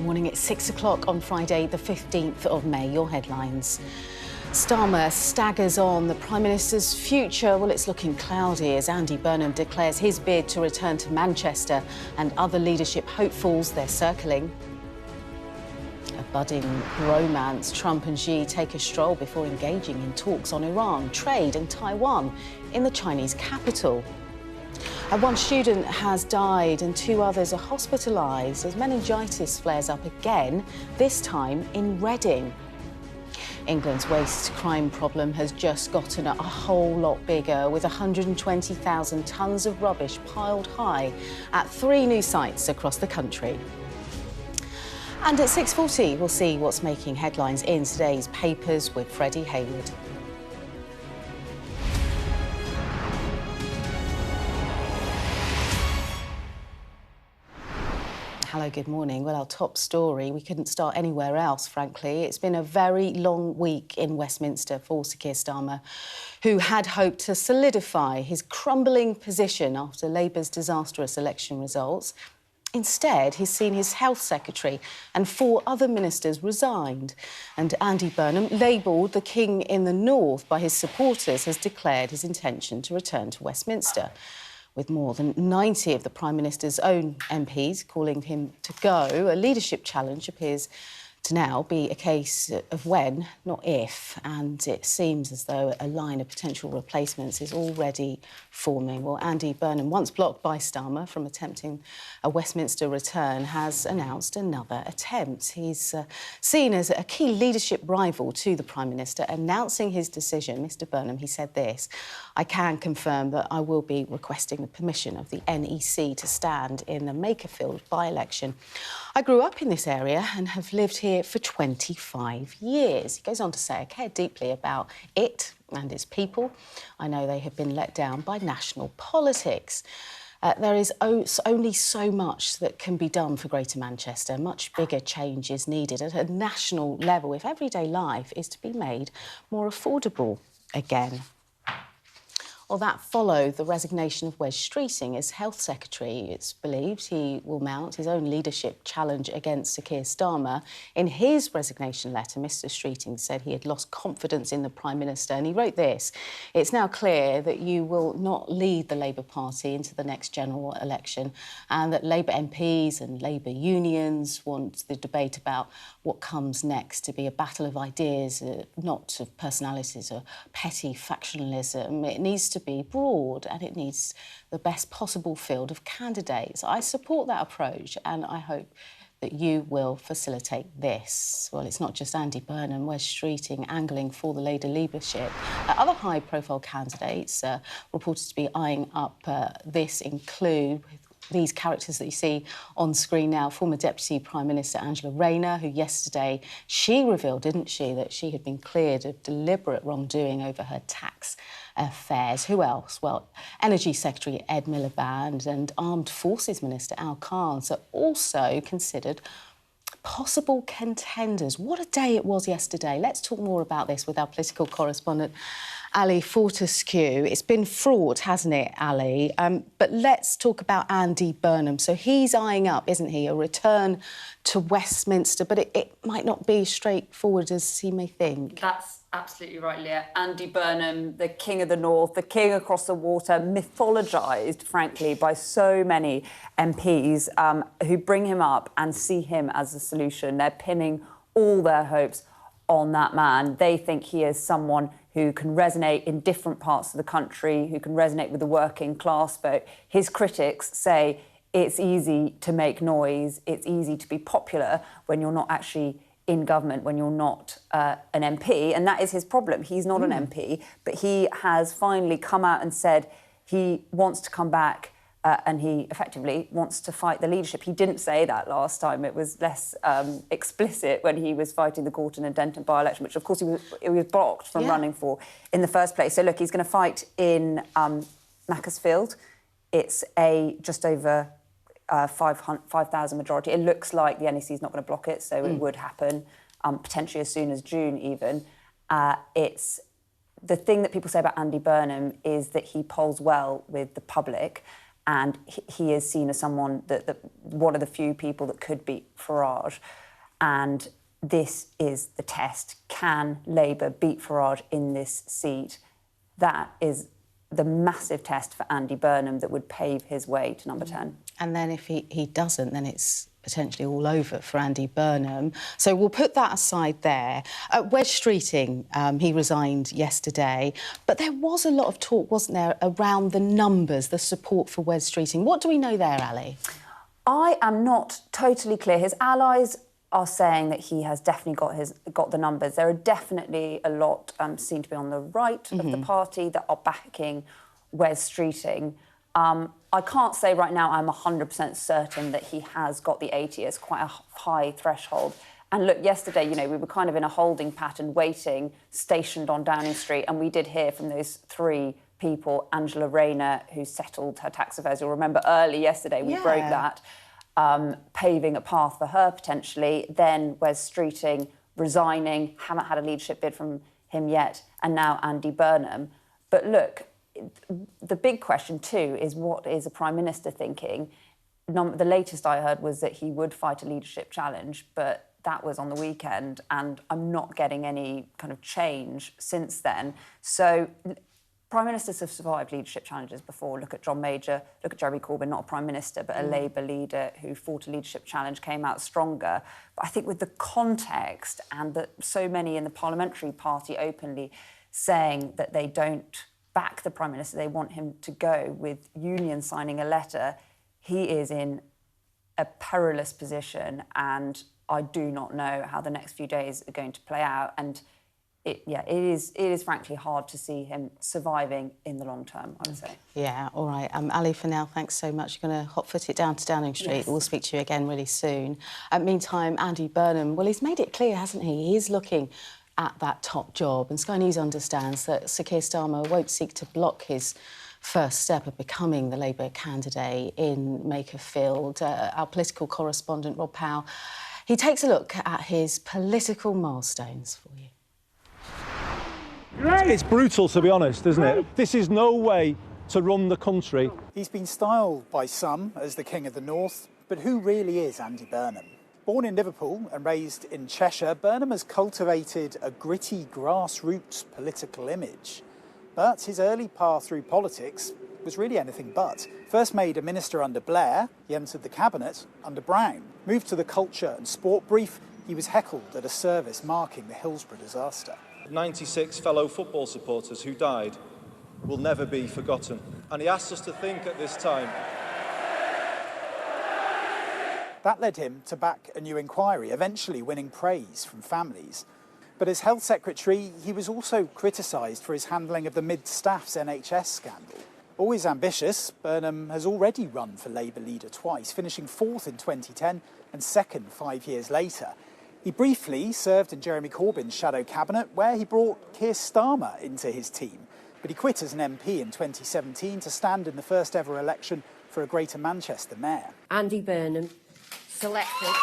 Morning, it's 6 o'clock on Friday, the 15th of May. Your headlines. Starmer staggers on. The Prime Minister's future, well, it's looking cloudy as Andy Burnham declares his bid to return to Manchester and other leadership hopefuls, they're circling. A budding romance. Trump and Xi take a stroll before engaging in talks on Iran, trade and Taiwan in the Chinese capital. One student has died and 2 others are hospitalised as meningitis flares up again, this time in Reading. England's waste crime problem has just gotten a whole lot bigger, with 120,000 tonnes of rubbish piled high at 3 new sites across the country. And at 6:40, we'll see what's making headlines in today's papers with Freddie Hayward. Hello, good morning. Well, our top story, we couldn't start anywhere else, frankly. It's been a very long week in Westminster for Sir Keir Starmer, who had hoped to solidify his crumbling position after Labour's disastrous election results. Instead, he's seen his health secretary and 4 other ministers resigned. And Andy Burnham, labelled the King in the North by his supporters, has declared his intention to return to Westminster, with more than 90 of the Prime Minister's own MPs calling him to go. A leadership challenge appears to now be a case of when, not if, and it seems as though a line of potential replacements is already forming. Well, Andy Burnham, once blocked by Starmer from attempting a Westminster return, has announced another attempt. He's seen as a key leadership rival to the Prime Minister. Announcing his decision, Mr Burnham, he said this: "I can confirm that I will be requesting the permission of the NEC to stand in the Makerfield by-election. I grew up in this area and have lived here for 25 years. He goes on to say, "I care deeply about it and its people. I know they have been let down by national politics. There is only so much that can be done for Greater Manchester. Much bigger change is needed at a national level if everyday life is to be made more affordable again." Well, that followed the resignation of Wes Streeting as Health Secretary. It's believed he will mount his own leadership challenge against Sir Keir Starmer. In his resignation letter, Mr Streeting said he had lost confidence in the Prime Minister, and he wrote this: "It's now clear that you will not lead the Labour Party into the next general election, and that Labour MPs and Labour unions want the debate about what comes next to be a battle of ideas, not of personalities or petty factionalism. It needs to be broad and it needs the best possible field of candidates. I support that approach and I hope that you will facilitate this." Well, it's not just Andy Burnham, Wes Streeting angling for the Labour leadership. Other high-profile candidates reported to be eyeing up this include these characters that you see on screen now. Former Deputy Prime Minister Angela Rayner, who yesterday, she revealed, didn't she, that she had been cleared of deliberate wrongdoing over her tax affairs. Who else? Well, Energy Secretary Ed Miliband and Armed Forces Minister Al Khan are also considered possible contenders. What a day it was yesterday. Let's talk more about this with our political correspondent, Ali Fortescue. It's been fraught, hasn't it, Ali? But let's talk about Andy Burnham. So he's eyeing up, isn't he, a return to Westminster, but it might not be as straightforward as he may think. That's absolutely right, Leah. Andy Burnham, the King of the North, the King across the water, mythologised, frankly, by so many MPs who bring him up and see him as a solution. They're pinning all their hopes on that man. They think he is someone who can resonate in different parts of the country, who can resonate with the working class vote. His critics say it's easy to make noise, it's easy to be popular when you're not actually in government, when you're not an MP, and that is his problem. He's not an MP, but he has finally come out and said he wants to come back and he effectively wants to fight the leadership. He didn't say that last time. It was less explicit when he was fighting the Gorton and Denton by-election, which, of course, he was blocked from running for in the first place. So, look, he's going to fight in Macclesfield. It's a just over 5,000 majority. It looks like the NEC is not going to block it, so it would happen potentially as soon as June even. It's the thing that people say about Andy Burnham is that he polls well with the public. and he is seen as someone that one of the few people that could beat Farage. And this is the test. Can Labour beat Farage in this seat? That is the massive test for Andy Burnham that would pave his way to number 10. And then if he doesn't, then it's potentially all over for Andy Burnham. So we'll put that aside there. Wedge Streeting, he resigned yesterday, but there was a lot of talk, wasn't there, around the numbers, the support for Wedge Streeting. What do we know there, Ali? I am not totally clear. His allies are saying that he has definitely got the numbers. There are definitely a lot seen to be on the right of the party that are backing Wes Streeting. I can't say right now I'm 100% certain that he has got the 80 as quite a high threshold. And look, yesterday, you know, we were kind of in a holding pattern, waiting, stationed on Downing Street, and we did hear from those three people, Angela Rayner, who settled her tax affairs. You'll remember early yesterday we broke that. Paving a path for her potentially, then Wes Streeting resigning, haven't had a leadership bid from him yet, and now Andy Burnham. But look, the big question too is, what is a Prime Minister thinking? The latest I heard was that he would fight a leadership challenge, but that was on the weekend, and I'm not getting any kind of change since then. So Prime Ministers have survived leadership challenges before. Look at John Major, look at Jeremy Corbyn, not a Prime Minister, but a Labour leader who fought a leadership challenge, came out stronger. But I think with the context and that so many in the parliamentary party openly saying that they don't back the Prime Minister, they want him to go, with unions signing a letter, he is in a perilous position, and I do not know how the next few days are going to play out. And it is frankly hard to see him surviving in the long term, I would say. Yeah, all right. Ali, for now, thanks so much. You're going to hot-foot it down to Downing Street. Yes. We'll speak to you again really soon. Meantime, Andy Burnham, well, he's made it clear, hasn't he? He is looking at that top job, and Sky News understands that Sir Keir Starmer won't seek to block his first step of becoming the Labour candidate in Makerfield. Our political correspondent, Rob Powell, he takes a look at his political milestones for you. It's brutal, to be honest, isn't it? This is no way to run the country. He's been styled by some as the King of the North, but who really is Andy Burnham? Born in Liverpool and raised in Cheshire, Burnham has cultivated a gritty, grassroots political image. But his early path through politics was really anything but. First made a minister under Blair, he entered the cabinet under Brown. Moved to the culture and sport brief, he was heckled at a service marking the Hillsborough disaster. 96 fellow football supporters who died will never be forgotten. And he asked us to think at this time. That led him to back a new inquiry, eventually winning praise from families. But as Health Secretary, he was also criticised for his handling of the Mid-Staff's NHS scandal. Always ambitious, Burnham has already run for Labour leader twice, finishing fourth in 2010 and second 5 years later. He briefly served in Jeremy Corbyn's shadow cabinet, where he brought Keir Starmer into his team. But he quit as an MP in 2017 to stand in the first ever election for a Greater Manchester mayor. Andy Burnham, selected.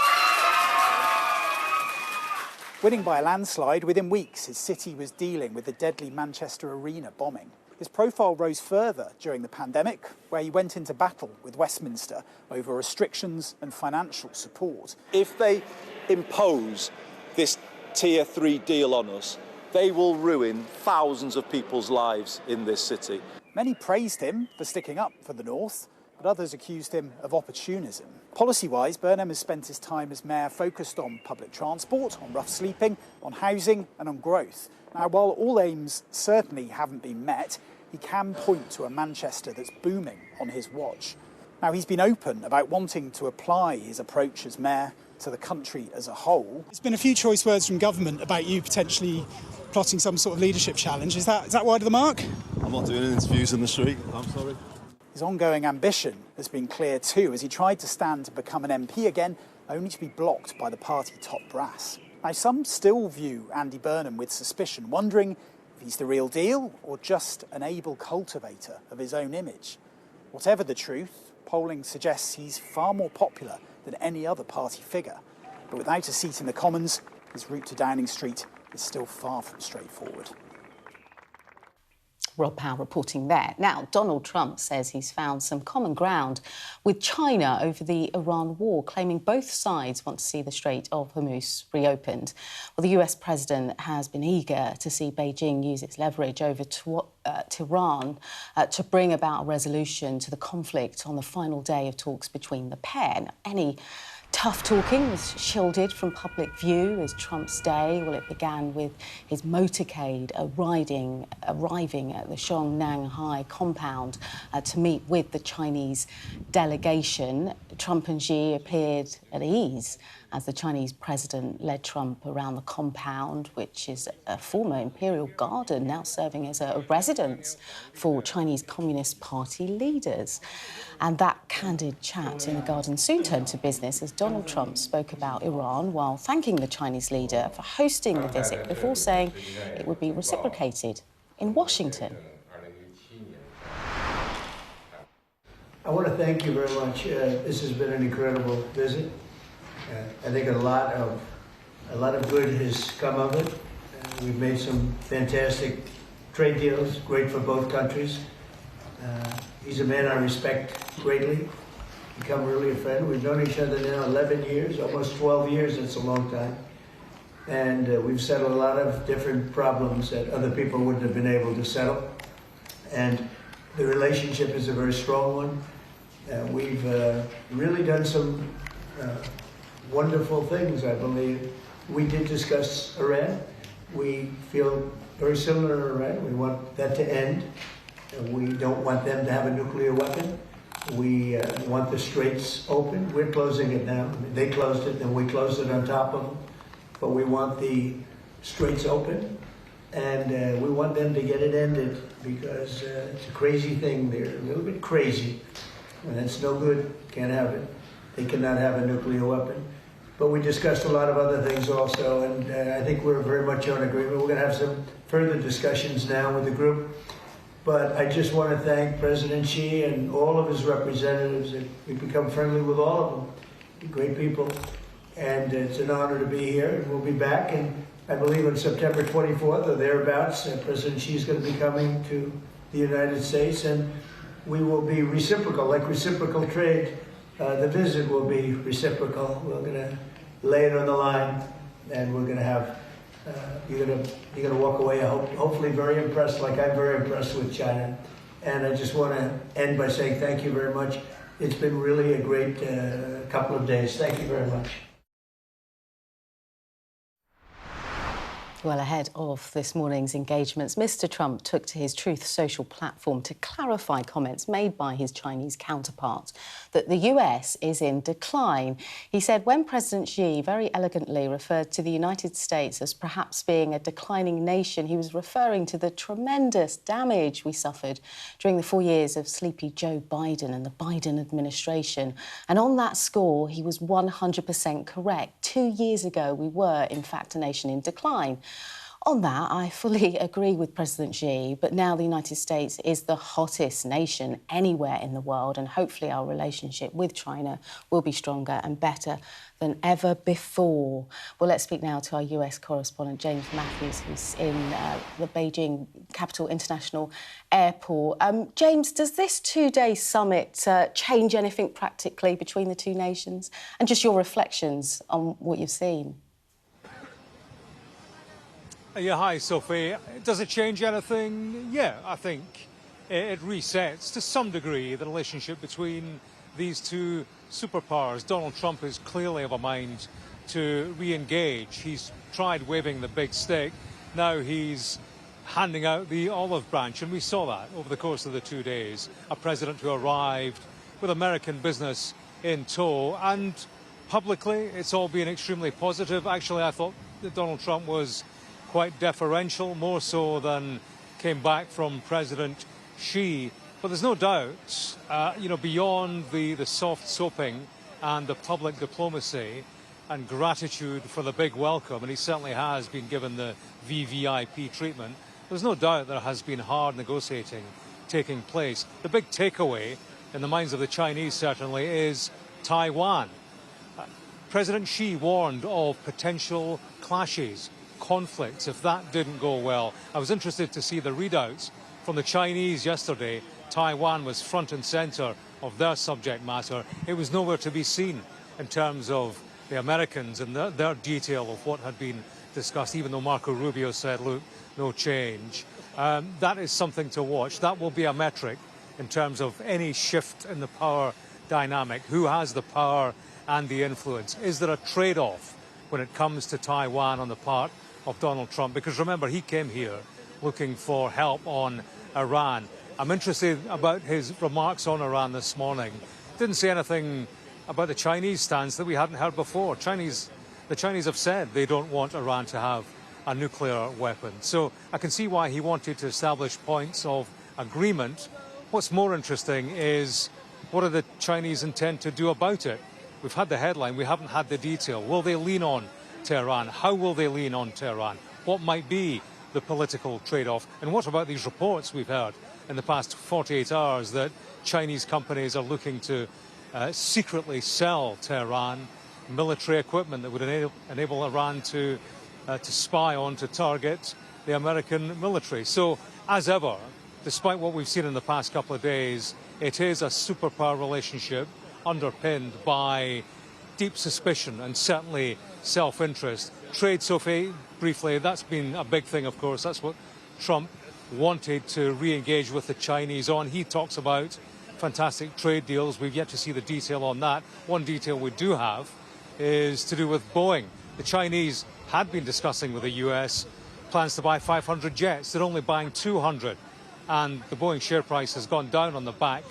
Winning by a landslide, within weeks his city was dealing with the deadly Manchester Arena bombing. His profile rose further during the pandemic, where he went into battle with Westminster over restrictions and financial support. If they impose this Tier 3 deal on us, they will ruin thousands of people's lives in this city. Many praised him for sticking up for the North, but others accused him of opportunism. Policy-wise, Burnham has spent his time as mayor focused on public transport, on rough sleeping, on housing and on growth. Now, while all aims certainly haven't been met, he can point to a Manchester that's booming on his watch. Now, he's been open about wanting to apply his approach as mayor to the country as a whole. There's been a few choice words from government about you potentially plotting some sort of leadership challenge. Is that wide of the mark? I'm not doing interviews in the street, I'm sorry. His ongoing ambition has been clear too, as he tried to stand to become an MP again, only to be blocked by the party top brass. Now, some still view Andy Burnham with suspicion, wondering if he's the real deal or just an able cultivator of his own image. Whatever the truth, polling suggests he's far more popular than any other party figure. But without a seat in the Commons, his route to Downing Street is still far from straightforward. Rob Powell reporting there. Now, Donald Trump says he's found some common ground with China over the Iran war, claiming both sides want to see the Strait of Hormuz reopened. Well, the US president has been eager to see Beijing use its leverage over Tehran to bring about a resolution to the conflict on the final day of talks between the pair. Now, any tough talking was shielded from public view as Trump's day. Well, it began with his motorcade arriving at the Shanghai compound to meet with the Chinese delegation. Trump and Xi appeared at ease as the Chinese president led Trump around the compound, which is a former imperial garden now serving as a residence for Chinese Communist Party leaders. And that candid chat in the garden soon turned to business as Donald Trump spoke about Iran while thanking the Chinese leader for hosting the visit before saying it would be reciprocated in Washington. I want to thank you very much. This has been an incredible visit. I think a lot of good has come of it. We've made some fantastic trade deals, great for both countries. He's a man I respect greatly, become really a friend. We've known each other now 11 years, almost 12 years, that's a long time. And we've settled a lot of different problems that other people wouldn't have been able to settle. And the relationship is a very strong one. We've really done some wonderful things, I believe. We did discuss Iran. We feel very similar to Iran. We want that to end. We don't want them to have a nuclear weapon. We want the straits open. We're closing it now. They closed it, and we closed it on top of them. But we want the straits open, and we want them to get it ended because it's a crazy thing. They're a little bit crazy, and it's no good. Can't have it. They cannot have a nuclear weapon. But we discussed a lot of other things also, and I think we're very much on agreement. We're going to have some further discussions now with the group. But I just want to thank President Xi and all of his representatives. We've become friendly with all of them. They're great people. And it's an honor to be here. And we'll be back. And I believe on September 24th or thereabouts, President Xi is going to be coming to the United States. And we will be reciprocal, like reciprocal trade. The visit will be reciprocal. We're going to lay it on the line. And we're going to have... You're gonna walk away, hopefully very impressed, like I'm very impressed with China. And I just want to end by saying thank you very much. It's been really a great couple of days. Thank you very much. Well, ahead of this morning's engagements, Mr. Trump took to his Truth Social platform to clarify comments made by his Chinese counterpart that the US is in decline. He said when President Xi very elegantly referred to the United States as perhaps being a declining nation, he was referring to the tremendous damage we suffered during the 4 years of sleepy Joe Biden and the Biden administration. And on that score, he was 100% correct. 2 years ago, we were, in fact, a nation in decline. On that, I fully agree with President Xi, but now the United States is the hottest nation anywhere in the world, and hopefully our relationship with China will be stronger and better than ever before. Well, let's speak now to our US correspondent, James Matthews, who's in the Beijing Capital International Airport. James, does this two-day summit change anything practically between the two nations? And just your reflections on what you've seen. Yeah, hi, Sophie. Does it change anything? Yeah, I think it resets to some degree the relationship between these two superpowers. Donald Trump is clearly of a mind to re-engage. He's tried waving the big stick. Now he's handing out the olive branch, and we saw that over the course of the 2 days. A president who arrived with American business in tow, and publicly it's all been extremely positive. Actually, I thought that Donald Trump was quite deferential, more so than came back from President Xi. But there's no doubt, beyond the soft soaping and the public diplomacy and gratitude for the big welcome, and he certainly has been given the VVIP treatment, there's no doubt there has been hard negotiating taking place. The big takeaway in the minds of the Chinese certainly is Taiwan. President Xi warned of potential clashes, conflicts, if that didn't go well. I was interested to see the readouts from the Chinese yesterday, Taiwan was front and centre of their subject matter. It was nowhere to be seen in terms of the Americans and their detail of what had been discussed, even though Marco Rubio said, look, no change. That is something to watch. That will be a metric in terms of any shift in the power dynamic. Who has the power and the influence? Is there a trade-off when it comes to Taiwan on the part of Donald Trump? Because remember, he came here looking for help on Iran. I'm interested about his remarks on Iran this morning. Didn't say anything about the Chinese stance that we hadn't heard before. The Chinese have said they don't want Iran to have a nuclear weapon. So I can see why he wanted to establish points of agreement. What's more interesting is what do the Chinese intend to do about it? We've had the headline, we haven't had the detail. Will they lean on Tehran? How will they lean on Tehran? What might be the political trade-off? And what about these reports we've heard in the past 48 hours that Chinese companies are looking to secretly sell Tehran military equipment that would enable Iran to spy on, to target the American military? So, as ever, despite what we've seen in the past couple of days, it is a superpower relationship underpinned by deep suspicion and certainly self-interest. Trade, Sophie, briefly, that's been a big thing, of course. That's what Trump wanted to re-engage with the Chinese on. He talks about fantastic trade deals. We've yet to see the detail on that. One detail we do have is to do with Boeing. The Chinese had been discussing with the US plans to buy 500 jets. They're only buying 200. And the Boeing share price has gone down on the back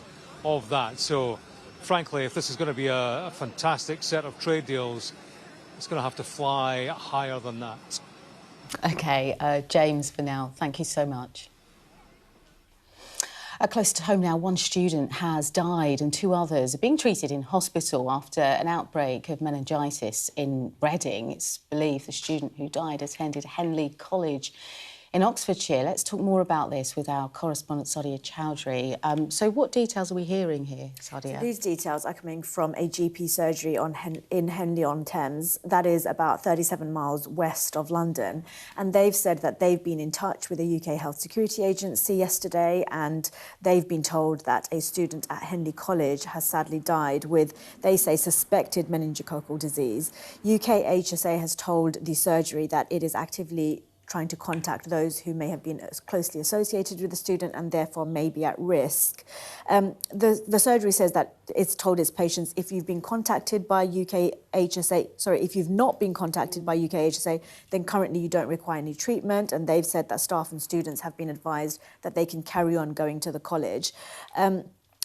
of that. So, frankly, if this is going to be a fantastic set of trade deals, it's going to have to fly higher than that. OK, James, for now, thank you so much. Close to home now, one student has died and two others are being treated in hospital after an outbreak of meningitis in Reading. It's believed the student who died attended Henley College in Oxfordshire. Let's talk more about this with our correspondent Sadia Chowdhury. So what details are we hearing here, Sadia? So these details are coming from a GP surgery in Henley-on-Thames. That is about 37 miles west of London. And they've said that they've been in touch with the UK Health Security Agency yesterday, and they've been told that a student at Henley College has sadly died with, they say, suspected meningococcal disease. UK HSA has told the surgery that it is actively trying to contact those who may have been closely associated with the student and therefore may be at risk. The surgery says that it's told its patients, if you've been contacted by UK HSA, if you've not been contacted by UK HSA, then currently you don't require any treatment. And they've said that staff and students have been advised that they can carry on going to the college.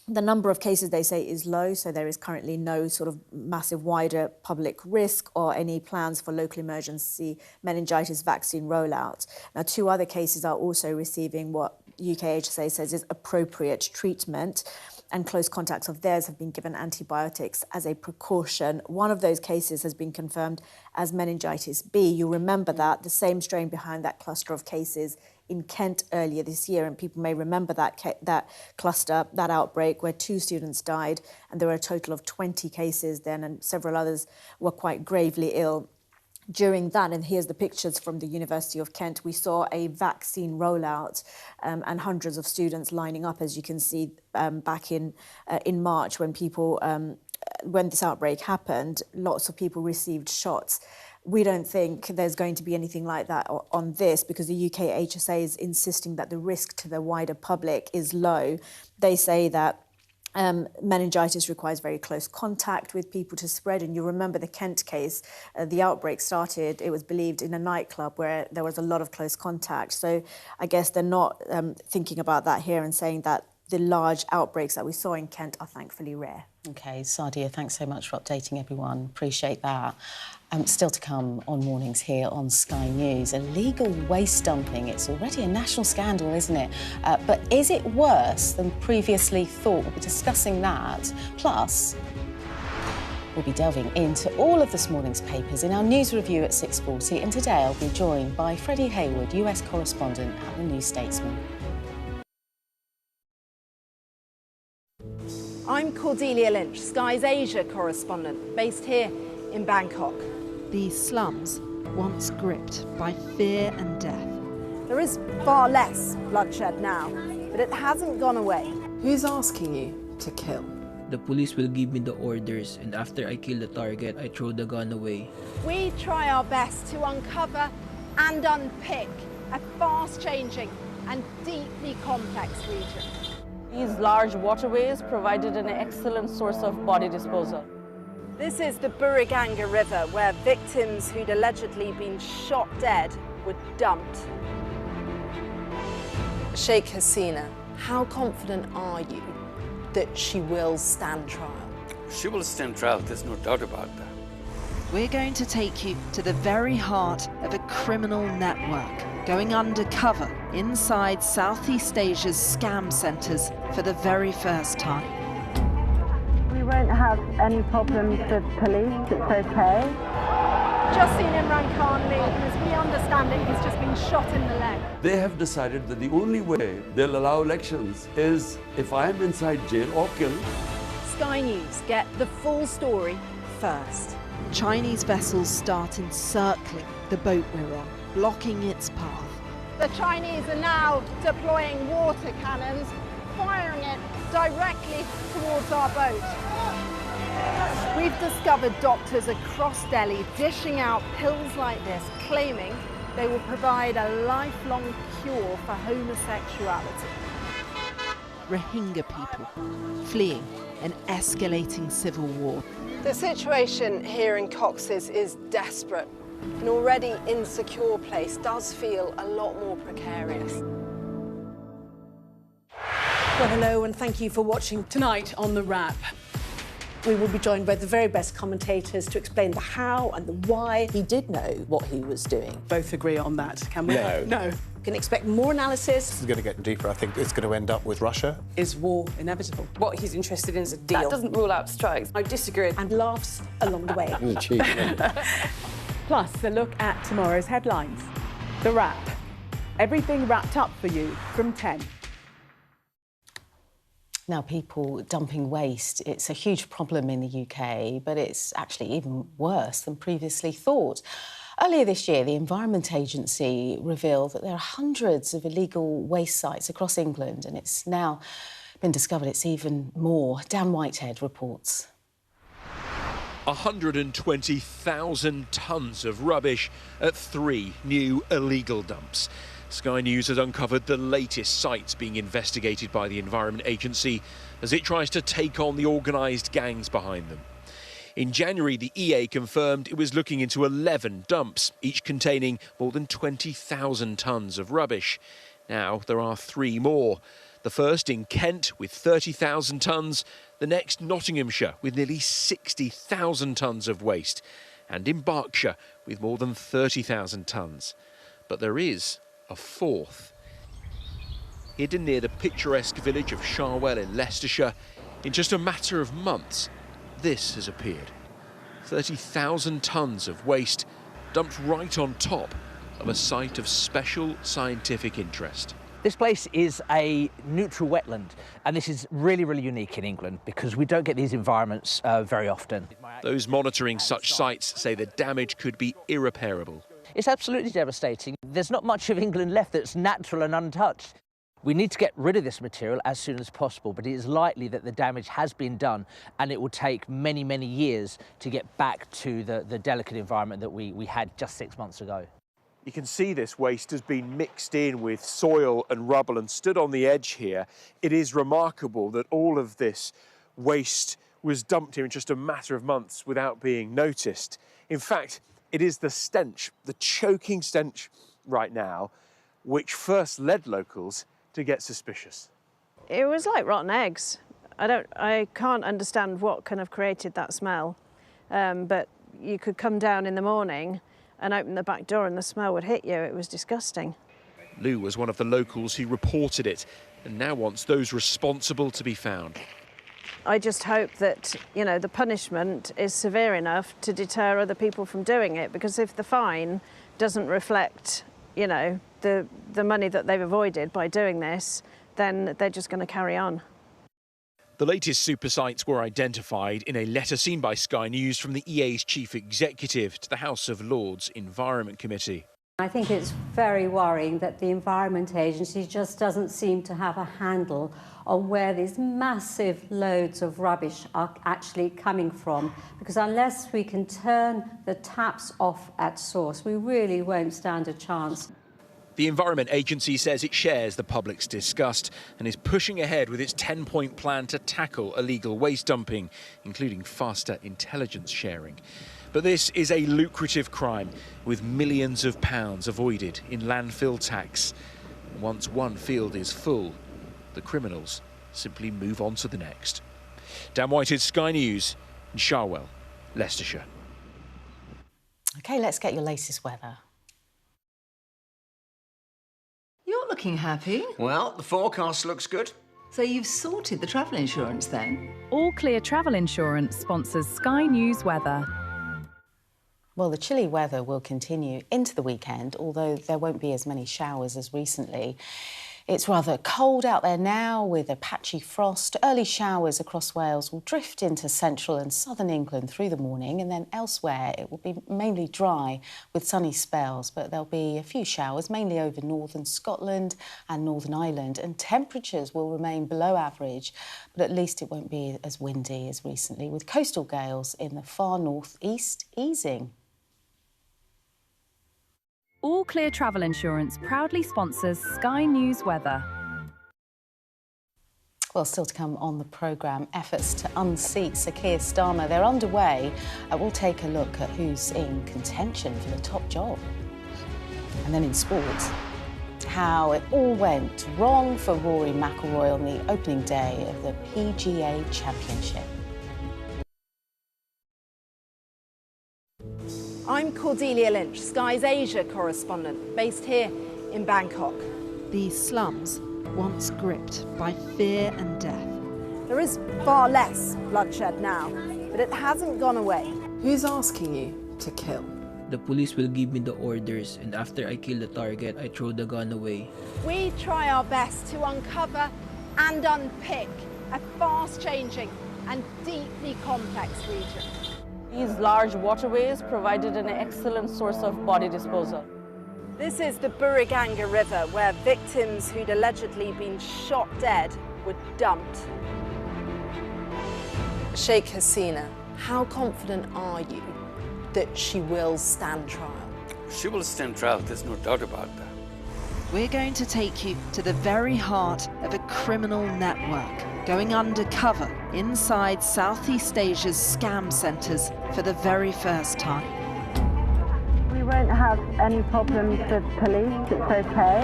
The number of cases, they say, is low, so there is currently no sort of massive wider public risk or any plans for local emergency meningitis vaccine rollout. Now, two other cases are also receiving what UK HSA says is appropriate treatment, and close contacts of theirs have been given antibiotics as a precaution. One of those cases has been confirmed as meningitis B. You remember that, the same strain behind that cluster of cases in Kent earlier this year, and people may remember that cluster, that outbreak where 2 students died, and there were a total of 20 cases then, and several others were quite gravely ill. During that, and here's the pictures from the University of Kent, we saw a vaccine rollout and hundreds of students lining up, as you can see, back in March when when this outbreak happened. Lots of people received shots. We don't think there's going to be anything like that on this because the UK HSA is insisting that the risk to the wider public is low. They say that meningitis requires very close contact with people to spread. And you remember the Kent case, the outbreak started, it was believed, in a nightclub where there was a lot of close contact. So I guess they're not thinking about that here and saying that the large outbreaks that we saw in Kent are thankfully rare. OK, Sadia, thanks so much for updating everyone. Appreciate that. Still to come on Mornings here on Sky News. Illegal waste dumping. It's already a national scandal, isn't it? But is it worse than previously thought? We'll be discussing that. Plus, we'll be delving into all of this morning's papers in our news review at 6:40. And today I'll be joined by Freddie Hayward, US correspondent at the New Statesman. I'm Cordelia Lynch, Sky's Asia correspondent, based here in Bangkok. These slums, once gripped by fear and death. There is far less bloodshed now, but it hasn't gone away. Who's asking you to kill? The police will give me the orders, and after I kill the target, I throw the gun away. We try our best to uncover and unpick a fast-changing and deeply complex region. These large waterways provided an excellent source of body disposal. This is the Buriganga River, where victims who'd allegedly been shot dead were dumped. Sheikh Hasina, how confident are you that she will stand trial? She will stand trial, there's no doubt about that. We're going to take you to the very heart of a criminal network, going undercover inside Southeast Asia's scam centres for the very first time. We won't have any problems with police, it's okay. Just seen Imran Khan leave, and as we understand it, he's just been shot in the leg. They have decided that the only way they'll allow elections is if I'm inside jail or killed. Sky News get the full story first. Chinese vessels start encircling the boat we're on, blocking its path. The Chinese are now deploying water cannons, firing it directly towards our boat. We've discovered doctors across Delhi dishing out pills like this, claiming they will provide a lifelong cure for homosexuality. Rohingya people fleeing an escalating civil war. The situation here in Cox's is desperate. An already insecure place does feel a lot more precarious. Well, hello and thank you for watching tonight on The Wrap. We will be joined by the very best commentators to explain the how and the why. He did know what he was doing. Both agree on that, can we? No. No. You can expect more analysis. This is going to get deeper. I think it's going to end up with Russia. Is war inevitable? What he's interested in is a deal. That doesn't rule out strikes. I disagree. And laughs along the way. Plus, a look at tomorrow's headlines. The Wrap. Everything wrapped up for you from 10. Now, people dumping waste, it's a huge problem in the UK, but it's actually even worse than previously thought. Earlier this year, the Environment Agency revealed that there are hundreds of illegal waste sites across England, and it's now been discovered it's even more. Dan Whitehead reports. 120,000 tonnes of rubbish at 3 new illegal dumps. Sky News has uncovered the latest sites being investigated by the Environment Agency as it tries to take on the organised gangs behind them. In January, the EA confirmed it was looking into 11 dumps, each containing more than 20,000 tonnes of rubbish. Now there are 3 more. The first in Kent with 30,000 tonnes, the next Nottinghamshire with nearly 60,000 tonnes of waste, and in Berkshire with more than 30,000 tonnes. But there is a fourth. Hidden near the picturesque village of Sharwell in Leicestershire, in just a matter of months, this has appeared. 30,000 tonnes of waste dumped right on top of a site of special scientific interest. This place is a neutral wetland, and this is really, really unique in England because we don't get these environments very often. Those monitoring such sites say the damage could be irreparable. It's absolutely devastating. There's not much of England left that's natural and untouched. We need to get rid of this material as soon as possible, but it is likely that the damage has been done and it will take many, many years to get back to the delicate environment that we had just 6 months ago. You can see this waste has been mixed in with soil and rubble and stood on the edge here. It is remarkable that all of this waste was dumped here in just a matter of months without being noticed. In fact, it is the stench, the choking stench right now, which first led locals to get suspicious. It was like rotten eggs. I can't understand what kind of created that smell, but you could come down in the morning and open the back door and the smell would hit you. It was disgusting. Lou was one of the locals who reported it and now wants those responsible to be found. I just hope that, you know, the punishment is severe enough to deter other people from doing it, because if the fine doesn't reflect, you know, the money that they've avoided by doing this, then they're just going to carry on. The latest super sites were identified in a letter seen by Sky News from the EA's chief executive to the House of Lords Environment Committee. I think it's very worrying that the Environment Agency just doesn't seem to have a handle on where these massive loads of rubbish are actually coming from, because unless we can turn the taps off at source, we really won't stand a chance. The Environment Agency says it shares the public's disgust and is pushing ahead with its 10-point plan to tackle illegal waste dumping, including faster intelligence sharing. But this is a lucrative crime with millions of pounds avoided in landfill tax. Once one field is full, the criminals simply move on to the next. Dan Whitehead, Sky News in Sharwell, Leicestershire. OK, let's get your latest weather. You're looking happy. Well, the forecast looks good. So you've sorted the travel insurance then? All Clear Travel Insurance sponsors Sky News Weather. Well, the chilly weather will continue into the weekend, although there won't be as many showers as recently. It's rather cold out there now with a patchy frost. Early showers across Wales will drift into central and southern England through the morning, and then elsewhere it will be mainly dry with sunny spells, but there'll be a few showers mainly over northern Scotland and Northern Ireland, and temperatures will remain below average, but at least it won't be as windy as recently, with coastal gales in the far north-east easing. All Clear Travel Insurance proudly sponsors Sky News Weather. Well, still to come on the programme, efforts to unseat Sir Keir Starmer. They're underway. We'll take a look at who's in contention for the top job. And then in sports, how it all went wrong for Rory McIlroy on the opening day of the PGA Championship. I'm Cordelia Lynch, Sky's Asia correspondent, based here in Bangkok. These slums, once gripped by fear and death. There is far less bloodshed now, but it hasn't gone away. Who's asking you to kill? The police will give me the orders, and after I kill the target, I throw the gun away. We try our best to uncover and unpick a fast-changing and deeply complex region. These large waterways provided an excellent source of body disposal. This is the Buriganga River, where victims who'd allegedly been shot dead were dumped. Sheikh Hasina, how confident are you that she will stand trial? She will stand trial, there's no doubt about that. We're going to take you to the very heart of a criminal network, going undercover inside Southeast Asia's scam centres for the very first time. We won't have any problems with police, it's okay.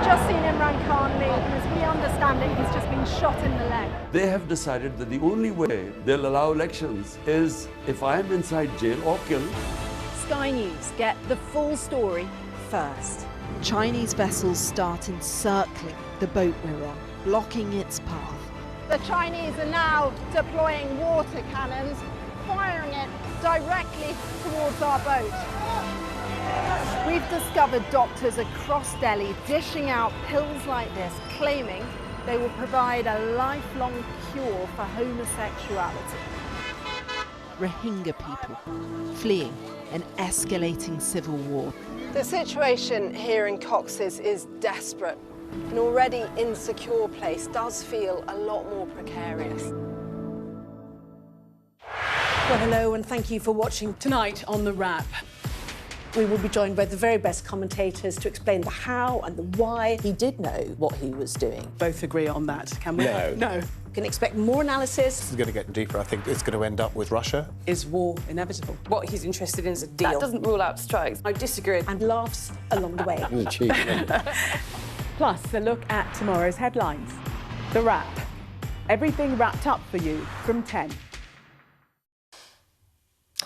Just seen Imran Khan leave, and as we understand it, he's just been shot in the leg. They have decided that the only way they'll allow elections is if I'm inside jail or killed. Sky News get the full story first. Chinese vessels start encircling the boat we're on, blocking its path. The Chinese are now deploying water cannons, firing it directly towards our boat. We've discovered doctors across Delhi dishing out pills like this, claiming they will provide a lifelong cure for homosexuality. Rohingya people fleeing an escalating civil war. The situation here in Cox's is desperate. An already insecure place does feel a lot more precarious. Well, hello, and thank you for watching tonight on The Wrap. We will be joined by the very best commentators to explain the how and the why. He did know what he was doing. Both agree on that, can we? No. No. You can expect more analysis. This is going to get deeper. I think it's going to end up with Russia. Is war inevitable? What he's interested in is a deal. That doesn't rule out strikes. I disagree. And laughs along the way. Plus, a look at tomorrow's headlines. The Wrap. Everything wrapped up for you from 10.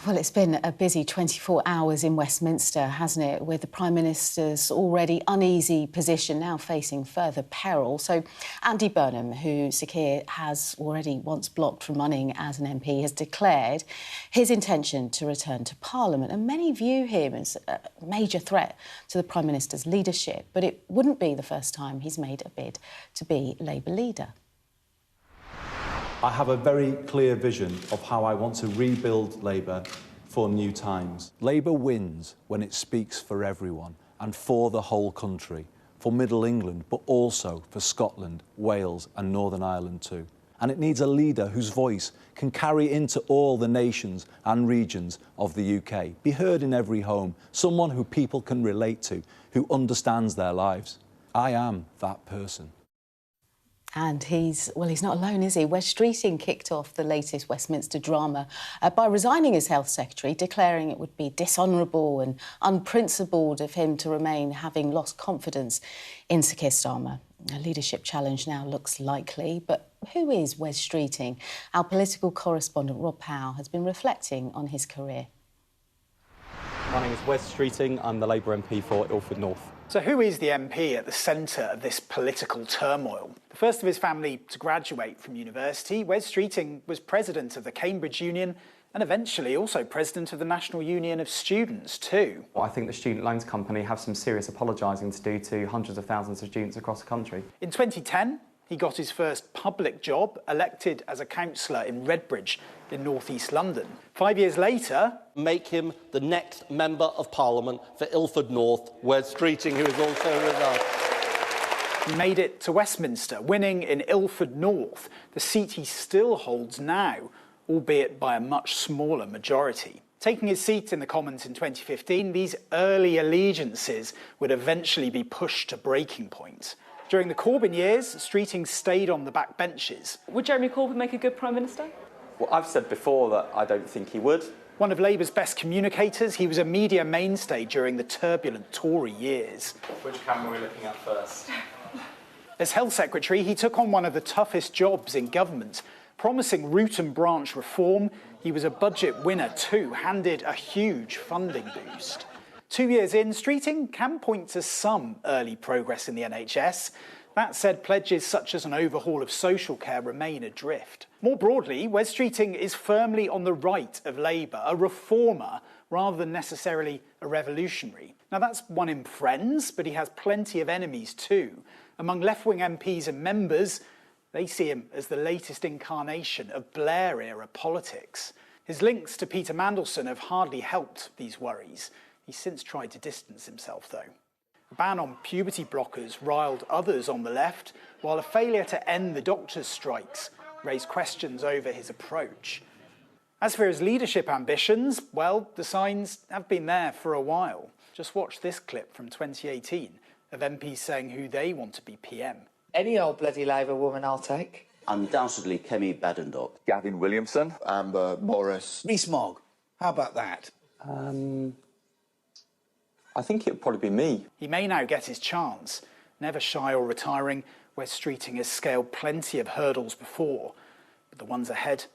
Well, it's been a busy 24 hours in Westminster, hasn't it, with the Prime Minister's already uneasy position now facing further peril. So Andy Burnham, who Sir Keir has already once blocked from running as an MP, has declared his intention to return to Parliament, and many view him as a major threat to the Prime Minister's leadership. But it wouldn't be the first time he's made a bid to be Labour leader. I have a very clear vision of how I want to rebuild Labour for new times. Labour wins when it speaks for everyone and for the whole country, for Middle England, but also for Scotland, Wales and Northern Ireland too. And it needs a leader whose voice can carry into all the nations and regions of the UK, be heard in every home, someone who people can relate to, who understands their lives. I am that person. And he's not alone, is he? Wes Streeting kicked off the latest Westminster drama by resigning as Health Secretary, declaring it would be dishonourable and unprincipled of him to remain, having lost confidence in Sir Keir Starmer. A leadership challenge now looks likely, but who is Wes Streeting? Our political correspondent Rob Powell has been reflecting on his career. My name is Wes Streeting. I'm the Labour MP for Ilford North. So who is the MP at the centre of this political turmoil? The first of his family to graduate from university, Wes Streeting was president of the Cambridge Union and eventually also president of the National Union of Students too. I think the Student Loans Company have some serious apologising to do to hundreds of thousands of students across the country. In 2010, he got his first public job, elected as a councillor in Redbridge in North East London. 5 years later... Make him the next Member of Parliament for Ilford North, Wes Streeting, who is also with us. He made it to Westminster, winning in Ilford North, the seat he still holds now, albeit by a much smaller majority. Taking his seat in the Commons in 2015, these early allegiances would eventually be pushed to breaking point. During the Corbyn years, Streeting stayed on the back benches. Would Jeremy Corbyn make a good Prime Minister? Well, I've said before that I don't think he would. One of Labour's best communicators, he was a media mainstay during the turbulent Tory years. Which camera are we looking at first? As Health Secretary, he took on one of the toughest jobs in government. Promising root and branch reform, he was a budget winner too, handed a huge funding boost. 2 years in, Streeting can point to some early progress in the NHS. That said, pledges such as an overhaul of social care remain adrift. More broadly, Wes Streeting is firmly on the right of Labour, a reformer rather than necessarily a revolutionary. Now, that's won him friends, but he has plenty of enemies too. Among left-wing MPs and members, they see him as the latest incarnation of Blair-era politics. His links to Peter Mandelson have hardly helped these worries. He's since tried to distance himself, though. A ban on puberty blockers riled others on the left, while a failure to end the doctors' strikes raised questions over his approach. As for his leadership ambitions, well, the signs have been there for a while. Just watch this clip from 2018 of MPs saying who they want to be PM. Any old bloody Labour woman I'll take. Undoubtedly Kemi Badenoch. Gavin Williamson. Amber Morris. Rees-Mogg. How about that? I think it would probably be me. He may now get his chance. Never shy or retiring, Wes Streeting has scaled plenty of hurdles before, but the ones ahead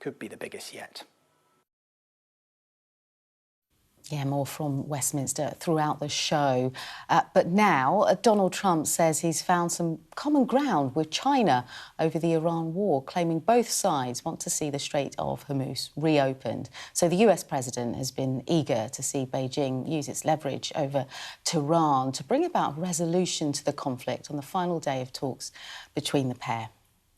could be the biggest yet. Yeah, more from Westminster throughout the show. But now, Donald Trump says he's found some common ground with China over the Iran war, claiming both sides want to see the Strait of Hormuz reopened. So the US president has been eager to see Beijing use its leverage over Tehran to bring about resolution to the conflict on the final day of talks between the pair.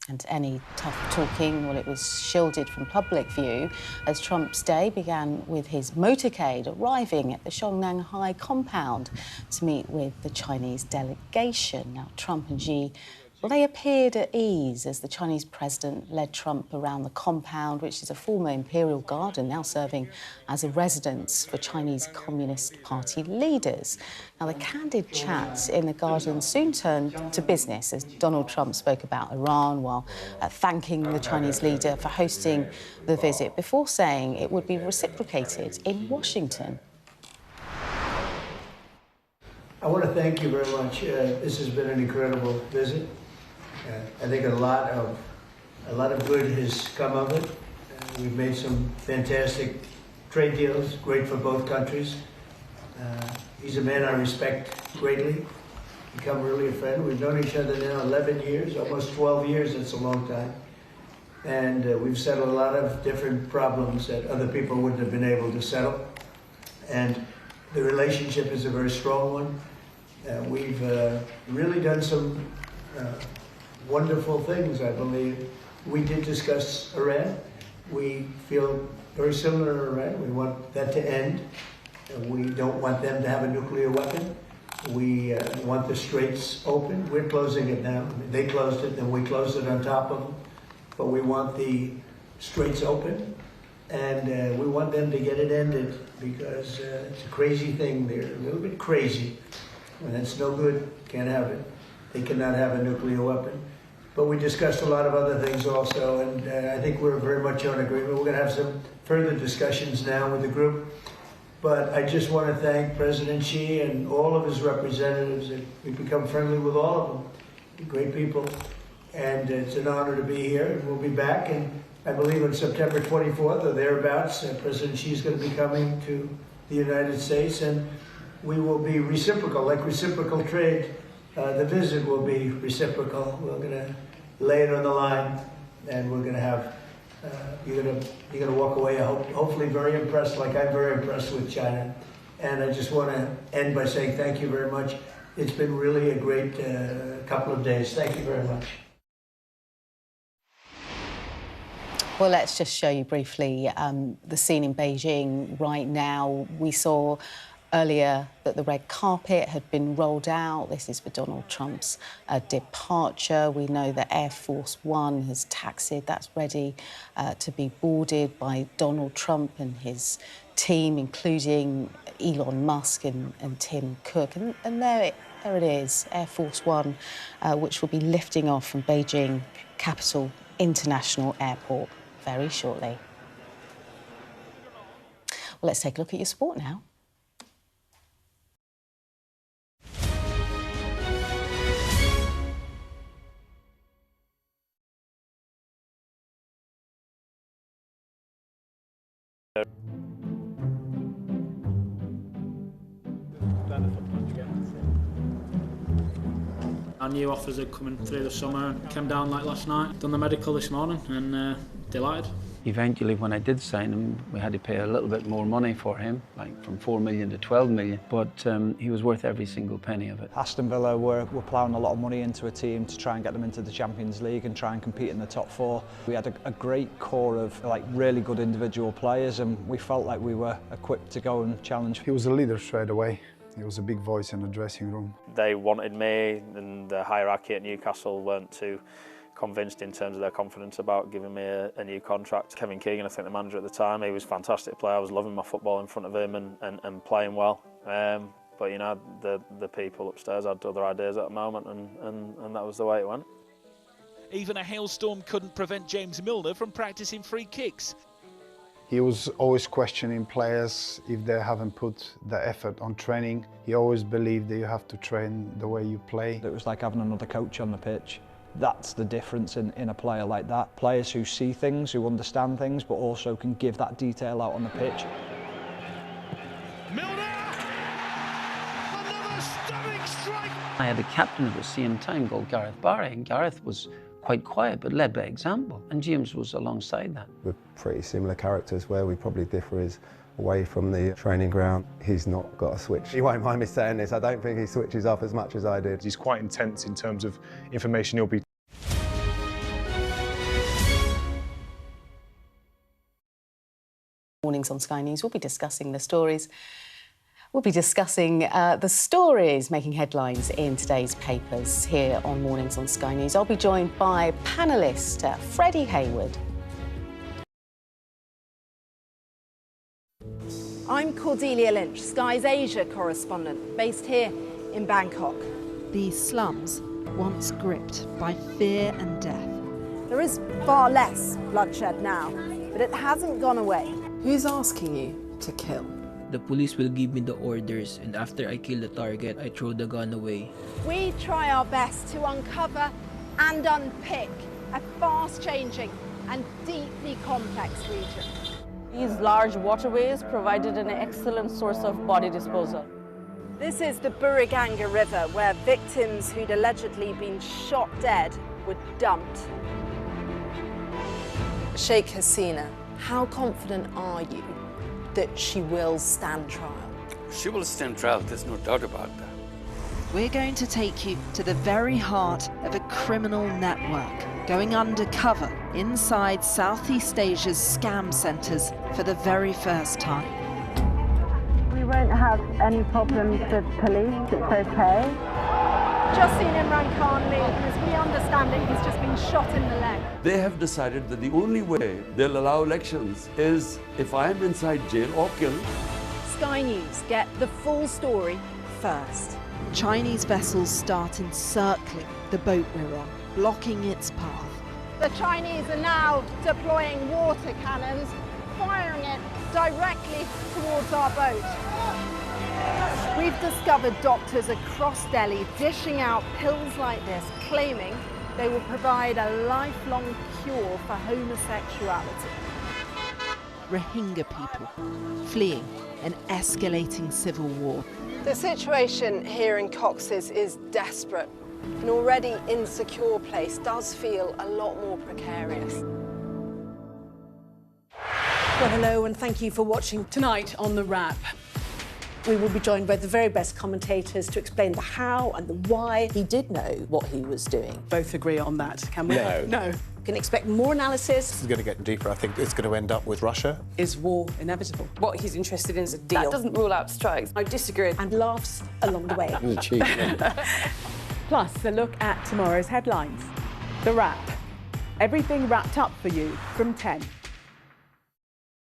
And any tough talking, well, it was shielded from public view as Trump's day began with his motorcade arriving at the Shanghai compound to meet with the Chinese delegation. Now, Trump and Xi, well, they appeared at ease as the Chinese president led Trump around the compound, which is a former imperial garden now serving as a residence for Chinese Communist Party leaders. Now, the candid chat in the garden soon turned to business as Donald Trump spoke about Iran while thanking the Chinese leader for hosting the visit before saying it would be reciprocated in Washington. I want to thank you very much. This has been an incredible visit. I think a lot of good has come of it. We've made some fantastic trade deals, great for both countries. He's a man I respect greatly, become really a friend. We've known each other now 11 years, almost 12 years, that's a long time. And we've settled a lot of different problems that other people wouldn't have been able to settle. And the relationship is a very strong one. We've really done some wonderful things, I believe. We did discuss Iran. We feel very similar to Iran. We want that to end. We don't want them to have a nuclear weapon. We want the straits open. We're closing it now. They closed it, then we closed it on top of them. But we want the straits open, and we want them to get it ended, because it's a crazy thing. They're a little bit crazy, and it's no good. Can't have it. They cannot have a nuclear weapon. But we discussed a lot of other things also, and I think we're very much on agreement. We're going to have some further discussions now with the group. But I just want to thank President Xi and all of his representatives. We've become friendly with all of them. They're great people. And it's an honor to be here. And we'll be back. And I believe on September 24th or thereabouts, President Xi is going to be coming to the United States. And we will be reciprocal, like reciprocal trade. The visit will be reciprocal. We're going to lay it on the line. And we're going to have... You're gonna walk away, hopefully very impressed, like I'm very impressed with China. And I just want to end by saying thank you very much. It's been really a great couple of days. Thank you very much. Well, let's just show you briefly the scene in Beijing right now. We saw earlier that the red carpet had been rolled out. This is for Donald Trump's departure. We know that Air Force One has taxied. That's ready to be boarded by Donald Trump and his team, including Elon Musk and Tim Cook. And there it is, Air Force One, which will be lifting off from Beijing Capital International Airport very shortly. Well, let's take a look at your sport now. Our new offers are coming through the summer. Came down like last night, done the medical this morning, and delighted. Eventually, when I did sign him, we had to pay a little bit more money for him, like from 4 million to 12 million, but he was worth every single penny of it. Aston Villa were ploughing a lot of money into a team to try and get them into the Champions League and try and compete in the top four. We had a great core of like really good individual players, and we felt like we were equipped to go and challenge. He was a leader straight away. He was a big voice in the dressing room. They wanted me, and the hierarchy at Newcastle weren't too convinced in terms of their confidence about giving me a new contract. Kevin Keegan, I think the manager at the time, he was a fantastic player. I was loving my football in front of him and playing well. But you know, the people upstairs had other ideas at the moment, and that was the way it went. Even a hailstorm couldn't prevent James Milner from practicing free kicks. He was always questioning players if they haven't put the effort on training. He always believed that you have to train the way you play. It was like having another coach on the pitch. That's the difference in a player like that. Players who see things, who understand things, but also can give that detail out on the pitch. Milner! Another stunning strike! I had a captain at the same time called Gareth Barry, and Gareth was quite quiet but led by example, and James was alongside that. We're pretty similar characters. Where we probably differ is away from the training ground. He's not got a switch. He won't mind me saying this, I don't think he switches off as much as I did. He's quite intense in terms of information he'll be. Mornings on Sky News, we'll be discussing the stories. We'll be discussing the stories making headlines in today's papers here on Mornings on Sky News. I'll be joined by panellist Freddie Hayward. I'm Cordelia Lynch, Sky's Asia correspondent, based here in Bangkok. These slums, once gripped by fear and death. There is far less bloodshed now, but it hasn't gone away. Who's asking you to kill? The police will give me the orders, and after I kill the target, I throw the gun away. We try our best to uncover and unpick a fast-changing and deeply complex region. These large waterways provided an excellent source of body disposal. This is the Buriganga River, where victims who'd allegedly been shot dead were dumped. Sheikh Hasina, how confident are you that she will stand trial? She will stand trial, there's no doubt about that. We're going to take you to the very heart of a criminal network, going undercover inside Southeast Asia's scam centres for the very first time. We won't have any problems with police, it's okay. Just seen Imran Khan leave, and as we understand it, he's just been shot in the leg. They have decided that the only way they'll allow elections is if I'm inside jail or killed. Sky News get the full story first. Chinese vessels start encircling the boat we're on, blocking its path. The Chinese are now deploying water cannons, firing it directly towards our boat. We've discovered doctors across Delhi dishing out pills like this, claiming they will provide a lifelong cure for homosexuality. Rohingya people fleeing an escalating civil war. The situation here in Cox's is desperate. An already insecure place does feel a lot more precarious. Well, hello and thank you for watching tonight on The Wrap. We will be joined by the very best commentators to explain the how and the why. He did know what he was doing. Both agree on that, can we? No. No. Can expect more analysis. This is going to get deeper. I think it's going to end up with Russia. Is war inevitable? What he's interested in is a deal. That doesn't rule out strikes. I disagree. And laughs along the way. Plus, a look at tomorrow's headlines. The Wrap. Everything wrapped up for you from 10.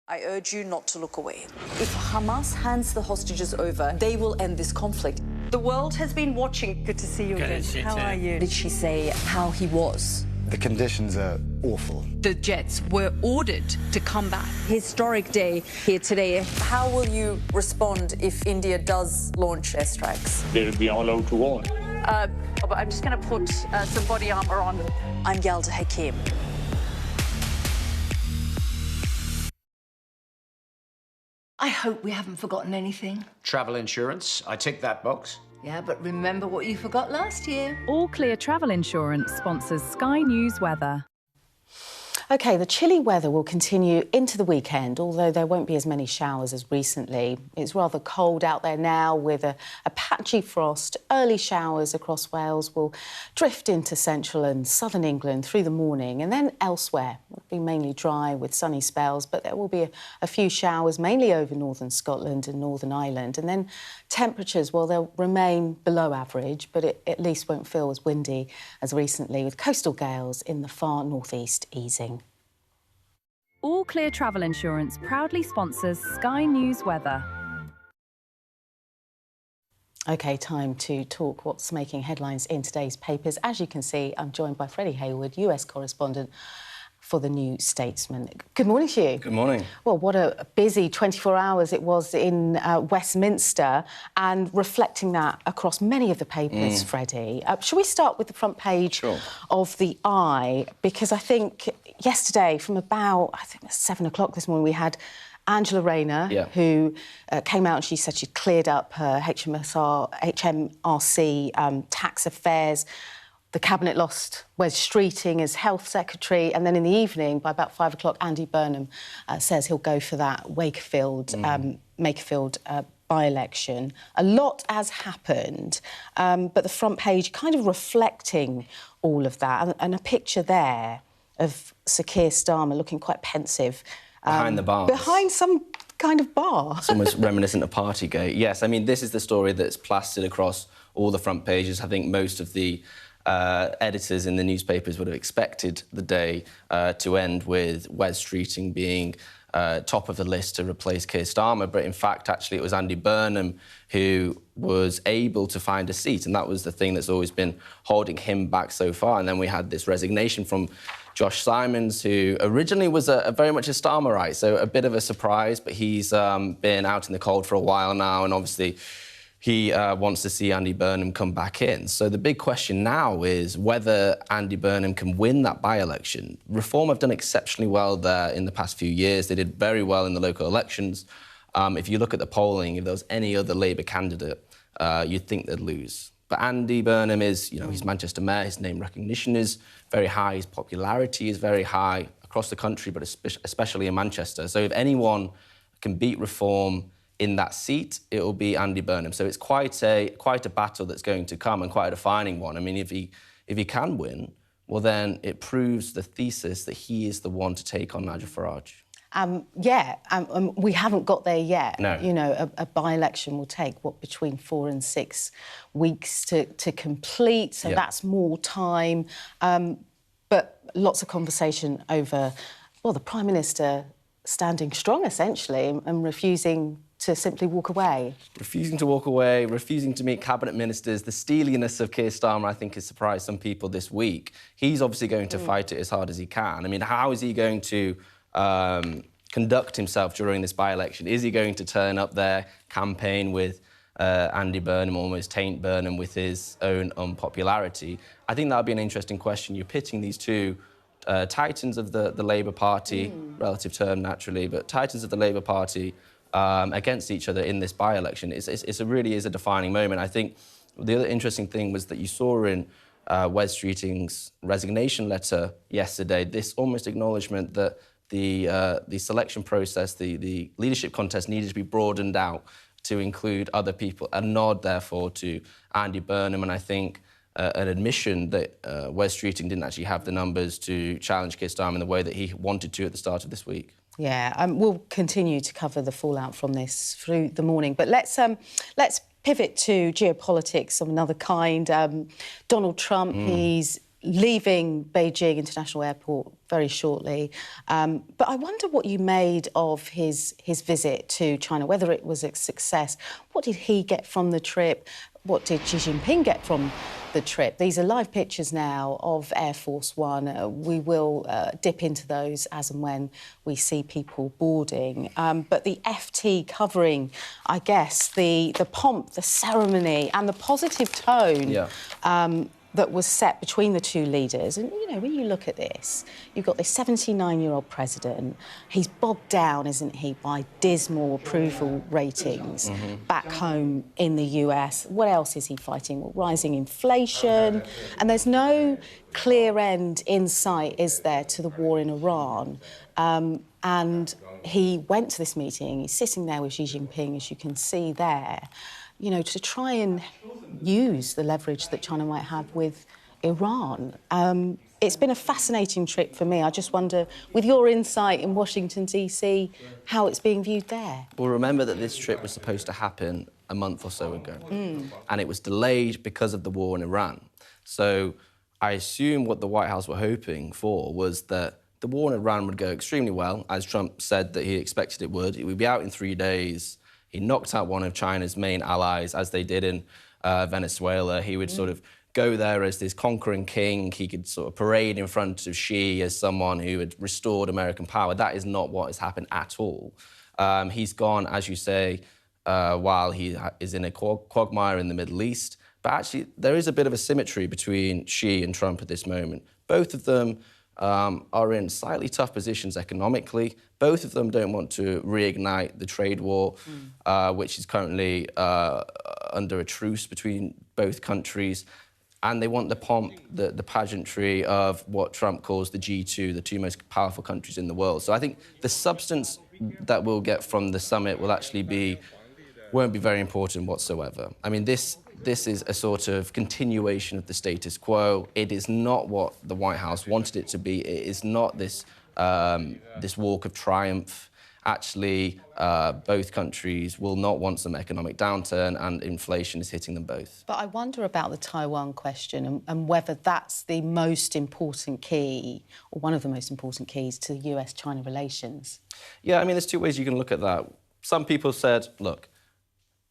I urge you not to look away. If Hamas hands the hostages over, they will end this conflict. The world has been watching. Good to see you again. How are you? Did she say how he was? The conditions are awful. The jets were ordered to come back. Historic day here today. How will you respond if India does launch airstrikes? They'll be all out to war. But I'm just going to put some body armor on. I'm Yalda Hakim. I hope we haven't forgotten anything. Travel insurance, I tick that box. Yeah, but remember what you forgot last year. All Clear Travel Insurance sponsors Sky News Weather. OK, the chilly weather will continue into the weekend, although there won't be as many showers as recently. It's rather cold out there now with a patchy frost. Early showers across Wales will drift into central and southern England through the morning, and then elsewhere it'll be mainly dry with sunny spells, but there will be a few showers, mainly over northern Scotland and Northern Ireland. And then temperatures, well, they'll remain below average, but it at least won't feel as windy as recently, with coastal gales in the far northeast easing. All Clear Travel Insurance proudly sponsors Sky News Weather. OK, time to talk what's making headlines in today's papers. As you can see, I'm joined by Freddie Hayward, US correspondent for the New Statesman. Good morning to you. Good morning. Well, what a busy 24 hours it was in Westminster, and reflecting that across many of the papers, Freddie. Shall we start with the front page of the Eye? Because I think yesterday, from about, 7 o'clock this morning, we had Angela Rayner, who came out and she said she'd cleared up her HMRC tax affairs. The Cabinet lost Wes Streeting as Health Secretary, and then in the evening, by about 5 o'clock, Andy Burnham says he'll go for that Makerfield by-election. A lot has happened, but the front page kind of reflecting all of that, and a picture there of Sir Keir Starmer looking quite pensive. Behind the bars. Behind some kind of bar. It's almost reminiscent of Partygate. Yes, I mean, this is the story that's plastered across all the front pages. I think most of the editors in the newspapers would have expected the day to end with Wes Streeting being top of the list to replace Keir Starmer, but in fact, actually, it was Andy Burnham who was able to find a seat, and that was the thing that's always been holding him back so far. And then we had this resignation from Josh Simons, who originally was very much a Starmerite, so a bit of a surprise, but he's been out in the cold for a while now, and obviously he wants to see Andy Burnham come back in. So the big question now is whether Andy Burnham can win that by-election. Reform have done exceptionally well there in the past few years. They did very well in the local elections. If you look at the polling, if there was any other Labour candidate, you'd think they'd lose. But Andy Burnham is, he's Manchester Mayor, his name recognition is very high, his popularity is very high across the country, but especially in Manchester. So if anyone can beat Reform in that seat, it will be Andy Burnham. So it's quite a battle that's going to come, and quite a defining one. I mean, if he can win, well, then it proves the thesis that he is the one to take on Nigel Farage. We haven't got there yet. No. You know, a by-election will take, between 4 and 6 weeks to complete, so that's more time. But lots of conversation over, well, the Prime Minister standing strong, essentially, and refusing to simply walk away. Refusing to walk away, refusing to meet cabinet ministers. The steeliness of Keir Starmer, I think, has surprised some people this week. He's obviously going to fight it as hard as he can. I mean, how is he going to conduct himself during this by-election? Is he going to turn up there, campaign with Andy Burnham, almost taint Burnham with his own unpopularity? I think that would be an interesting question. You're pitting these two titans of the Labour Party, relative term naturally, but titans of the Labour Party against each other in this by-election. It really is a defining moment. I think the other interesting thing was that you saw in Wes Streeting's resignation letter yesterday, this almost acknowledgement that the selection process, the leadership contest needed to be broadened out to include other people, a nod, therefore, to Andy Burnham, and I think an admission that Wes Streeting didn't actually have the numbers to challenge Keir Starmer in the way that he wanted to at the start of this week. Yeah, we'll continue to cover the fallout from this through the morning, but let's pivot to geopolitics of another kind. Donald Trump, he's leaving Beijing International Airport very shortly. But I wonder what you made of his visit to China, whether it was a success. What did he get from the trip? What did Xi Jinping get from the trip? These are live pictures now of Air Force One. We will dip into those as and when we see people boarding. But the FT covering, I guess, the pomp, the ceremony and the positive tone that was set between the two leaders. And, you know, when you look at this, you've got this 79-year-old president. He's bogged down, isn't he, by dismal approval ratings back home in the US. What else is he fighting? Well, rising inflation. And there's no clear end in sight, is there, to the war in Iran. And he went to this meeting. He's sitting there with Xi Jinping, as you can see there, you know, to try and use the leverage that China might have with Iran. It's been a fascinating trip for me. I just wonder, with your insight in Washington, D.C., how it's being viewed there. Well, remember that this trip was supposed to happen a month or so ago, and it was delayed because of the war in Iran. So I assume what the White House were hoping for was that the war in Iran would go extremely well, as Trump said that he expected it would. It would be out in 3 days. He knocked out one of China's main allies, as they did in Venezuela. He would sort of go there as this conquering king. He could sort of parade in front of Xi as someone who had restored American power. That is not what has happened at all. He's gone, as you say, while he is in a quagmire in the Middle East. But actually, there is a bit of a symmetry between Xi and Trump at this moment. Both of them are in slightly tough positions economically. Both of them don't want to reignite the trade war, which is currently under a truce between both countries. And they want the pomp, the pageantry of what Trump calls the G2, the two most powerful countries in the world. So I think the substance that we'll get from the summit will actually won't be very important whatsoever. I mean, this is a sort of continuation of the status quo. It is not what the White House wanted it to be. It is not this walk of triumph. Actually, both countries will not want some economic downturn, and inflation is hitting them both. But I wonder about the Taiwan question and whether that's the most important key, or one of the most important keys to US-China relations. Yeah, I mean, there's two ways you can look at that. Some people said, look,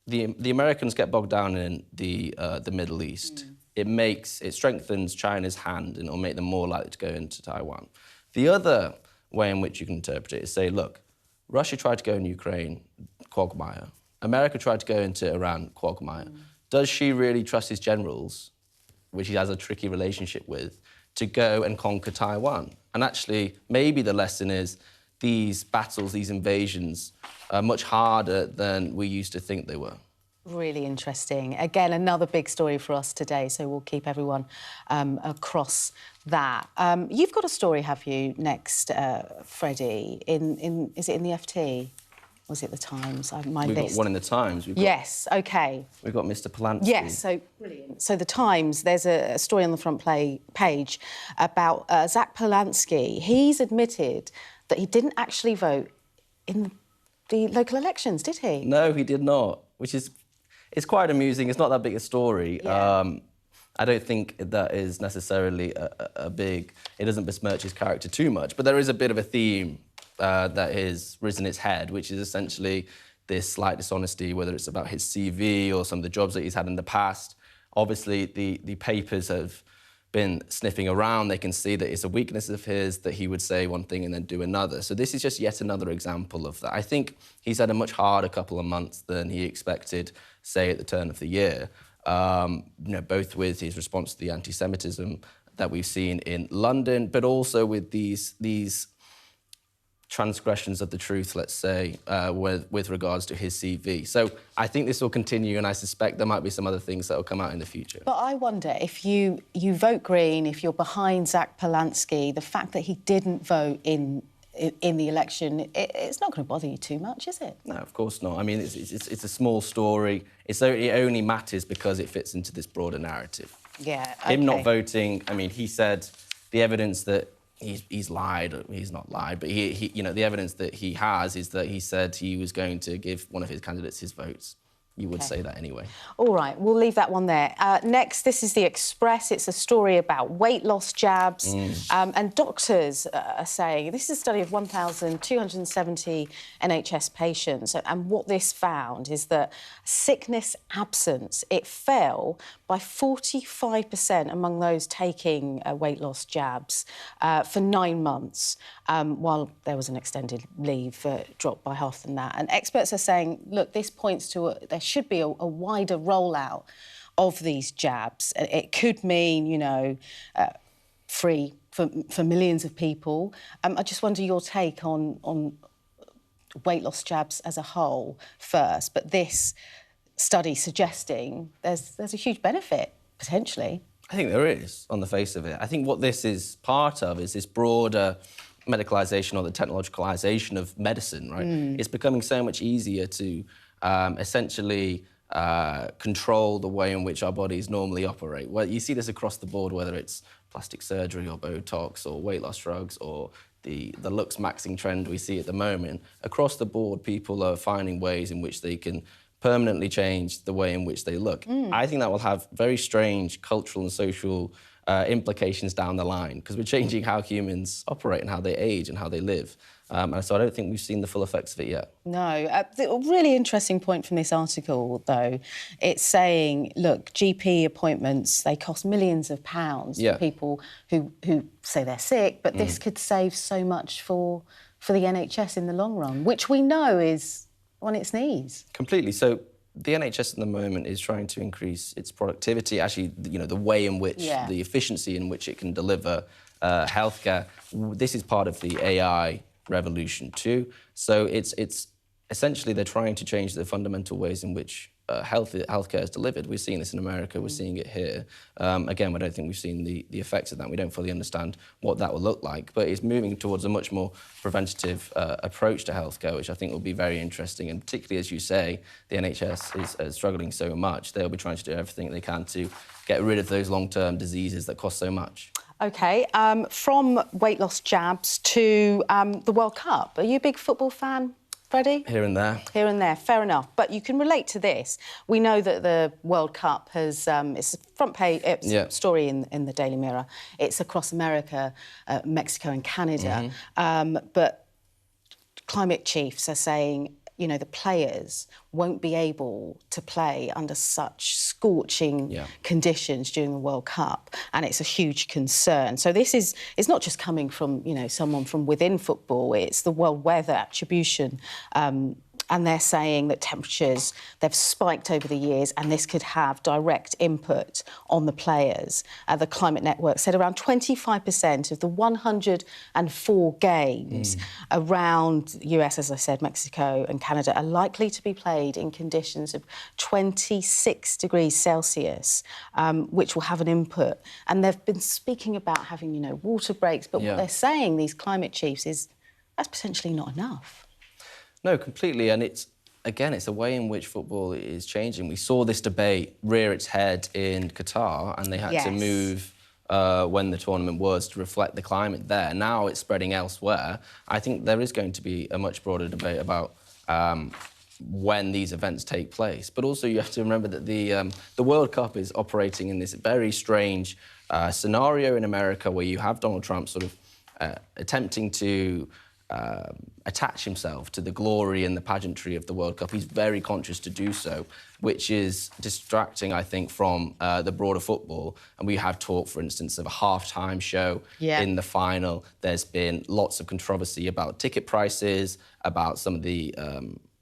the Americans get bogged down in the Middle East. It strengthens China's hand, and it'll make them more likely to go into Taiwan. The other way in which you can interpret it is say, look, Russia tried to go in Ukraine, quagmire. America tried to go into Iran, quagmire. Does she really trust his generals, which he has a tricky relationship with, to go and conquer Taiwan? And actually, maybe the lesson is these battles, these invasions, are much harder than we used to think they were. Really interesting. Again, another big story for us today, so we'll keep everyone across that. You've got a story, have you, next, Freddie? Is it in the FT? Was it the Times? We've got one in the Times. Yes, OK. We've got Mr Polanski. Yes, so brilliant. So the Times, there's a story on the front page about Zach Polanski. He's admitted that he didn't actually vote in the local elections, did he? No, he did not, which is... It's quite amusing. It's not that big a story. Yeah. I don't think that is necessarily a big... It doesn't besmirch his character too much, but there is a bit of a theme that has risen its head, which is essentially this slight dishonesty, whether it's about his CV or some of the jobs that he's had in the past. Obviously, the papers have been sniffing around. They can see that it's a weakness of his, that he would say one thing and then do another. So this is just yet another example of that. I think he's had a much harder couple of months than he expected, say, at the turn of the year, both with his response to the anti-Semitism that we've seen in London, but also with these transgressions of the truth, let's say, with regards to his CV. So I think this will continue, and I suspect there might be some other things that will come out in the future. But I wonder, if you vote Green, if you're behind Zach Polanski, the fact that he didn't vote in the election, it's not going to bother you too much, is it? No, of course not. I mean, it's a small story. It only matters because it fits into this broader narrative. Yeah, OK. Him not voting, I mean, he said the evidence that he's lied, he's not lied, but the evidence that he has is that he said he was going to give one of his candidates his votes. You would say that anyway. All right, we'll leave that one there. Next, this is The Express. It's a story about weight loss jabs. And doctors are saying, this is a study of 1,270 NHS patients, and what this found is that sickness absence, it fell by 45% among those taking weight loss jabs for 9 months, while there was an extended leave dropped by half than that. And experts are saying, look, this points to there should be a wider rollout of these jabs. It could mean, free for millions of people. I just wonder your take on weight loss jabs as a whole first, but this study suggesting there's a huge benefit, potentially. I think there is, on the face of it. I think what this is part of is this broader medicalisation or the technologicalisation of medicine, right? It's becoming so much easier to essentially control the way in which our bodies normally operate. Well, you see this across the board, whether it's plastic surgery or Botox or weight loss drugs or the looks maxing trend we see at the moment. Across the board, people are finding ways in which they can permanently change the way in which they look. I think that will have very strange cultural and social implications down the line, because we're changing how humans operate and how they age and how they live. And so I don't think we've seen the full effects of it yet. No. A really interesting point from this article, though, it's saying, look, GP appointments, they cost millions of pounds for people who say they're sick, but this could save so much for the NHS in the long run, which we know is on its knees. Completely. So the NHS at the moment is trying to increase its productivity, actually, the way in which, the efficiency in which it can deliver healthcare. This is part of the AI revolution too. So it's essentially they're trying to change the fundamental ways in which healthcare is delivered. We're seeing this in America, we're seeing it here. Again, I don't think we've seen the effects of that. We don't fully understand what that will look like, but it's moving towards a much more preventative approach to healthcare, which I think will be very interesting. And particularly, as you say, the NHS is struggling so much. They'll be trying to do everything they can to get rid of those long-term diseases that cost so much. OK, from weight loss jabs to the World Cup. Are you a big football fan, Freddie? Here and there. Here and there, fair enough. But you can relate to this. We know that the World Cup has... it's a front page story in the Daily Mirror. It's across America, Mexico and Canada. But climate chiefs are saying, the players won't be able to play under such scorching conditions during the World Cup, and it's a huge concern. So it's not just coming from, someone from within football, it's the World Weather Attribution, and they're saying that temperatures, they've spiked over the years, and this could have direct input on the players. The Climate Network said around 25% of the 104 games around US, as I said, Mexico and Canada, are likely to be played in conditions of 26 degrees Celsius, which will have an input. And they've been speaking about having, water breaks, but what they're saying, these climate chiefs, is that's potentially not enough. No, completely, and it's a way in which football is changing. We saw this debate rear its head in Qatar, and they had to move when the tournament was to reflect the climate there. Now it's spreading elsewhere. I think there is going to be a much broader debate about when these events take place. But also you have to remember that the World Cup is operating in this very strange scenario in America where you have Donald Trump sort of attempting to attach himself to the glory and the pageantry of the World Cup. He's very conscious to do so, which is distracting, I think, from the broader football. And we have talk, for instance, of a half-time show in the final. There's been lots of controversy about ticket prices, about some of the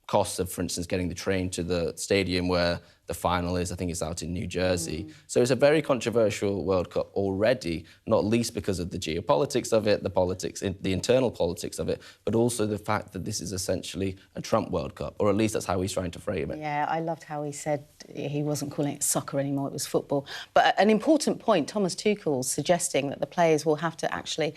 costs of, for instance, getting the train to the stadium where the final is. I think it's out in New Jersey. So it's a very controversial World Cup already, not least because of the geopolitics of it, the internal politics of it, but also the fact that this is essentially a Trump World Cup, or at least that's how he's trying to frame it. Yeah, I loved how he said he wasn't calling it soccer anymore, it was football. But an important point, Thomas Tuchel's suggesting that the players will have to actually,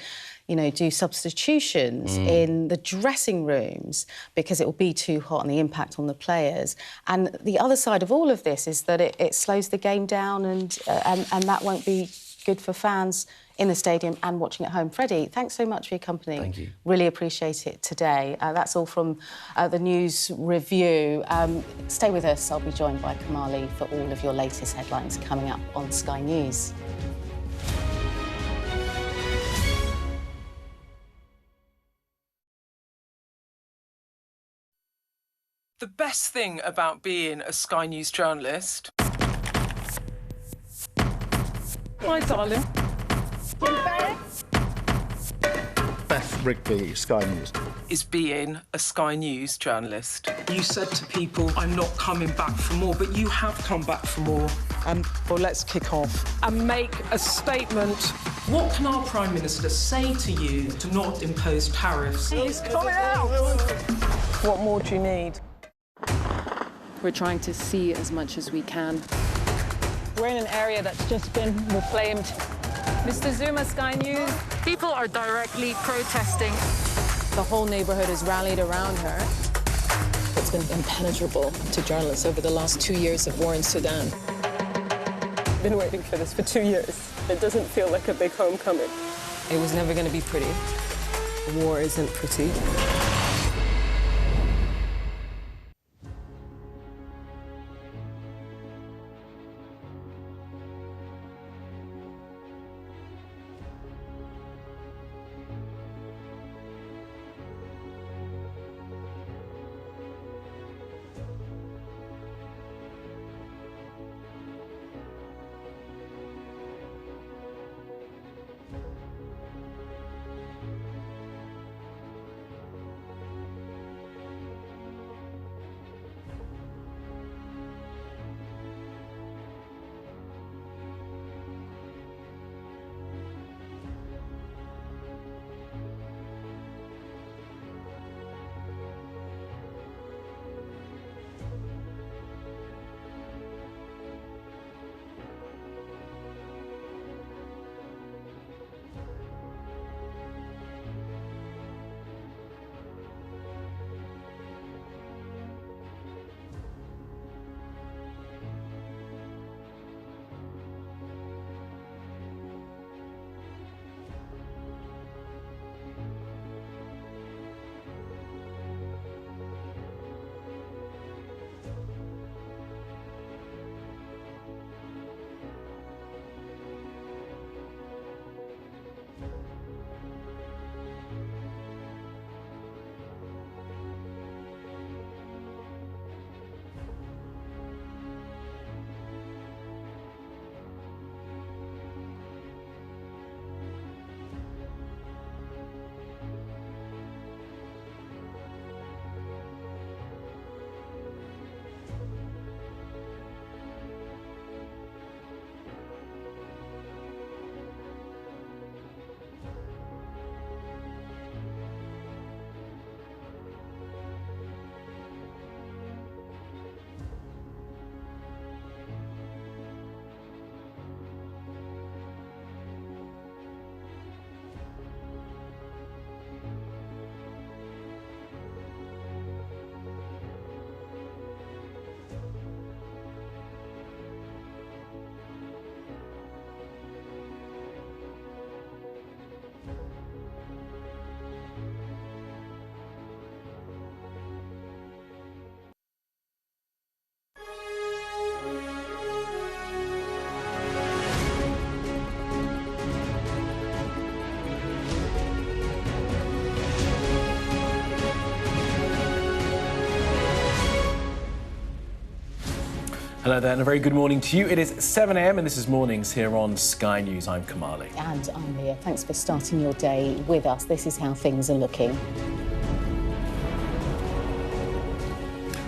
you know, do substitutions in the dressing rooms because it will be too hot and the impact on the players. And the other side of all of this is that it slows the game down and that won't be good for fans in the stadium and watching at home. Freddie, thanks so much for your company. Thank you. Really appreciate it today. That's all from the News Review. Stay with us. I'll be joined by Kamali for all of your latest headlines coming up on Sky News. The best thing about being a Sky News journalist... My darling. Beth Rigby, Sky News. ...is being a Sky News journalist. You said to people, I'm not coming back for more, but you have come back for more. Well, let's kick off and make a statement. What can our Prime Minister say to you to not impose tariffs? He's coming out! What more do you need? We're trying to see as much as we can. We're in an area that's just been reclaimed. Mr. Zuma, Sky News. People are directly protesting. The whole neighbourhood has rallied around her. It's been impenetrable to journalists over the last 2 years of war in Sudan. I've been waiting for this for 2 years. It doesn't feel like a big homecoming. It was never going to be pretty. War isn't pretty. Hello there and a very good morning to you. It is 7 a.m. and this is Mornings here on Sky News. I'm Kamali. And I'm Leah. Thanks for starting your day with us. This is how things are looking.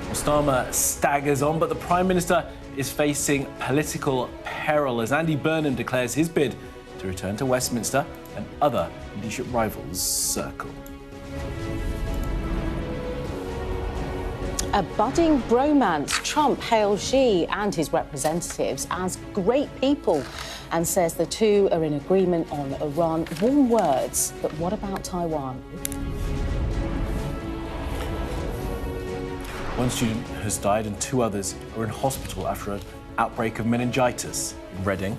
Well, Starmer staggers on, but the Prime Minister is facing political peril as Andy Burnham declares his bid to return to Westminster and other leadership rivals circle. A budding bromance. Trump hails Xi and his representatives as great people and says the two are in agreement on Iran. Warm words, but what about Taiwan? One student has died and 2 others are in hospital after an outbreak of meningitis in Reading.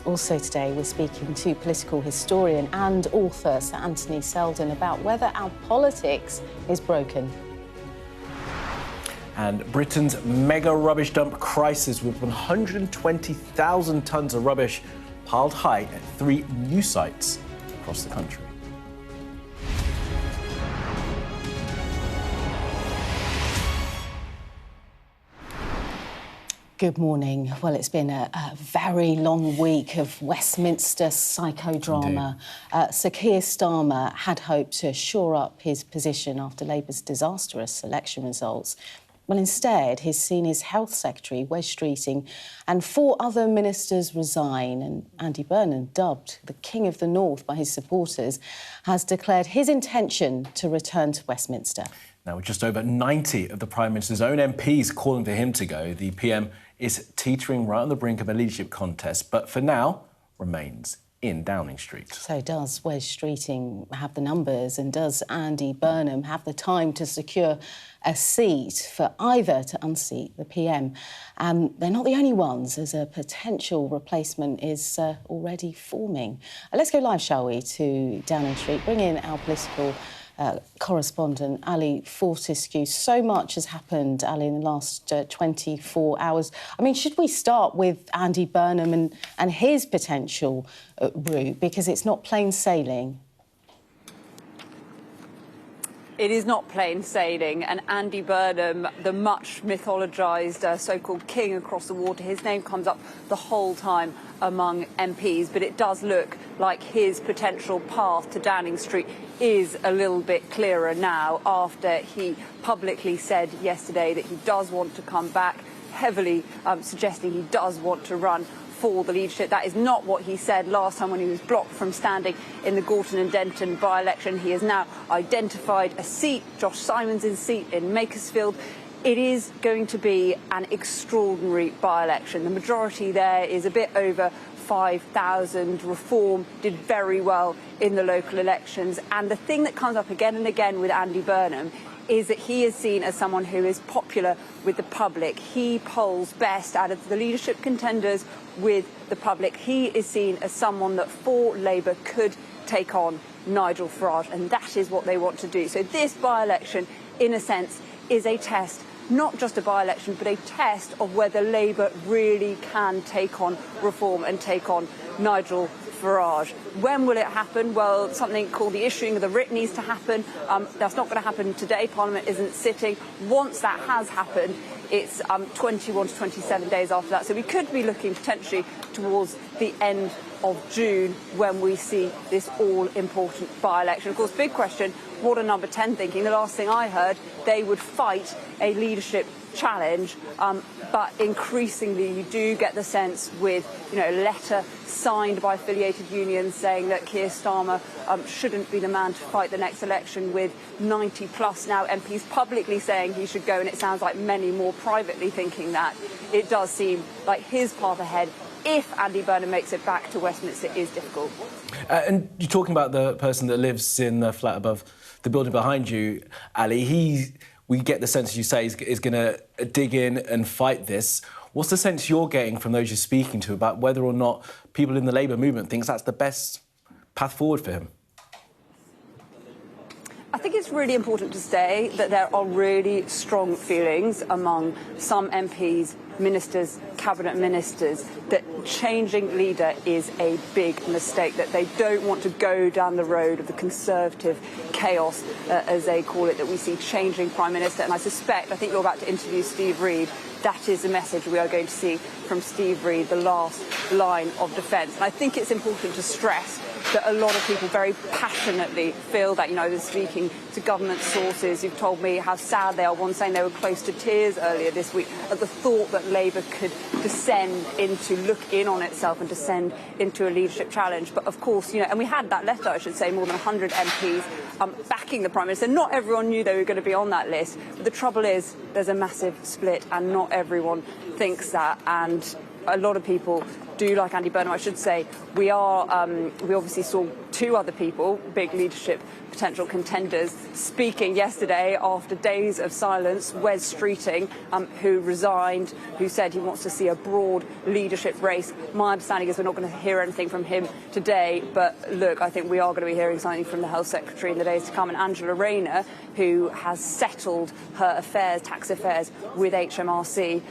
Also today, we're speaking to political historian and author Sir Anthony Seldon about whether our politics is broken. And Britain's mega rubbish dump crisis with 120,000 tonnes of rubbish piled high at 3 new sites across the country. Good morning. Well, it's been a very long week of Westminster psychodrama. Sir Keir Starmer had hoped to shore up his position after Labour's disastrous election results. Well, instead, he's seen his Health Secretary, Wes Streeting, and 4 other ministers resign. And Andy Burnham, dubbed the King of the North by his supporters, has declared his intention to return to Westminster. Now, with just over 90 of the Prime Minister's own MPs calling for him to go, the PM is teetering right on the brink of a leadership contest, but for now remains in Downing Street. So does Wes Streeting have the numbers, and does Andy Burnham have the time to secure a seat for either to unseat the PM? They're not the only ones, as a potential replacement is already forming. Let's go live, shall we, to Downing Street, bring in our political correspondent, Ali Fortescue. So much has happened, Ali, in the last 24 hours. I mean, should we start with Andy Burnham and his potential route, because it's not plain sailing? It is not plain sailing, and Andy Burnham, the much mythologised so-called king across the water, his name comes up the whole time among MPs, but it does look like his potential path to Downing Street is a little bit clearer now after he publicly said yesterday that he does want to come back, heavily suggesting he does want to run for the leadership. That is not what he said last time when he was blocked from standing in the Gorton and Denton by-election. He has now identified a seat, Josh Simons's seat in Makersfield. It is going to be an extraordinary by-election. The majority there is a bit over 5,000. Reform did very well in the local elections. And the thing that comes up again and again with Andy Burnham is that he is seen as someone who is popular with the public. He polls best out of the leadership contenders with the public. He is seen as someone that for Labour could take on Nigel Farage, and that is what they want to do. So this by-election, in a sense, is a test, not just a by-election, but a test of whether Labour really can take on Reform and take on Nigel Farage. When will it happen? Well, something called the issuing of the writ needs to happen. That's not going to happen today. Parliament isn't sitting. Once that has happened, it's 21 to 27 days after that. So we could be looking potentially towards the end of June when we see this all-important by-election. Of course, big question, what are Number 10 thinking? The last thing I heard, they would fight a leadership challenge, but increasingly you do get the sense with, a letter signed by affiliated unions saying that Keir Starmer shouldn't be the man to fight the next election, with 90 plus now MPs publicly saying he should go, and it sounds like many more privately thinking that. It does seem like his path ahead, if Andy Burnham makes it back to Westminster, is difficult. And you're talking about the person that lives in the flat above the building behind you, Ali. We get the sense, as you say, is going to dig in and fight this. What's the sense you're getting from those you're speaking to about whether or not people in the Labour movement think that's the best path forward for him? I think it's it's really important to say that there are really strong feelings among some MPs, ministers, cabinet ministers, that changing leader is a big mistake, that they don't want to go down the road of the Conservative chaos, as they call it, that we see changing Prime Minister. And I think you're about to interview Steve Reid. That is the message we are going to see from Steve Reid, the last line of defence. And I think it's important to stress that a lot of people very passionately feel that. You know, they're speaking to government sources who've told me how sad they are. One saying they were close to tears earlier this week at the thought that Labour could descend into, look in on itself and descend into a leadership challenge. But of course, you know, and we had that letter, I should say, more than 100 MPs backing the Prime Minister. Not everyone knew they were going to be on that list. But the trouble is, there's a massive split, and not everyone thinks that. And a lot of people do like Andy Burnham. I should say we obviously saw two other people, big leadership potential contenders, speaking yesterday after days of silence. Wes Streeting, who resigned, who said he wants to see a broad leadership race. My understanding is we're not going to hear anything from him today, but look, I think we are going to be hearing something from the Health Secretary in the days to come. And Angela Rayner, who has settled her affairs, tax affairs, with HMRC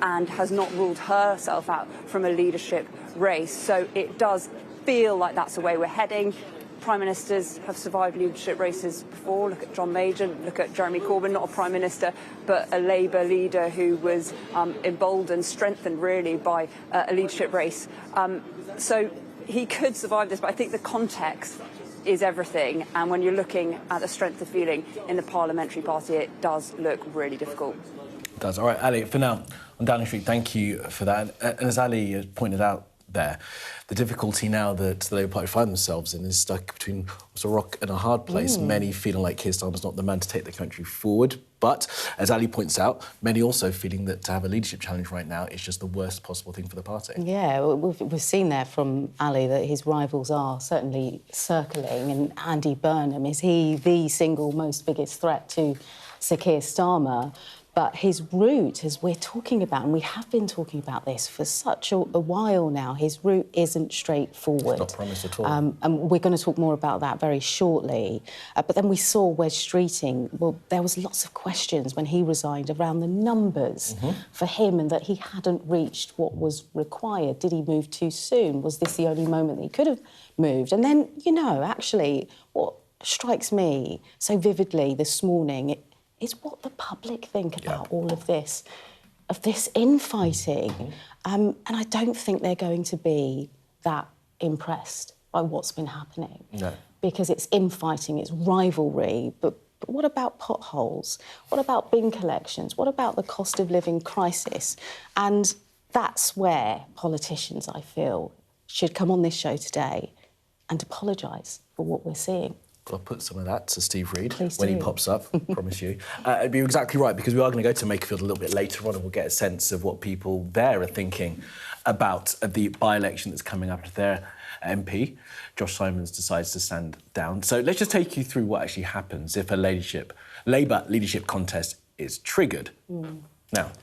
and has not ruled herself out from a leadership race. So it does feel like that's the way we're heading. Prime Ministers have survived leadership races before. Look at John Major, look at Jeremy Corbyn, not a Prime Minister, but a Labour leader who was emboldened, strengthened really by a leadership race. So he could survive this, but I think the context is everything. And when you're looking at the strength of feeling in the parliamentary party, it does look really difficult. It does. All right, Ali, for now, on Downing Street, thank you for that. And as Ali pointed out there, the difficulty now that the Labour Party find themselves in is stuck between a rock and a hard place. Many feeling like Keir Starmer's not the man to take the country forward. But, as Ali points out, many also feeling that to have a leadership challenge right now is just the worst possible thing for the party. Yeah, we've seen there from Ali that his rivals are certainly circling. And Andy Burnham, is he the single most biggest threat to Sir Keir Starmer? But his route, as we're talking about, and we have been talking about this for such a while now, his route isn't straightforward. It's not promised at all. And we're going to talk more about that very shortly. But then we saw Wes Streeting. Well, there was lots of questions when he resigned around the numbers for him and that he hadn't reached what was required. Did he move too soon? Was this the only moment that he could have moved? And then, you know, actually, what strikes me so vividly this morning is what the public think about all of this infighting. And I don't think they're going to be that impressed by what's been happening. No. Because it's infighting, it's rivalry, but what about potholes? What about bin collections? What about the cost of living crisis? And that's where politicians, I feel, should come on this show today and apologise for what we're seeing. I'll put some of that to Steve Reid when he pops up, promise you. It'd be exactly right, because we are going to go to Makerfield a little bit later on and we'll get a sense of what people there are thinking about the by-election that's coming up. Their MP, Josh Simons, decides to stand down. So let's just take you through what actually happens if a Labour leadership contest is triggered. Now,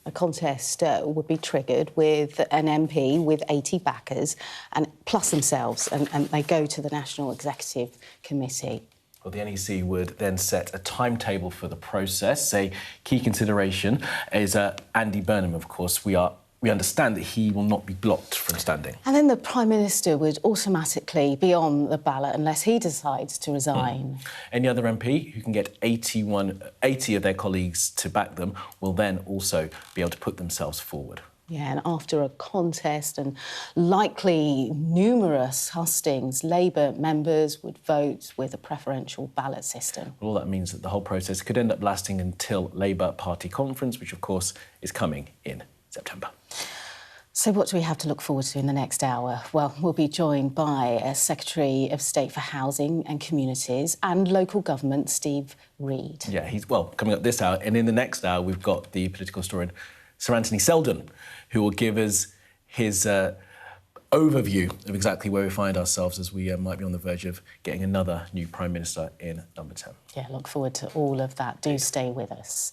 a contest would be triggered with an MP with 80 backers and plus themselves, and they go to the National Executive Committee. Well, the NEC would then set a timetable for the process. A key consideration is Andy Burnham, of course. We understand that he will not be blocked from standing. And then the Prime Minister would automatically be on the ballot unless he decides to resign. Any other MP who can get 80 of their colleagues to back them will then also be able to put themselves forward. Yeah, and after a contest and likely numerous hustings, Labour members would vote with a preferential ballot system. Well, all that means that the whole process could end up lasting until Labour Party conference, which, of course, is coming in September. So what do we have to look forward to in the next hour? Well, we'll be joined by Secretary of State for Housing and Communities and Local Government, Steve Reid. Yeah, he's, coming up this hour. And in the next hour, we've got the political historian, Sir Anthony Seldon, who will give us his overview of exactly where we find ourselves as we might be on the verge of getting another new Prime Minister in number 10. Yeah, look forward to all of that. Do stay with us.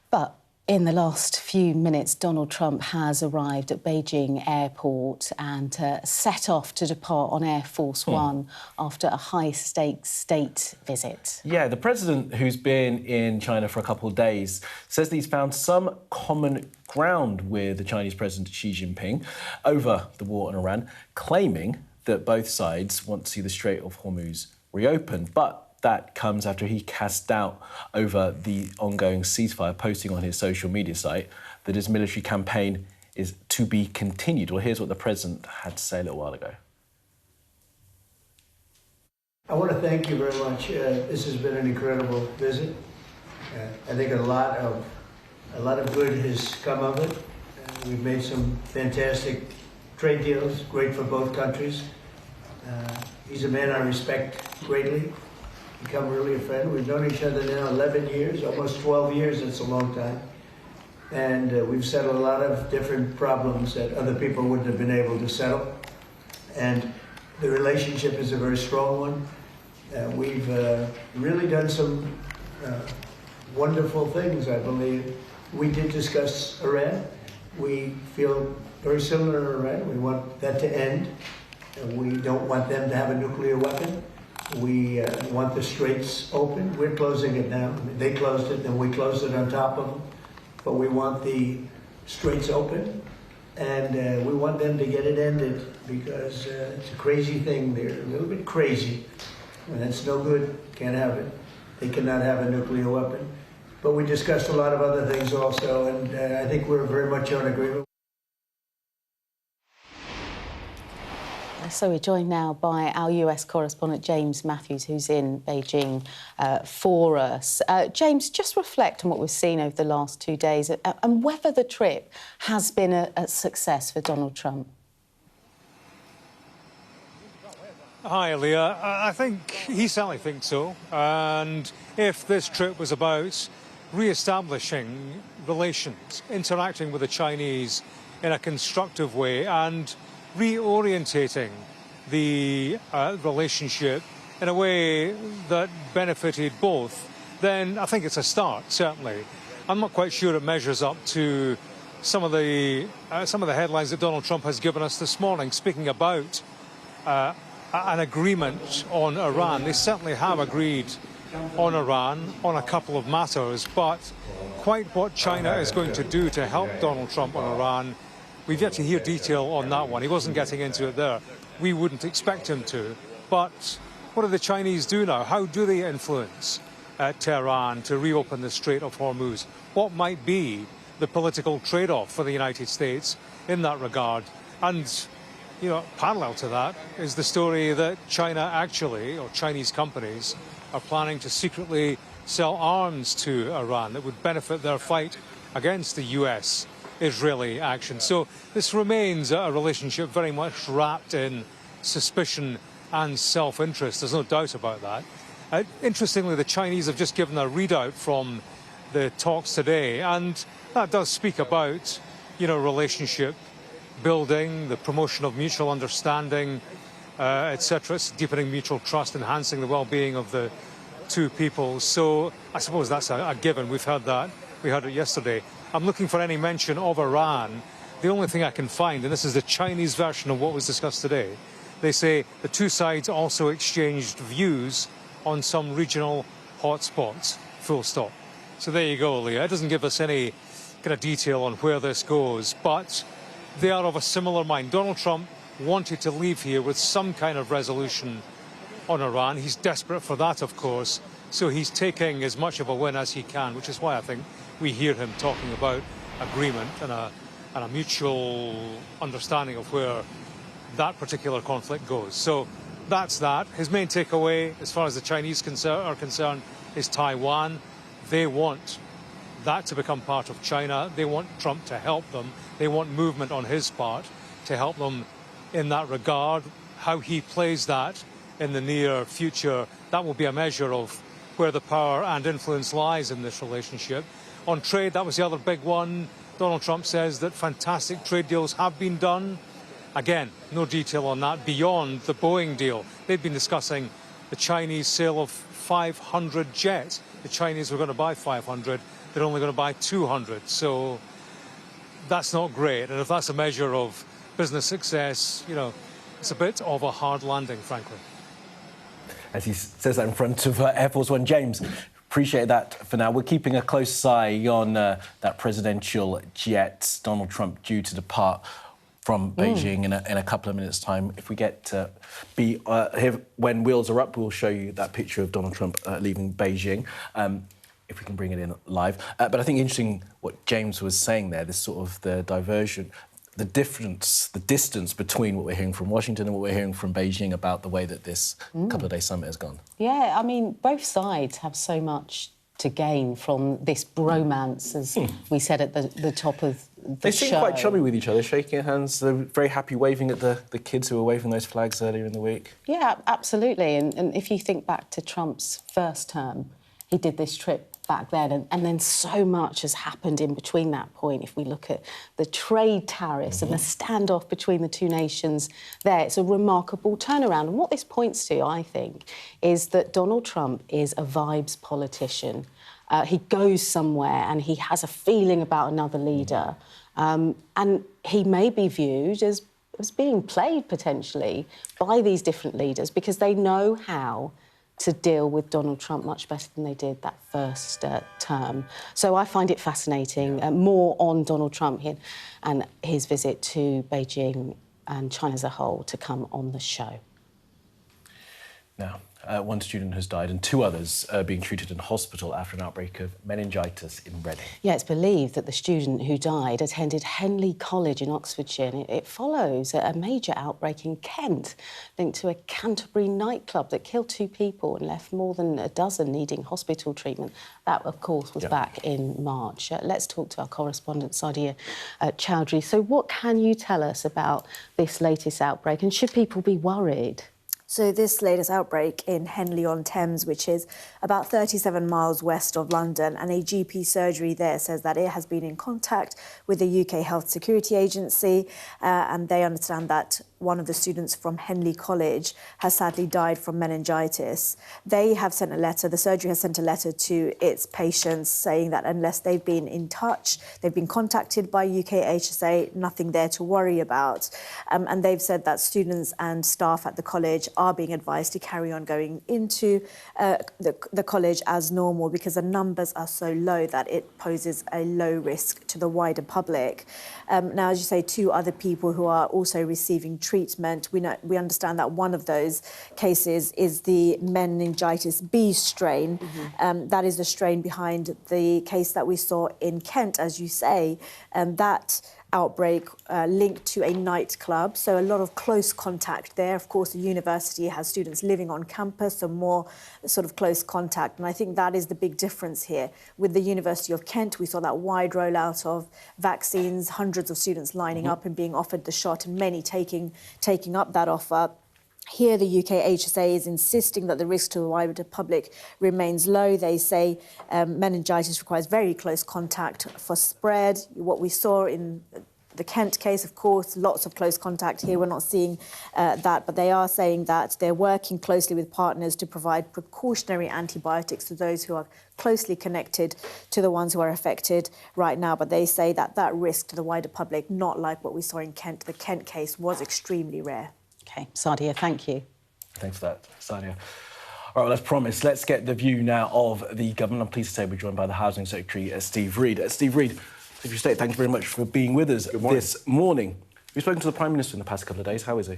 But In the last few minutes, Donald Trump has arrived at Beijing airport and set off to depart on Air Force One after a high-stakes state visit. Yeah, the president, who's been in China for a couple of days, says that he's found some common ground with the Chinese President Xi Jinping over the war in Iran, claiming that both sides want to see the Strait of Hormuz reopened. But that comes after he cast doubt over the ongoing ceasefire, posting on his social media site that his military campaign is to be continued. Well, here's what the president had to say a little while ago. I want to thank you very much. This has been an incredible visit. I think a lot of good has come of it. We've made some fantastic trade deals, great for both countries. He's a man I respect greatly. Become really a friend. We've known each other now 11 years, almost 12 years. It's a long time. And we've settled a lot of different problems that other people wouldn't have been able to settle. And the relationship is a very strong one. We've really done some wonderful things, I believe. We did discuss Iran. We feel very similar to Iran. We want that to end. We don't want them to have a nuclear weapon. We want the straits open. We're closing it now. I mean, they closed it, and we closed it on top of them. But we want the straits open, and we want them to get it ended because it's a crazy thing. They're a little bit crazy, and it's no good. Can't have it. They cannot have a nuclear weapon. But we discussed a lot of other things also, and I think we're very much on agreement. So we're joined now by our US correspondent, James Matthews, who's in Beijing for us. James, just reflect on what we've seen over the last 2 days and whether the trip has been a success for Donald Trump. Hi, Leah. I think he certainly thinks so. And if this trip was about re-establishing relations, interacting with the Chinese in a constructive way and reorientating the relationship in a way that benefited both, then I think it's a start, certainly. I'm not quite sure it measures up to some of the headlines that Donald Trump has given us this morning, speaking about an agreement on Iran. They certainly have agreed on Iran on a couple of matters, but quite what China is going to do to help Donald Trump on Iran, we've yet to hear detail on that one. He wasn't getting into it there. We wouldn't expect him to. But what do the Chinese do now? How do they influence Tehran to reopen the Strait of Hormuz? What might be the political trade-off for the United States in that regard? And, you know, parallel to that is the story that China actually, or Chinese companies, are planning to secretly sell arms to Iran that would benefit their fight against the US Israeli action. So this remains a relationship very much wrapped in suspicion and self-interest. There's no doubt about that. Interestingly, the Chinese have just given a readout from the talks today, and that does speak about, you know, relationship building, the promotion of mutual understanding, etc., deepening mutual trust, enhancing the well-being of the two peoples. So I suppose that's a given. We've heard that. We heard it yesterday. I'm looking for any mention of Iran. The only thing I can find, and this is the Chinese version of what was discussed today, they say the two sides also exchanged views on some regional hotspots, full stop. So there you go, Leah. It doesn't give us any kind of detail on where this goes, but they are of a similar mind. Donald Trump wanted to leave here with some kind of resolution on Iran. He's desperate for that, of course, so he's taking as much of a win as he can, which is why I think we hear him talking about agreement and a mutual understanding of where that particular conflict goes. So that's that. His main takeaway, as far as the Chinese are concerned, is Taiwan. They want that to become part of China. They want Trump to help them. They want movement on his part to help them in that regard. How he plays that in the near future, that will be a measure of where the power and influence lies in this relationship. On trade, that was the other big one. Donald Trump says that fantastic trade deals have been done. Again, no detail on that beyond the Boeing deal. They'd been discussing the Chinese sale of 500 jets. The Chinese were going to buy 500. they're only going to buy 200. So that's not great. And if that's a measure of business success, you know, it's a bit of a hard landing, frankly. As he says that in front of Air Force One. James, appreciate that for now. We're keeping a close eye on that presidential jet. Donald Trump due to depart from Beijing in a couple of minutes' time. If we get to be here when wheels are up, we'll show you that picture of Donald Trump leaving Beijing, if we can bring it in live. But I think interesting what James was saying there, this sort of the diversion, the difference, the distance between what we're hearing from Washington and what we're hearing from Beijing about the way that this couple-of-day summit has gone. Yeah, I mean, both sides have so much to gain from this bromance, as we said at the top of the show. They seem quite chummy with each other, shaking hands. They're very happy waving at the kids who were waving those flags earlier in the week. Yeah, absolutely. And if you think back to Trump's first term, he did this trip back then, and then so much has happened in between that point. If we look at the trade tariffs and the standoff between the two nations there, it's a remarkable turnaround. And what this points to, I think, is that Donald Trump is a vibes politician. He goes somewhere and he has a feeling about another leader, and he may be viewed as being played, potentially, by these different leaders because they know how to deal with Donald Trump much better than they did that first term. So I find it fascinating. More on Donald Trump here and his visit to Beijing and China as a whole to come on the show. Now, one student has died and 2 others are being treated in hospital after an outbreak of meningitis in Reading. Yeah, it's believed that the student who died attended Henley College in Oxfordshire. And it follows a major outbreak in Kent linked to a Canterbury nightclub that killed 2 people and left more than a dozen needing hospital treatment. That, of course, was back in March. Let's talk to our correspondent, Sadia Chowdhury. So what can you tell us about this latest outbreak, and should people be worried? So this latest outbreak in Henley-on-Thames, which is about 37 miles west of London, and a GP surgery there says that it has been in contact with the UK Health Security Agency, and they understand that one of the students from Henley College has sadly died from meningitis. They have sent a letter, the surgery has sent a letter to its patients saying that unless they've been in touch, they've been contacted by UK HSA, nothing there to worry about. And they've said that students and staff at the college are being advised to carry on going into the college as normal because the numbers are so low that it poses a low risk to the wider public. Now, as you say, 2 other people who are also receiving treatment. We understand that one of those cases is the meningitis B strain. That is the strain behind the case that we saw in Kent, as you say. That outbreak linked to a nightclub, so a lot of close contact there. Of course, the university has students living on campus, so more sort of close contact. And I think that is the big difference here. With the University of Kent, we saw that wide rollout of vaccines, hundreds of students lining up and being offered the shot, and many taking up that offer. Here, the UK HSA is insisting that the risk to the wider public remains low. They say meningitis requires very close contact for spread. What we saw in the Kent case, of course, lots of close contact here. We're not seeing that, but they are saying that they're working closely with partners to provide precautionary antibiotics to those who are closely connected to the ones who are affected right now. But they say that that risk to the wider public, not like what we saw in Kent, the Kent case was extremely rare. OK, Sadia, thank you. Thanks for that, Sadia. All right, well, as promised, let's get the view now of the government. I'm pleased to say we're joined by the Housing Secretary, Steve Reid. Steve Reid, Secretary of State, thank you very much for being with us this morning. We've spoken to the Prime Minister in the past couple of days. How is he?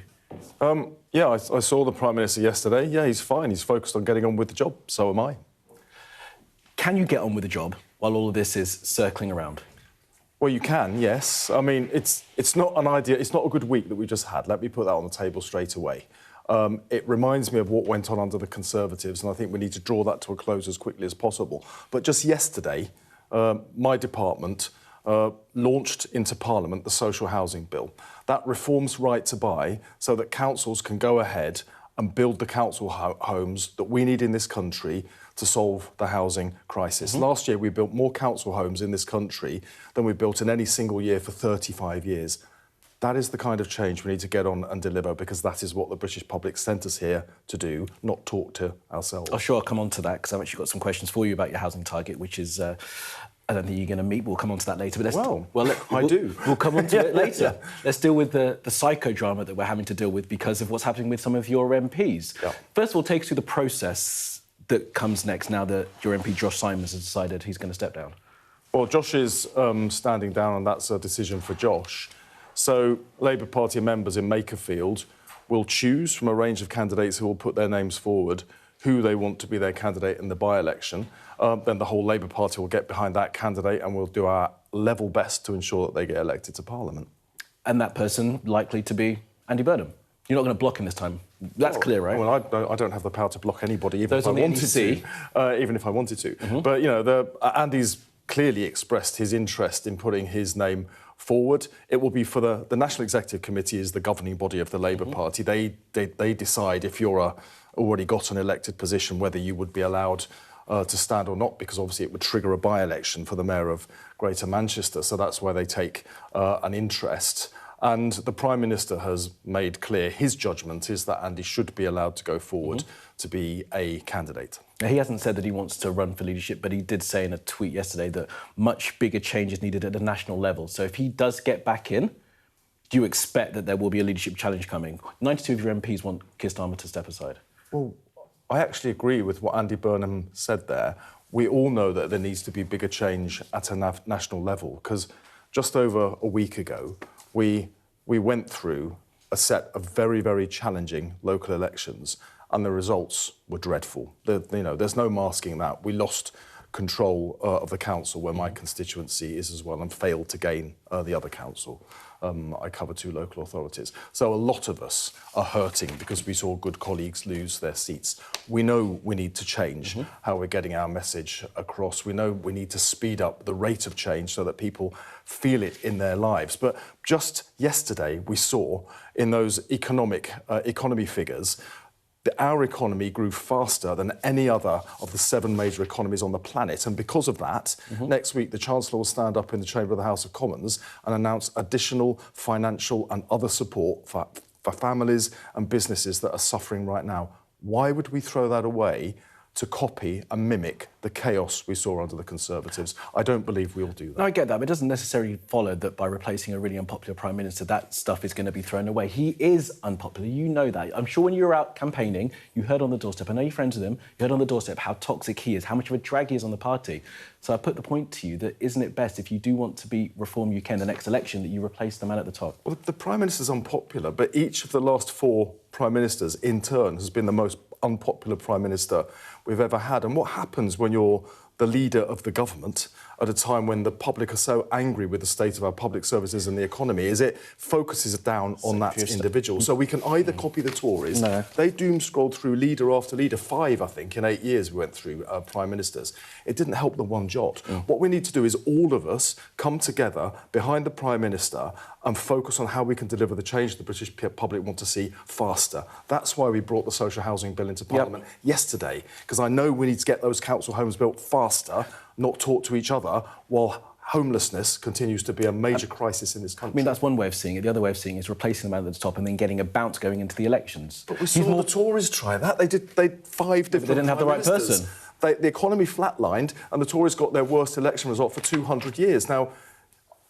Yeah, I saw the Prime Minister yesterday. Yeah, he's fine. He's focused on getting on with the job. So am I. Can you get on with the job while all of this is circling around? Well, you can, yes. I mean, it's not an idea. It's not a good week that we just had. Let me put that on the table straight away. It reminds me of what went on under the Conservatives, and I think we need to draw that to a close as quickly as possible. But just yesterday, my department launched into Parliament the Social Housing Bill. That reforms right to buy so that councils can go ahead and build the council homes that we need in this country to solve the housing crisis. Last year, we built more council homes in this country than we built in any single year for 35 years. That is the kind of change we need to get on and deliver, because that is what the British public sent us here to do, not talk to ourselves. Oh, sure, I'll come on to that, because I've actually got some questions for you about your housing target, which is I don't think you're going to meet. We'll come on to that later. But I do. We'll come on to it later. Let's deal with the psychodrama that we're having to deal with because of what's happening with some of your MPs. Yeah. First of all, take us through the process that comes next now that your MP Josh Simons has decided he's going to step down. Well, Josh is standing down, and that's a decision for Josh. So Labour Party members in Makerfield will choose from a range of candidates who will put their names forward who they want to be their candidate in the by-election. Then the whole Labour Party will get behind that candidate and we'll do our level best to ensure that they get elected to Parliament. And that person likely to be Andy Burnham. You're not going to block him this time. That's clear, right? Well, I don't have the power to block anybody, even if I wanted to. Even if I wanted to. Mm-hmm. But, you know, Andy's clearly expressed his interest in putting his name forward. It will be for the National Executive Committee is the governing body of the Labour Party. They decide if you're already got an elected position whether you would be allowed to stand or not, because obviously it would trigger a by-election for the Mayor of Greater Manchester. So that's where they take an interest. And the Prime Minister has made clear his judgment is that Andy should be allowed to go forward to be a candidate. Now, he hasn't said that he wants to run for leadership, but he did say in a tweet yesterday that much bigger change is needed at the national level. So if he does get back in, do you expect that there will be a leadership challenge coming? 92 of your MPs want Keir Starmer to step aside. Well, I actually agree with what Andy Burnham said there. We all know that there needs to be bigger change at a national level, because just over a week ago, we went through a set of very, very challenging local elections, and the results were dreadful. There's no masking that. We lost control of the council, where my constituency is as well, and failed to gain the other council. I cover 2 local authorities. So a lot of us are hurting because we saw good colleagues lose their seats. We know we need to change how we're getting our message across. We know we need to speed up the rate of change so that people feel it in their lives. But just yesterday, we saw in those economy figures our economy grew faster than any other of the 7 major economies on the planet. And because of that, next week, the Chancellor will stand up in the chamber of the House of Commons and announce additional financial and other support for families and businesses that are suffering right now. Why would we throw that away to copy and mimic the chaos we saw under the Conservatives? I don't believe we'll do that. No, I get that, but it doesn't necessarily follow that by replacing a really unpopular Prime Minister, that stuff is going to be thrown away. He is unpopular, you know that. I'm sure when you were out campaigning, you heard on the doorstep, I know you're friends with him, you heard on the doorstep how toxic he is, how much of a drag he is on the party. So I put the point to you that isn't it best, if you do want to be Reform UK in the next election, that you replace the man at the top? Well, the Prime Minister's unpopular, but each of the last 4 Prime Ministers, in turn, has been the most unpopular Prime Minister we've ever had. And what happens when you're the leader of the government at a time when the public are so angry with the state of our public services and the economy is it focuses down on that individual. So we can either copy the Tories. No. They doom-scrolled through leader after leader, 5, I think, in 8 years we went through Prime Ministers. It didn't help them one jot. What we need to do is all of us come together behind the Prime Minister and focus on how we can deliver the change the British public want to see faster. That's why we brought the social housing bill into Parliament yesterday, because I know we need to get those council homes built faster, not talk to each other, while homelessness continues to be a major crisis in this country. I mean, that's one way of seeing it. The other way of seeing it is replacing the man at the top and then getting a bounce going into the elections. But we saw the Tories try that. They did 5 different They didn't have the right person. The economy flatlined and the Tories got their worst election result for 200 years. Now,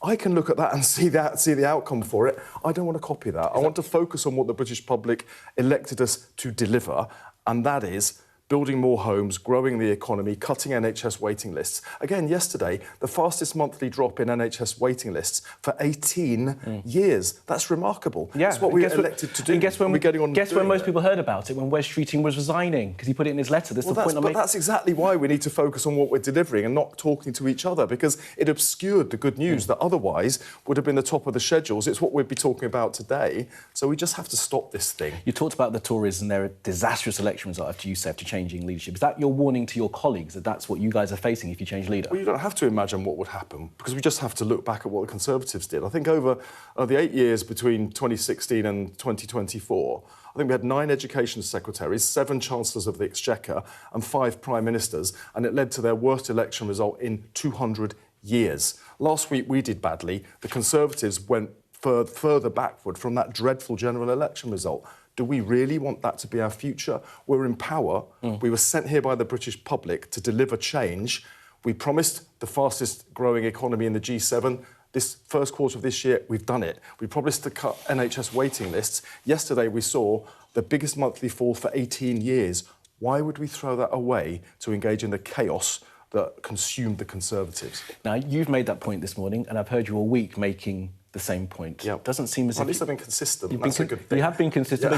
I can look at that and see the outcome for it. I don't want to copy that. I want to focus on what the British public elected us to deliver, and that is building more homes, growing the economy, cutting NHS waiting lists. Again, yesterday, the fastest monthly drop in NHS waiting lists for 18 years. That's remarkable. Yeah, that's what we were elected to do. And guess when most people heard about it? When Wes Streeting was resigning, because he put it in his letter. That's the point I'm making. But that's exactly why we need to focus on what we're delivering and not talking to each other, because it obscured the good news that otherwise would have been the top of the schedules. It's what we'd be talking about today. So we just have to stop this thing. You talked about the Tories and their disastrous election result after you said to changing leadership. Is that your warning to your colleagues, that that's what you guys are facing if you change leader? Well, you don't have to imagine what would happen, because we just have to look back at what the Conservatives did. I think over the 8 years between 2016 and 2024, I think we had 9 education secretaries, 7 chancellors of the Exchequer and 5 prime ministers, and it led to their worst election result in 200 years. Last week we did badly. The Conservatives went further backward from that dreadful general election result. Do we really want that to be our future? We're in power. We were sent here by the British public to deliver change. We promised the fastest growing economy in the G7. This first quarter of this year, we've done it. We promised to cut NHS waiting lists. Yesterday, we saw the biggest monthly fall for 18 years. Why would we throw that away to engage in the chaos that consumed the Conservatives? Now, you've made that point this morning, and I've heard you all week making the same point. Yeah. Doesn't seem as if... At least I've been consistent. That's a good thing. You have been consistent,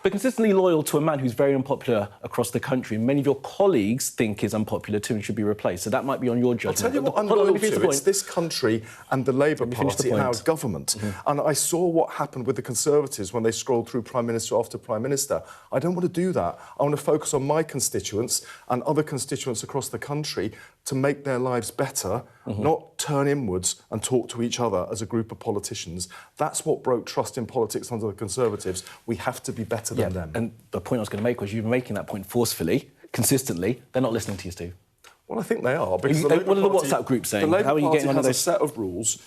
but consistently loyal to a man who's very unpopular across the country. Many of your colleagues think is unpopular too and should be replaced. So that might be on your judgment. I'll tell you what I'm loyal to. It's this country and the Labour Party and our government. And I saw what happened with the Conservatives when they scrolled through Prime Minister after Prime Minister. I don't want to do that. I want to focus on my constituents and other constituents across the country to make their lives better, not turn inwards and talk to each other as a group of politicians. That's what broke trust in politics under the Conservatives. We have to be better than them. And the point I was going to make was you've been making that point forcefully, consistently. They're not listening to you, Steve. Well, I think they are. Because what are the WhatsApp groups saying? The Labour How are you Party getting on has those? a set of rules.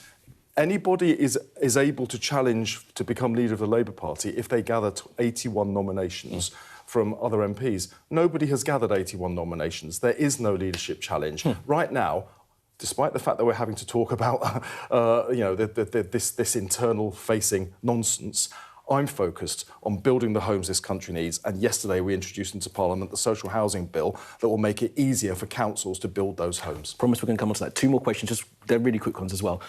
Anybody is able to challenge to become leader of the Labour Party if they gather 81 nominations from other MPs. Nobody has gathered 81 nominations. There is no leadership challenge. Right now, despite the fact that we're having to talk about, this internal-facing nonsense, I'm focused on building the homes this country needs. And yesterday we introduced into Parliament the social housing bill that will make it easier for councils to build those homes. Promise we're going to come on to that. Two more questions, they're really quick ones as well.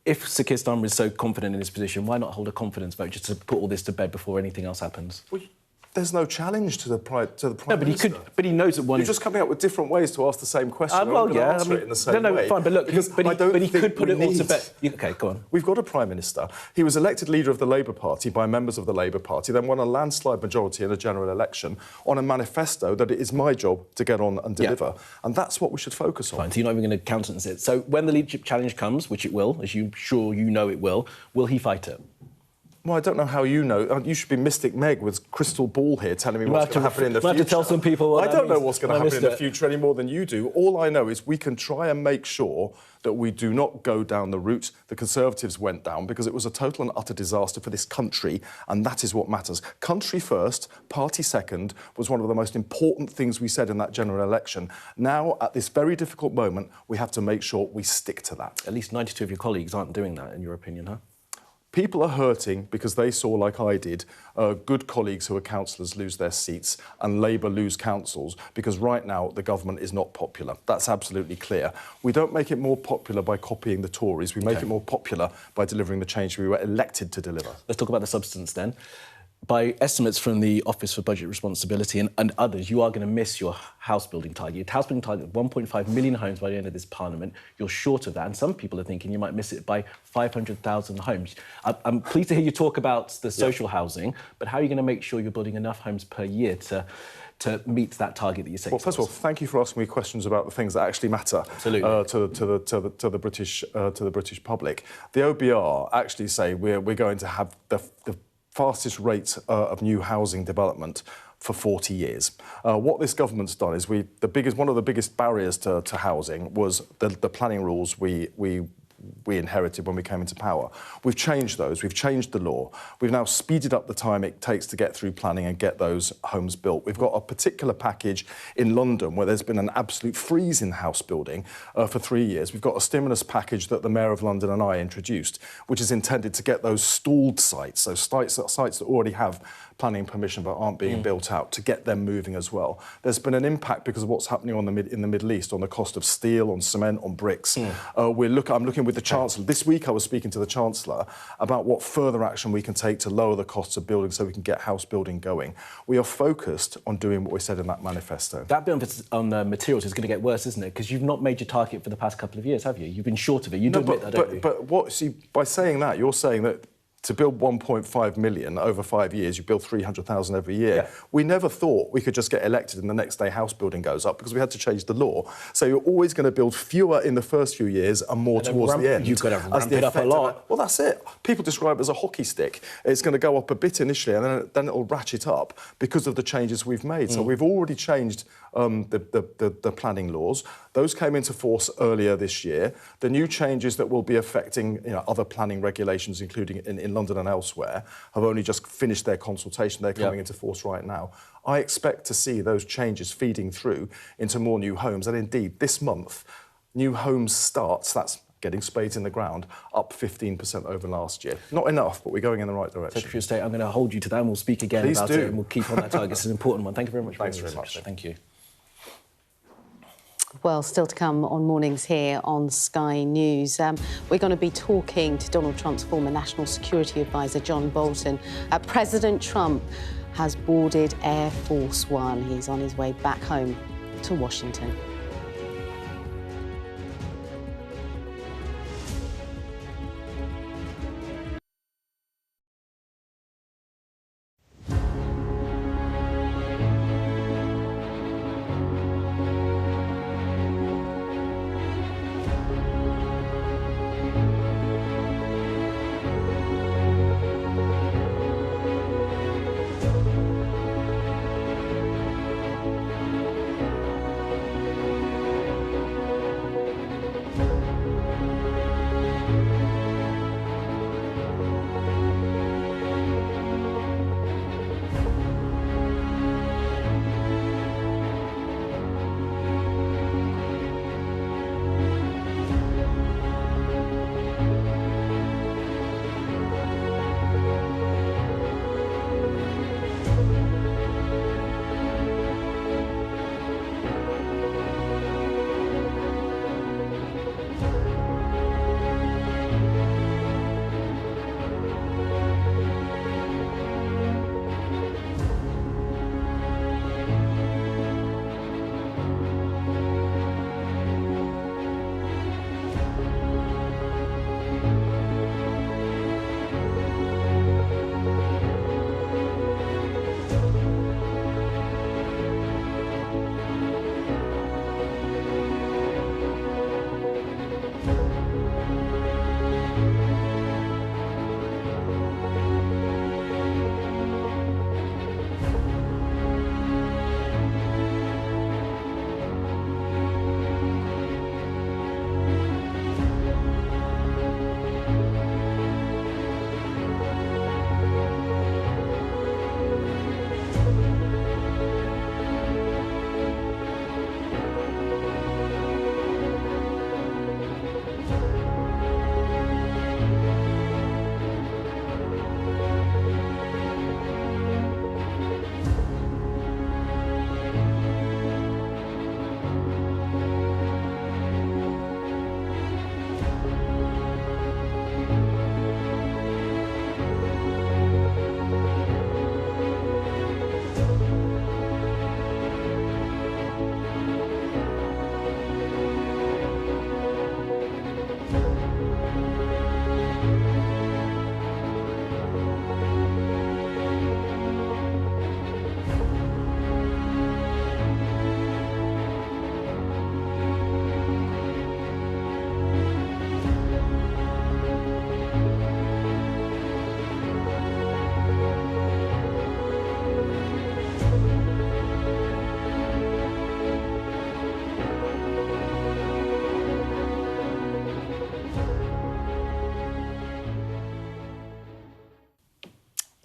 If Sir Keir Starmer is so confident in his position, why not hold a confidence vote just to put all this to bed before anything else happens? There's no challenge to the Prime Minister. But he knows that one... You're just coming up with different ways to ask the same question. Well, yeah. Answer it in the same way. Fine, but look, but he could put it all to bed. OK, go on. We've got a Prime Minister. He was elected leader of the Labour Party by members of the Labour Party, then won a landslide majority in a general election on a manifesto that it is my job to get on and deliver. And that's what we should focus on. Fine, so you're not even going to countenance it. So when the leadership challenge comes, which it will, as you're sure you know it will he fight it? Well, I don't know how you know. You should be Mystic Meg with crystal ball here telling me what's going to happen in the future. I have to tell some people I don't know what's going to happen in the future any more than you do. All I know is we can try and make sure that we do not go down the route the Conservatives went down, because it was a total and utter disaster for this country, and that is what matters. Country first, party second was one of the most important things we said in that general election. Now, at this very difficult moment, we have to make sure we stick to that. At least 92 of your colleagues aren't doing that, in your opinion, huh? People are hurting because they saw, like I did, good colleagues who are councillors lose their seats and Labour lose councils because right now the government is not popular. That's absolutely clear. We don't make it more popular by copying the Tories. We make it more popular by delivering the change we were elected to deliver. Let's talk about the substance then. By estimates from the Office for Budget Responsibility and others, you are going to miss your house building target. Your house building target of 1.5 million homes by the end of this Parliament. You're short of that, and some people are thinking you might miss it by 500,000 homes. I'm pleased to hear you talk about the social housing, but how are you going to make sure you're building enough homes per year to meet that target that you set? Well, first of all, thank you for asking me questions about the things that actually matter to the British public. The OBR actually say we're going to have the fastest rate of new housing development for 40 years. What this government's done is one of the biggest barriers to housing was the planning rules we inherited when we came into power. We've changed those. We've changed the law. We've now speeded up the time it takes to get through planning and get those homes built. We've got a particular package in London where there's been an absolute freeze in house building for 3 years. We've got a stimulus package that the Mayor of London and I introduced, which is intended to get those stalled sites, those sites that already have planning permission but aren't being built out, to get them moving as well. There's been an impact because of what's happening in the Middle East on the cost of steel, on cement, on bricks. I'm looking with the Chancellor. This week I was speaking to the Chancellor about what further action we can take to lower the costs of building so we can get house building going. We are focused on doing what we said in that manifesto. That bit on materials is going to get worse, isn't it? Because you've not made your target for the past couple of years, have you? You've been short of it. You do admit that, don't you? But by saying that, you're saying that to build 1.5 million over 5 years, you build 300,000 every year. Yeah. We never thought we could just get elected and the next day house building goes up because we had to change the law. So you're always going to build fewer in the first few years and more towards the end. You've got to ramp it up a lot. Well, that's it. People describe it as a hockey stick. It's going to go up a bit initially and then it'll ratchet up because of the changes we've made. So we've already changed the planning laws. Those came into force earlier this year. The new changes that will be affecting other planning regulations, including in London and elsewhere, have only just finished their consultation. They're coming into force right now. I expect to see those changes feeding through into more new homes. And indeed, this month, new homes starts, that's getting spades in the ground, up 15% over last year. Not enough, but we're going in the right direction. Secretary of State, I'm going to hold you to that and we'll speak again Please about do. it and we'll keep on that target. It's an important one. Thank you very much. Thanks very much. Thank you. Well, still to come on Mornings here on Sky News. We're going to be talking to Donald Trump's former National Security Advisor, John Bolton. President Trump has boarded Air Force One. He's on his way back home to Washington.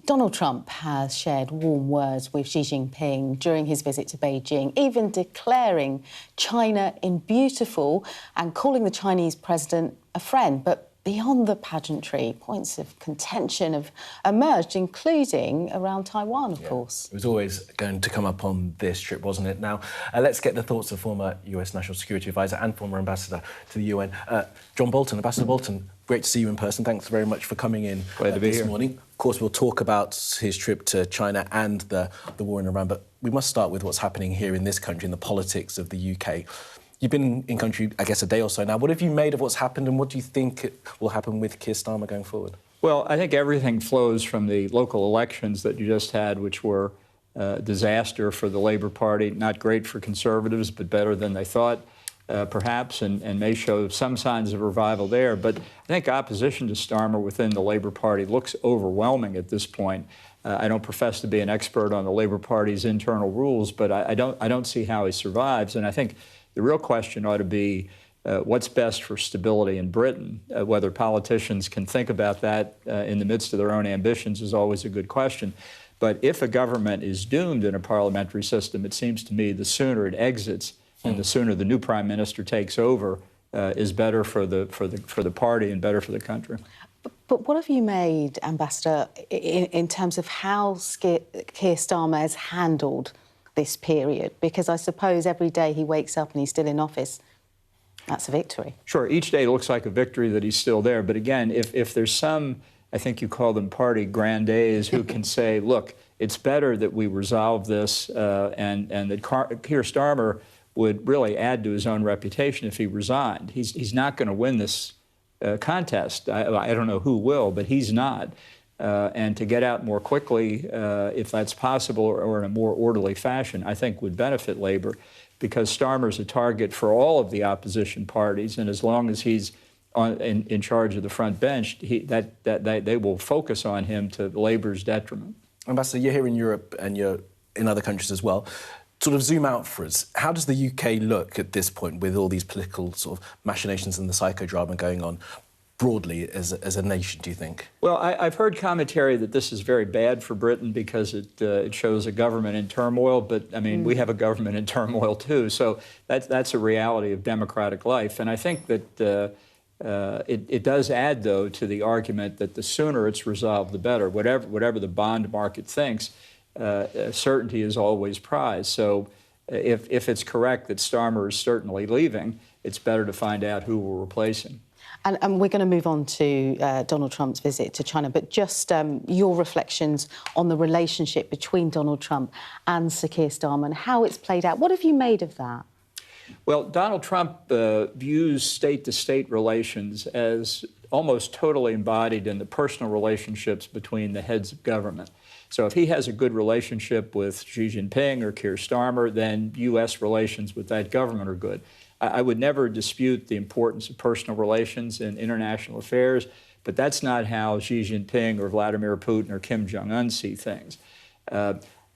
Donald Trump has shared warm words with Xi Jinping during his visit to Beijing, even declaring China beautiful and calling the Chinese president a friend. But beyond the pageantry, points of contention have emerged, including around Taiwan, of course. It was always going to come up on this trip, wasn't it? Now, let's get the thoughts of former US National Security Advisor and former ambassador to the UN, John Bolton. Ambassador Bolton, great to see you in person. Thanks very much for coming in this morning. Of course, we'll talk about his trip to China and the war in Iran, but we must start with what's happening here in this country, in the politics of the UK. You've been in country, I guess, a day or so now. What have you made of what's happened, and what do you think will happen with Keir Starmer going forward? Well, I think everything flows from the local elections that you just had, which were a disaster for the Labour Party, not great for Conservatives, but better than they thought, perhaps, and may show some signs of revival there. But I think opposition to Starmer within the Labour Party looks overwhelming at this point. I don't profess to be an expert on the Labour Party's internal rules, but I don't see how he survives. And I think the real question ought to be, what's best for stability in Britain. Whether politicians can think about that in the midst of their own ambitions is always a good question. But if a government is doomed in a parliamentary system, it seems to me the sooner it exits and the sooner the new prime minister takes over is better for the party and better for the country. But what have you made, Ambassador, in terms of how Keir Starmer has handled this period? Because I suppose every day he wakes up and he's still in office, that's a victory. Sure, each day looks like a victory that he's still there. But again, if there's some, I think you call them party grandees, who can say, look, it's better that we resolve this and that Keir Starmer would really add to his own reputation if he resigned. He's not going to win this contest. I don't know who will, but he's not. And to get out more quickly, if that's possible, or in a more orderly fashion, I think would benefit Labour, because Starmer's a target for all of the opposition parties, and as long as he's in charge of the front bench, they will focus on him to Labour's detriment. Ambassador, you're here in Europe and you're in other countries as well. Sort of zoom out for us. How does the UK look at this point with all these political sort of machinations and the psychodrama going on broadly as a nation, do you think? Well, I've heard commentary that this is very bad for Britain because it shows a government in turmoil, but, I mean, we have a government in turmoil too, so that's a reality of democratic life. And I think that it does add, though, to the argument that the sooner it's resolved, the better. Whatever the bond market thinks, certainty is always prized. So if it's correct that Starmer is certainly leaving, it's better to find out who will replace him. And we're going to move on to Donald Trump's visit to China, but just your reflections on the relationship between Donald Trump and Sir Keir Starmer and how it's played out. What have you made of that? Well, Donald Trump views state-to-state relations as almost totally embodied in the personal relationships between the heads of government. So if he has a good relationship with Xi Jinping or Keir Starmer, then U.S. relations with that government are good. I would never dispute the importance of personal relations in international affairs, but that's not how Xi Jinping or Vladimir Putin or Kim Jong-un see things.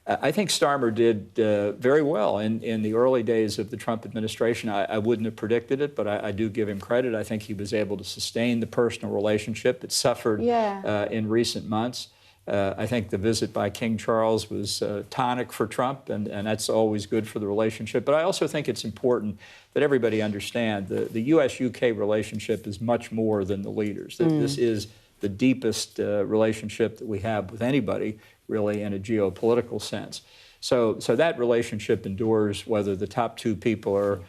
I think Starmer did very well in the early days of the Trump administration. I wouldn't have predicted it, but I do give him credit. I think he was able to sustain the personal relationship that suffered in recent months. I think the visit by King Charles was tonic for Trump, and that's always good for the relationship. But I also think it's important that everybody understand the U.S.-UK relationship is much more than the leaders. This is the deepest relationship that we have with anybody, really, in a geopolitical sense. So that relationship endures whether the top two people are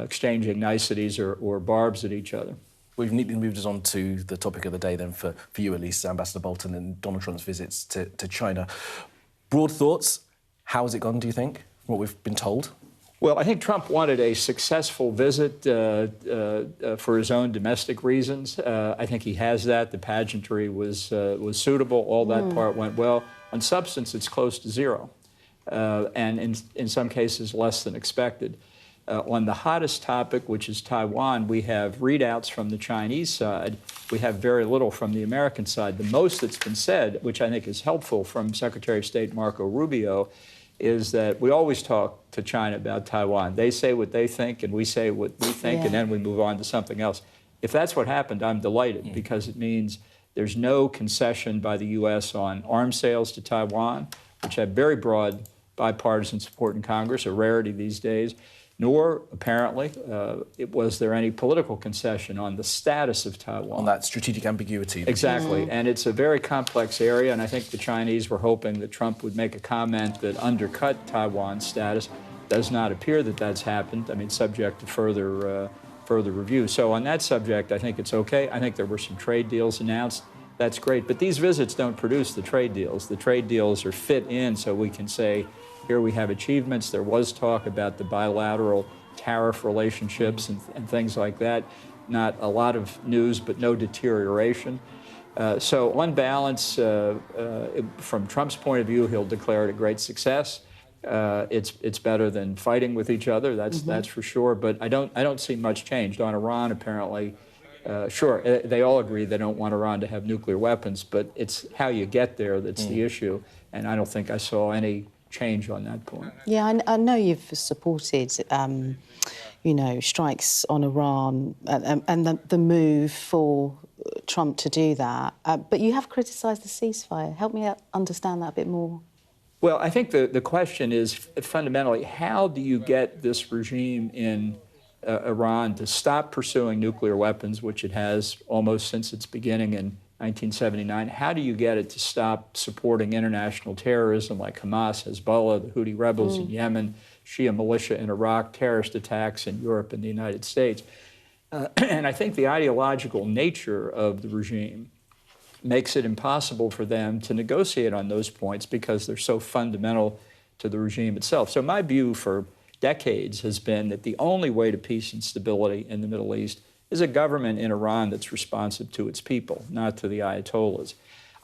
exchanging niceties or barbs at each other. We've neatly moved us on to the topic of the day then, for you at least, Ambassador Bolton, and Donald Trump's visits to China. Broad thoughts, how has it gone, do you think, from what we've been told? Well, I think Trump wanted a successful visit for his own domestic reasons. I think he has that. The pageantry was suitable. All that part went well. On substance, it's close to zero, and in some cases less than expected. On the hottest topic, which is Taiwan, we have readouts from the Chinese side. We have very little from the American side. The most that's been said, which I think is helpful, from Secretary of State Marco Rubio, is that we always talk to China about Taiwan. They say what they think, and we say what we think, and then we move on to something else. If that's what happened, I'm delighted, because it means there's no concession by the U.S. on arms sales to Taiwan, which have very broad bipartisan support in Congress, a rarity these days. Nor, apparently, was there any political concession on the status of Taiwan. On that strategic ambiguity. Exactly. And it's a very complex area, and I think the Chinese were hoping that Trump would make a comment that undercut Taiwan's status. Does not appear that that's happened. I mean, subject to further review. So on that subject, I think it's okay. I think there were some trade deals announced. That's great. But these visits don't produce the trade deals. The trade deals are fit in so we can say, here we have achievements. There was talk about the bilateral tariff relationships and things like that. Not a lot of news, but no deterioration. So on balance, from Trump's point of view, he'll declare it a great success. It's better than fighting with each other. That's for sure. But I don't see much changed on Iran. Apparently, sure, they all agree they don't want Iran to have nuclear weapons, but it's how you get there that's the issue. And I don't think I saw any change on that point. Yeah, I know you've supported you know, strikes on Iran and the move for Trump to do that. But you have criticised the ceasefire. Help me understand that a bit more. Well, I think the question is fundamentally, how do you get this regime in Iran to stop pursuing nuclear weapons, which it has almost since its beginning in 1979? How do you get it to stop supporting international terrorism like Hamas, Hezbollah, the Houthi rebels in Yemen, Shia militia in Iraq, terrorist attacks in Europe and the United States? And I think the ideological nature of the regime makes it impossible for them to negotiate on those points because they're so fundamental to the regime itself. So my view for decades has been that the only way to peace and stability in the Middle East is a government in Iran that's responsive to its people, not to the Ayatollahs.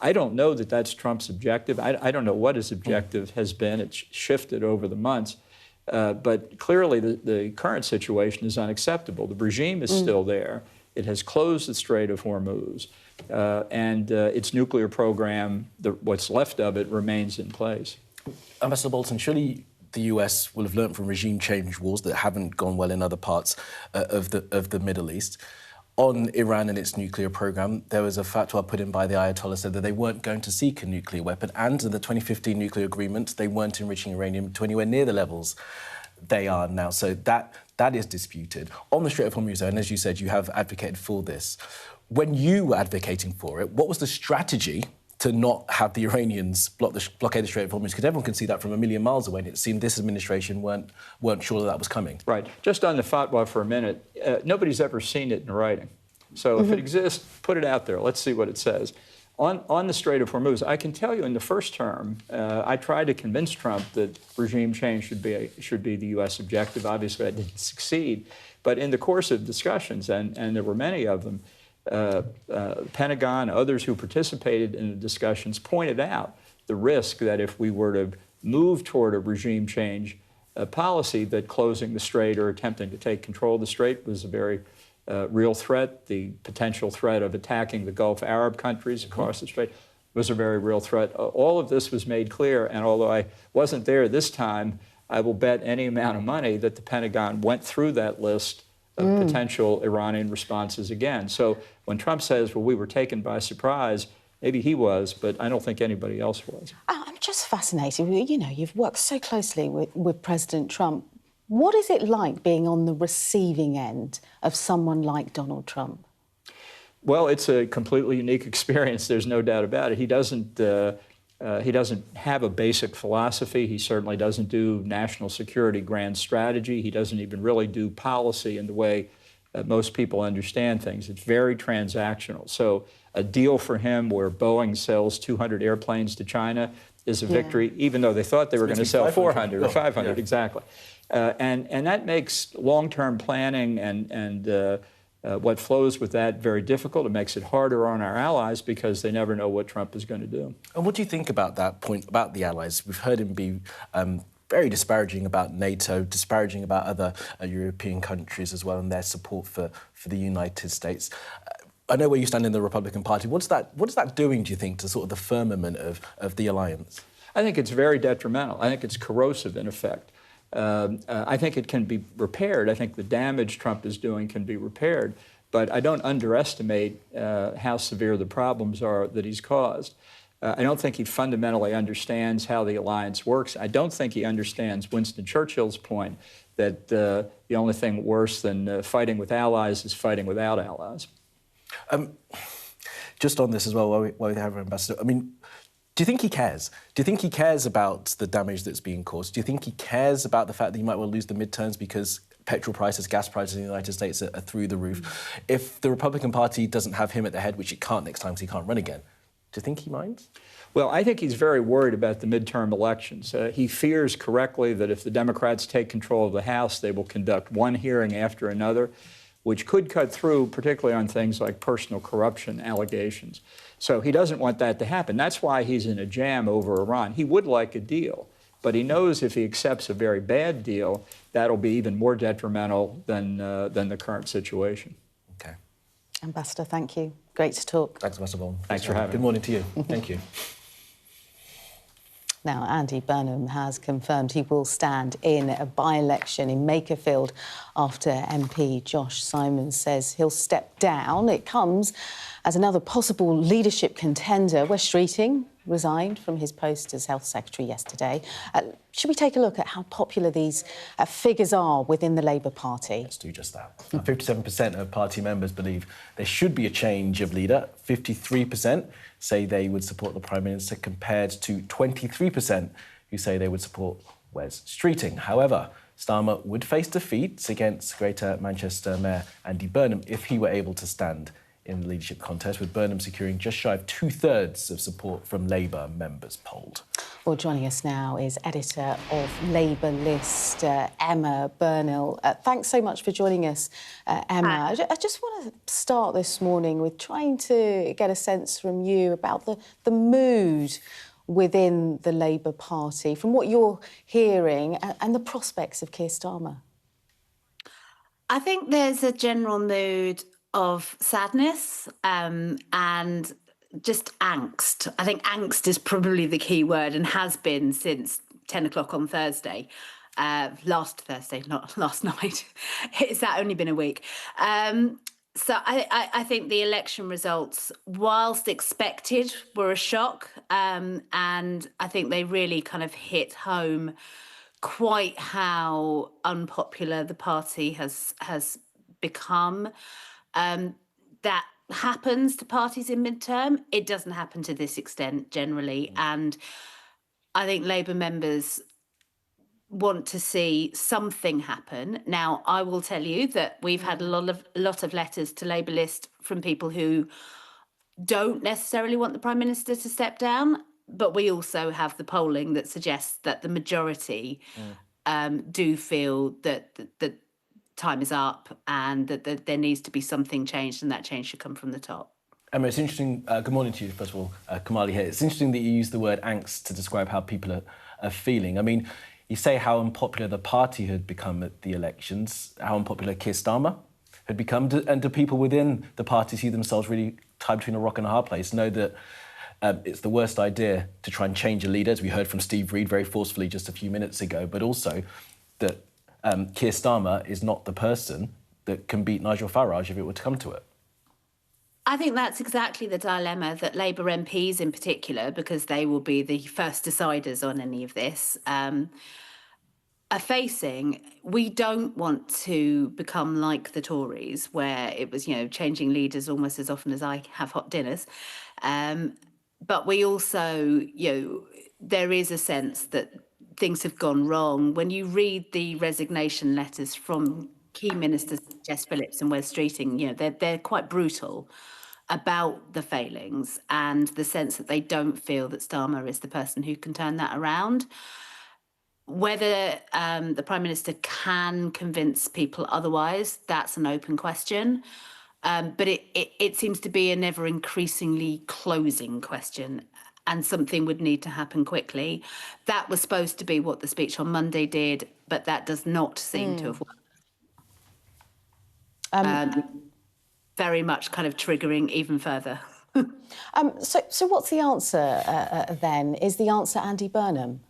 I don't know that that's Trump's objective. I don't know what his objective has been. It's shifted over the months. But clearly the current situation is unacceptable. The regime is still there. It has closed the Strait of Hormuz. And its nuclear program, what's left of it, remains in place. Ambassador Bolton, surely the US will have learned from regime change wars that haven't gone well in other parts of the Middle East. On Iran and its nuclear program, there was a fatwa put in by the Ayatollah said that they weren't going to seek a nuclear weapon, and in the 2015 nuclear agreement, they weren't enriching uranium to anywhere near the levels they are now. So that is disputed. On the Strait of Hormuz, and as you said, you have advocated for this. When you were advocating for it, what was the strategy to not have the Iranians blockade the Strait of Hormuz? Because everyone can see that from a million miles away, and it seemed this administration weren't sure that was coming. Right. Just on the fatwa for a minute, nobody's ever seen it in writing. So if it exists, put it out there. Let's see what it says. On the Strait of Hormuz, I can tell you in the first term, I tried to convince Trump that regime change should be the U.S. objective. Obviously, I didn't succeed. But in the course of discussions, and there were many of them, Pentagon, others who participated in the discussions pointed out the risk that if we were to move toward a regime change policy, that closing the strait or attempting to take control of the strait was a very real threat. The potential threat of attacking the Gulf Arab countries across the strait was a very real threat. All of this was made clear, and although I wasn't there this time, I will bet any amount of money that the Pentagon went through that list of potential Iranian responses again. So when Trump says, well, we were taken by surprise, maybe he was, but I don't think anybody else was. I'm just fascinated. You know, you've worked so closely with President Trump. What is it like being on the receiving end of someone like Donald Trump? Well, it's a completely unique experience. There's no doubt about it. He doesn't have a basic philosophy. He certainly doesn't do national security grand strategy. He doesn't even really do policy in the way most people understand things. It's very transactional. So a deal for him where Boeing sells 200 airplanes to China is a victory, even though they thought they were going to sell 400 or 500, exactly. And that makes long-term planning and what flows with that very difficult. It makes it harder on our allies because they never know what Trump is going to do. And what do you think about that point about the allies? We've heard him be very disparaging about NATO, disparaging about other European countries as well and their support for the United States. I know where you stand in the Republican Party. What is that doing, do you think, to sort of the firmament of the alliance? I think it's very detrimental. I think it's corrosive, in effect. I think it can be repaired. I think the damage Trump is doing can be repaired. But I don't underestimate how severe the problems are that he's caused. I don't think he fundamentally understands how the alliance works. I don't think he understands Winston Churchill's point that the only thing worse than fighting with allies is fighting without allies. Just on this as well, while we have our ambassador, I mean, do you think he cares? Do you think he cares about the damage that's being caused? Do you think he cares about the fact that he might well lose the midterms because petrol prices, gas prices in the United States are through the roof? If the Republican Party doesn't have him at the head, which it can't next time because he can't run again, do you think he minds? Well, I think he's very worried about the midterm elections. He fears correctly that if the Democrats take control of the House, they will conduct one hearing after another, which could cut through, particularly on things like personal corruption allegations. So he doesn't want that to happen. That's why he's in a jam over Iran. He would like a deal, but he knows if he accepts a very bad deal, that'll be even more detrimental than the current situation. Okay. Ambassador, thank you. Great to talk. Thanks, Ambassador Baldwin. Thanks for having me. Good morning to you. Thank you. Now, Andy Burnham has confirmed he will stand in a by-election in Makerfield after MP Josh Simons says he'll step down. It comes as another possible leadership contender. Wes Streeting resigned from his post as Health Secretary yesterday. Should we take a look at how popular these figures are within the Labour Party? Let's do just that. 57% of party members believe there should be a change of leader. 53% say they would support the Prime Minister, compared to 23% who say they would support Wes Streeting. However, Starmer would face defeat against Greater Manchester Mayor Andy Burnham if he were able to stand in the leadership contest, with Burnham securing just shy of 2/3 of support from Labour members polled. Well, joining us now is editor of Labour List, Emma Burnell. Thanks so much for joining us, Emma. I just want to start this morning with trying to get a sense from you about the mood within the Labour Party, from what you're hearing, and the prospects of Keir Starmer. I think there's a general mood of sadness and just angst. I think angst is probably the key word, and has been since 10 o'clock on Thursday. Last Thursday, not last night. It's that only been a week. So I think the election results, whilst expected, were a shock. And I think they really kind of hit home quite how unpopular the party has become. That happens to parties in midterm. It doesn't happen to this extent generally. And I think Labour members want to see something happen. Now, I will tell you that we've had a lot of letters to Labour List from people who don't necessarily want the Prime Minister to step down, but we also have the polling that suggests that the majority do feel that time is up and that there needs to be something changed, and that change should come from the top. Emma, it's interesting. Good morning to you, first of all, Kamali here. It's interesting that you use the word angst to describe how people are feeling. I mean, you say how unpopular the party had become at the elections, how unpopular Keir Starmer had become, and do people within the party see themselves really tied between a rock and a hard place, know that it's the worst idea to try and change a leader, as we heard from Steve Reid very forcefully just a few minutes ago, but also that Keir Starmer is not the person that can beat Nigel Farage if it were to come to it? I think that's exactly the dilemma that Labour MPs in particular, because they will be the first deciders on any of this, are facing. We don't want to become like the Tories, where it was, changing leaders almost as often as I have hot dinners. But we also, there is a sense that things have gone wrong. When you read the resignation letters from key ministers, Jess Phillips and Wes Streeting, they're quite brutal about the failings and the sense that they don't feel that Starmer is the person who can turn that around. Whether the Prime Minister can convince people otherwise, that's an open question. But it seems to be an ever increasingly closing question, and something would need to happen quickly. That was supposed to be what the speech on Monday did, but that does not seem to have worked. Very much kind of triggering even further. So what's the answer then? Is the answer Andy Burnham?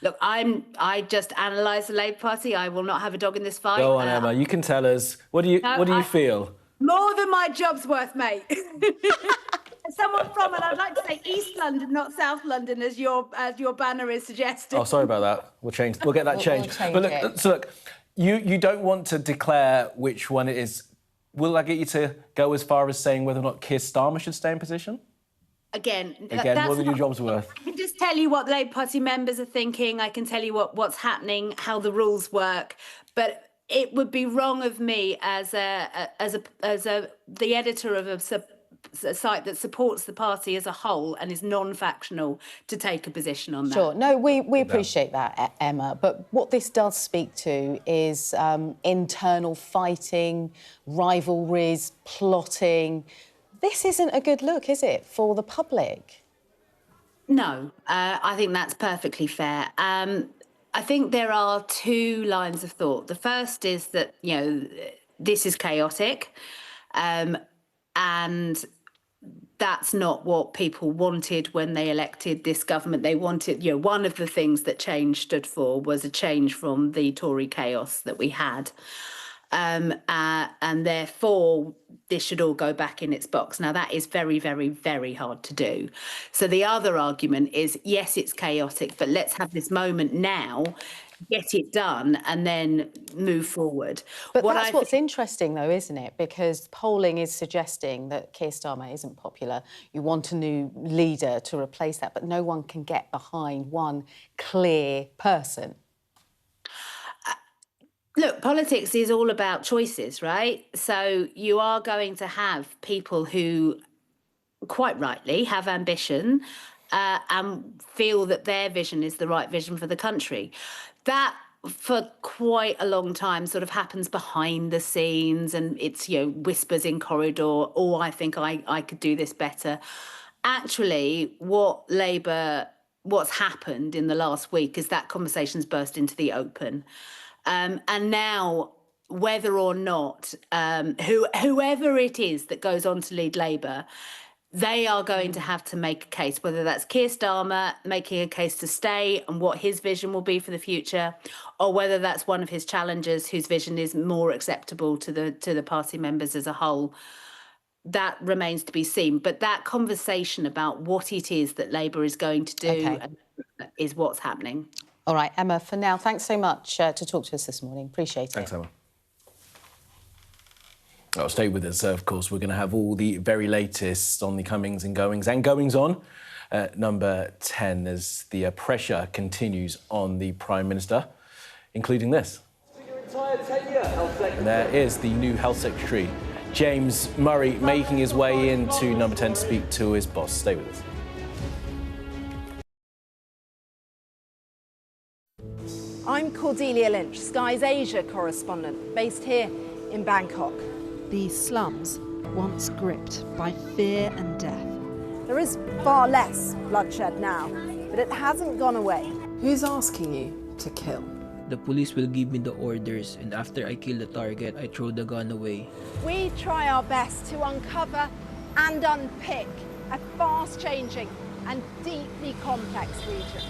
Look, I just analyse the Labour Party. I will not have a dog in this fight. Go on, Emma. You can tell us. What do you feel? More than my job's worth, mate. Someone from, and I'd like to say East London, not South London, as your banner is suggesting. Oh, sorry about that. We'll get that changed. We'll change but look, you don't want to declare which one it is. Will that get you to go as far as saying whether or not Keir Starmer should stay in position? Again, more than your job's worth. I can just tell you what Labour Party members are thinking. I can tell you what's happening, how the rules work. But it would be wrong of me as the editor of a site that supports the party as a whole and is non-factional to take a position on that. Sure. No, we appreciate that, Emma. But what this does speak to is internal fighting, rivalries, plotting. This isn't a good look, is it, for the public? No, I think that's perfectly fair. I think there are two lines of thought. The first is that, this is chaotic. And that's not what people wanted when they elected this government. They wanted, one of the things that change stood for was a change from the Tory chaos that we had. And therefore, this should all go back in its box. Now, that is very, very, very hard to do. So the other argument is, yes, it's chaotic, but let's have this moment now, get it done, and then move forward. But that's what's interesting, though, isn't it? Because polling is suggesting that Keir Starmer isn't popular. You want a new leader to replace that, but no one can get behind one clear person. Look, politics is all about choices, right? So you are going to have people who, quite rightly, have ambition and feel that their vision is the right vision for the country. That, for quite a long time, sort of happens behind the scenes, and it's, whispers in corridor, oh, I think I could do this better. Actually, what's happened in the last week is that conversation's burst into the open. And now, whether or not whoever it is that goes on to lead Labour, they are going to have to make a case, whether that's Keir Starmer making a case to stay and what his vision will be for the future, or whether that's one of his challengers whose vision is more acceptable to the party members as a whole. That remains to be seen. But that conversation about what it is that Labour is going to do is what's happening. All right, Emma, for now, thanks so much to talk to us this morning. Appreciate it. Thanks, Emma. Oh, stay with us, of course. We're going to have all the very latest on the comings and goings on. Number 10, as the pressure continues on the Prime Minister, including this. And there is the new Health Secretary, James Murray, making his way into number 10 to speak to his boss. Stay with us. I'm Cordelia Lynch, Sky's Asia correspondent, based here in Bangkok. These slums, once gripped by fear and death. There is far less bloodshed now, but it hasn't gone away. Who's asking you to kill? The police will give me the orders, and after I kill the target, I throw the gun away. We try our best to uncover and unpick a fast-changing and deeply complex region.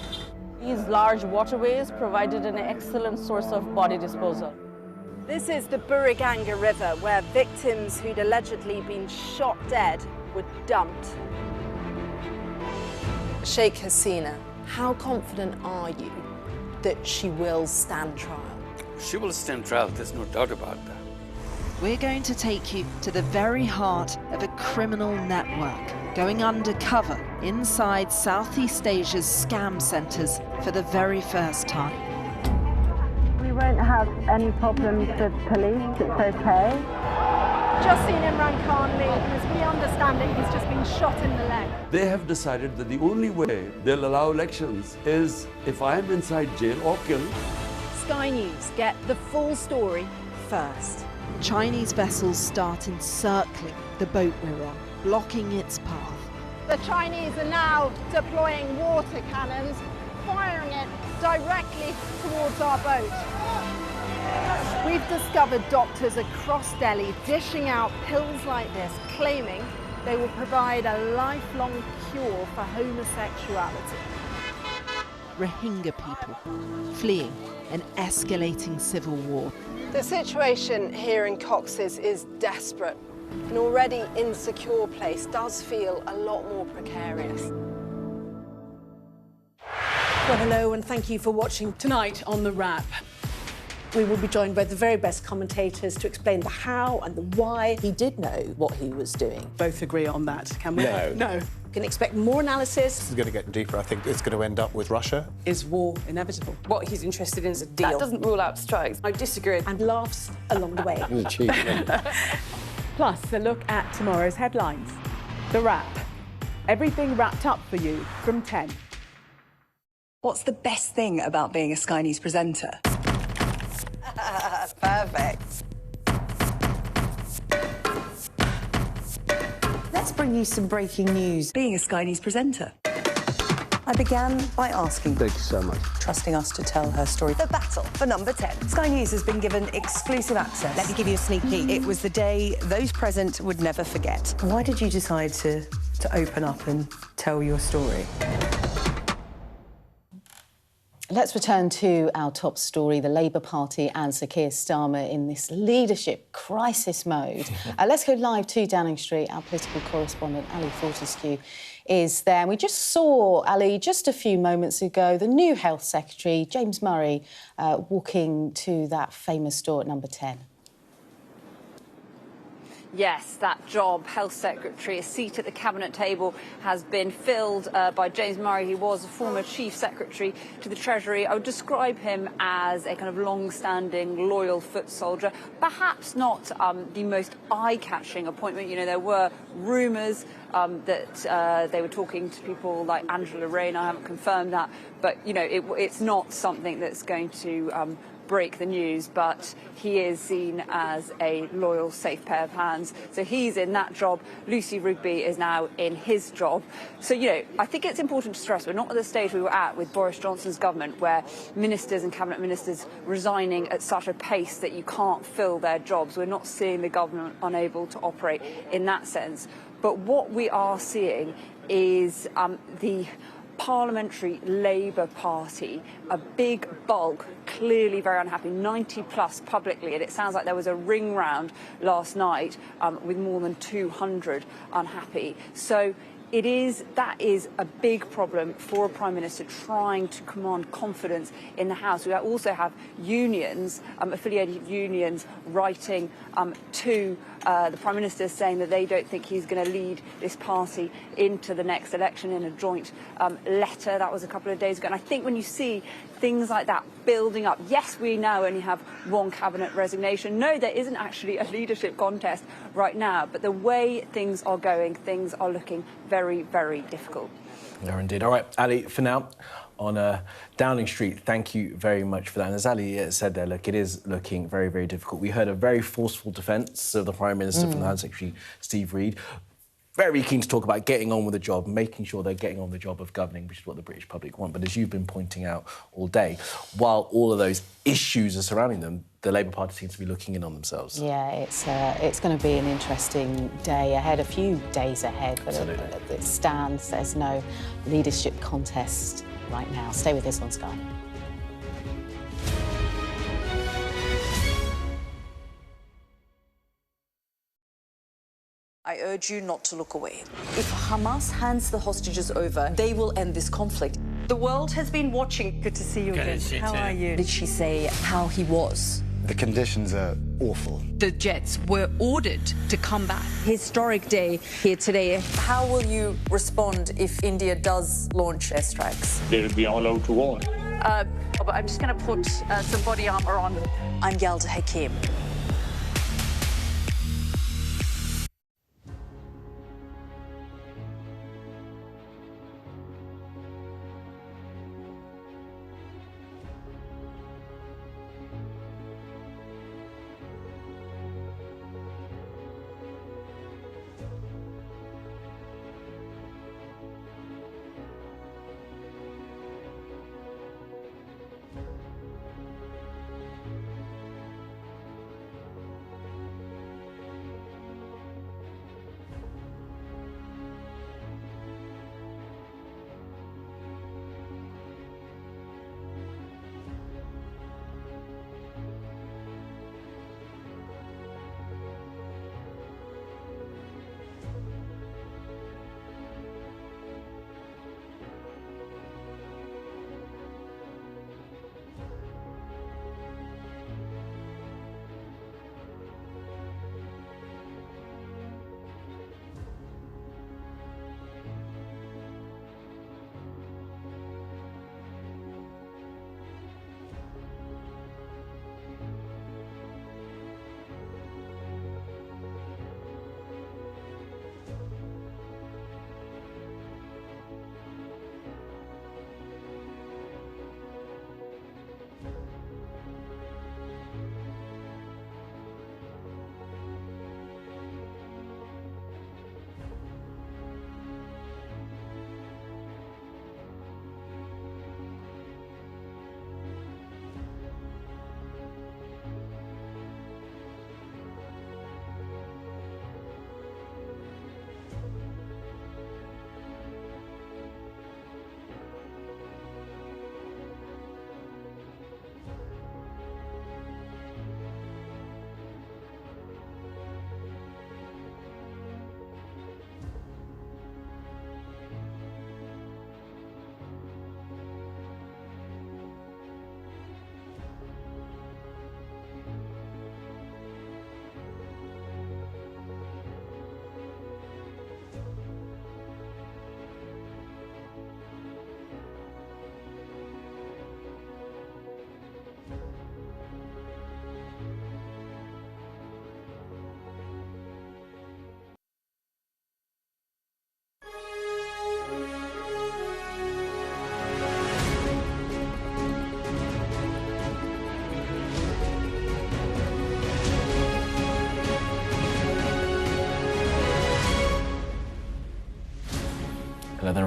These large waterways provided an excellent source of body disposal. This is the Buriganga River, where victims who'd allegedly been shot dead were dumped. Sheikh Hasina, how confident are you that she will stand trial? She will stand trial, there's no doubt about that. We're going to take you to the very heart of a criminal network, going undercover inside Southeast Asia's scam centres for the very first time. We won't have any problems with police, it's okay. Just seen Imran Khan leave, and as we understand it, he's just been shot in the leg. They have decided that the only way they'll allow elections is if I'm inside jail or killed. Sky News get the full story first. Chinese vessels start encircling the boat we're on, blocking its path. The Chinese are now deploying water cannons, firing it directly towards our boat. We've discovered doctors across Delhi dishing out pills like this, claiming they will provide a lifelong cure for homosexuality. Rohingya people fleeing an escalating civil war. The situation here in Cox's is desperate. An already insecure place does feel a lot more precarious. Well, hello, and thank you for watching tonight on The Wrap. We will be joined by the very best commentators to explain the how and the why. He did know what he was doing. Both agree on that, can we? No. No. Can expect more analysis. This is going to get deeper. I think it's going to end up with Russia. Is war inevitable? What he's interested in is a deal. That doesn't rule out strikes. I disagree. And laughs along the way. Plus, a look at tomorrow's headlines. The Wrap. Everything wrapped up for you from 10. What's the best thing about being a Sky News presenter? Perfect. Let's bring you some breaking news. Being a Sky News presenter. I began by asking, Thank you so much. trusting us to tell her story. The battle for number 10. Sky News has been given exclusive access. Let me give you a sneak peek. It was the day those present would never forget. Why did you decide to to open up and tell your story. Let's return to our top story, the Labour Party and Sir Keir Starmer in this leadership crisis mode. Let's go live to Downing Street. Our political correspondent, Ali Fortescue, is there. And we just saw, Ali, just a few moments ago, the new Health Secretary, James Murray, walking to that famous door at number 10. Yes, that job, Health Secretary, a seat at the Cabinet table, has been filled by James Murray, who was a former Chief Secretary to the Treasury. I would describe him as a kind of long-standing, loyal foot soldier. Perhaps not the most eye-catching appointment. You know, there were rumours that they were talking to people like Angela Rayner. I haven't confirmed that, but, you know, it's not something that's going to break the news, but he is seen as a loyal, safe pair of hands. So he's in that job. Lucy Rigby is now in his job. So, you know, I think it's important to stress we're not at the stage we were at with Boris Johnson's government, where ministers and cabinet ministers resigning at such a pace that you can't fill their jobs. We're not seeing the government unable to operate in that sense. But what we are seeing is the Parliamentary Labour Party, a big bulk, clearly very unhappy, 90 plus publicly, and it sounds like there was a ring round last night with more than 200 unhappy. So that is a big problem for a Prime Minister trying to command confidence in the House. We also have unions, affiliated unions, writing to the Prime Minister saying that they don't think he's going to lead this party into the next election in a joint letter. That was a couple of days ago. And I think when you see things like that building up, yes, we now only have one cabinet resignation. No, there isn't actually a leadership contest right now. But the way things are going, things are looking very, very difficult. Yeah, indeed. All right, Ali, for now, on Downing Street, thank you very much for that. And as Ali said there, look, it is looking very, very difficult. We heard a very forceful defence of the Prime Minister from the Home Secretary, Steve Reid. Very keen to talk about getting on with the job, making sure they're getting on the job of governing, which is what the British public want. But as you've been pointing out all day, while all of those issues are surrounding them, the Labour Party seems to be looking in on themselves. Yeah, it's going to be an interesting day ahead, a few days ahead. But it stands, there's no leadership contest right now. Stay with us on Sky. I urge you not to look away. If Hamas hands the hostages over, they will end this conflict. The world has been watching. Good to see you again. How are you? Did she say how he was? The conditions are awful. The jets were ordered to come back. Historic day here today. How will you respond if India does launch airstrikes? They will be all out to war. I'm just going to put some body armour on. I'm Yalda Hakim.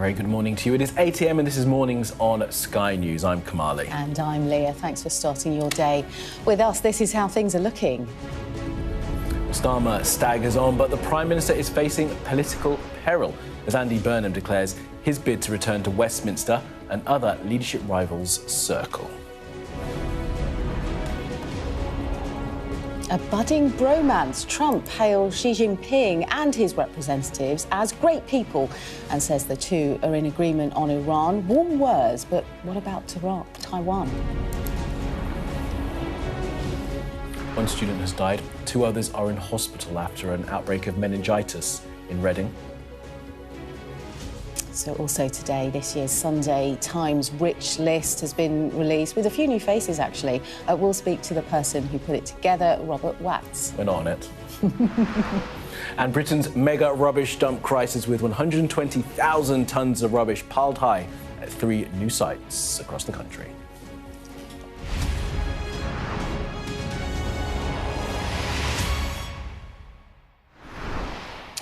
very good morning to you. It is 8 a.m. and this is Mornings on Sky News. I'm Kamali. And I'm Leah. Thanks for starting your day with us. This is how things are looking. Starmer staggers on, but the Prime Minister is facing political peril as Andy Burnham declares his bid to return to Westminster and other leadership rivals circle. A budding bromance. Trump hails Xi Jinping and his representatives as great people and says the two are in agreement on Iran. Warm words, but what about Taiwan? One student has died. 2 others are in hospital after an outbreak of meningitis in Reading. So also today, this year's Sunday Times Rich List has been released with a few new faces, actually. We'll speak to the person who put it together, Robert Watts. We're not on it. And Britain's mega rubbish dump crisis with 120,000 tonnes of rubbish piled high at 3 new sites across the country.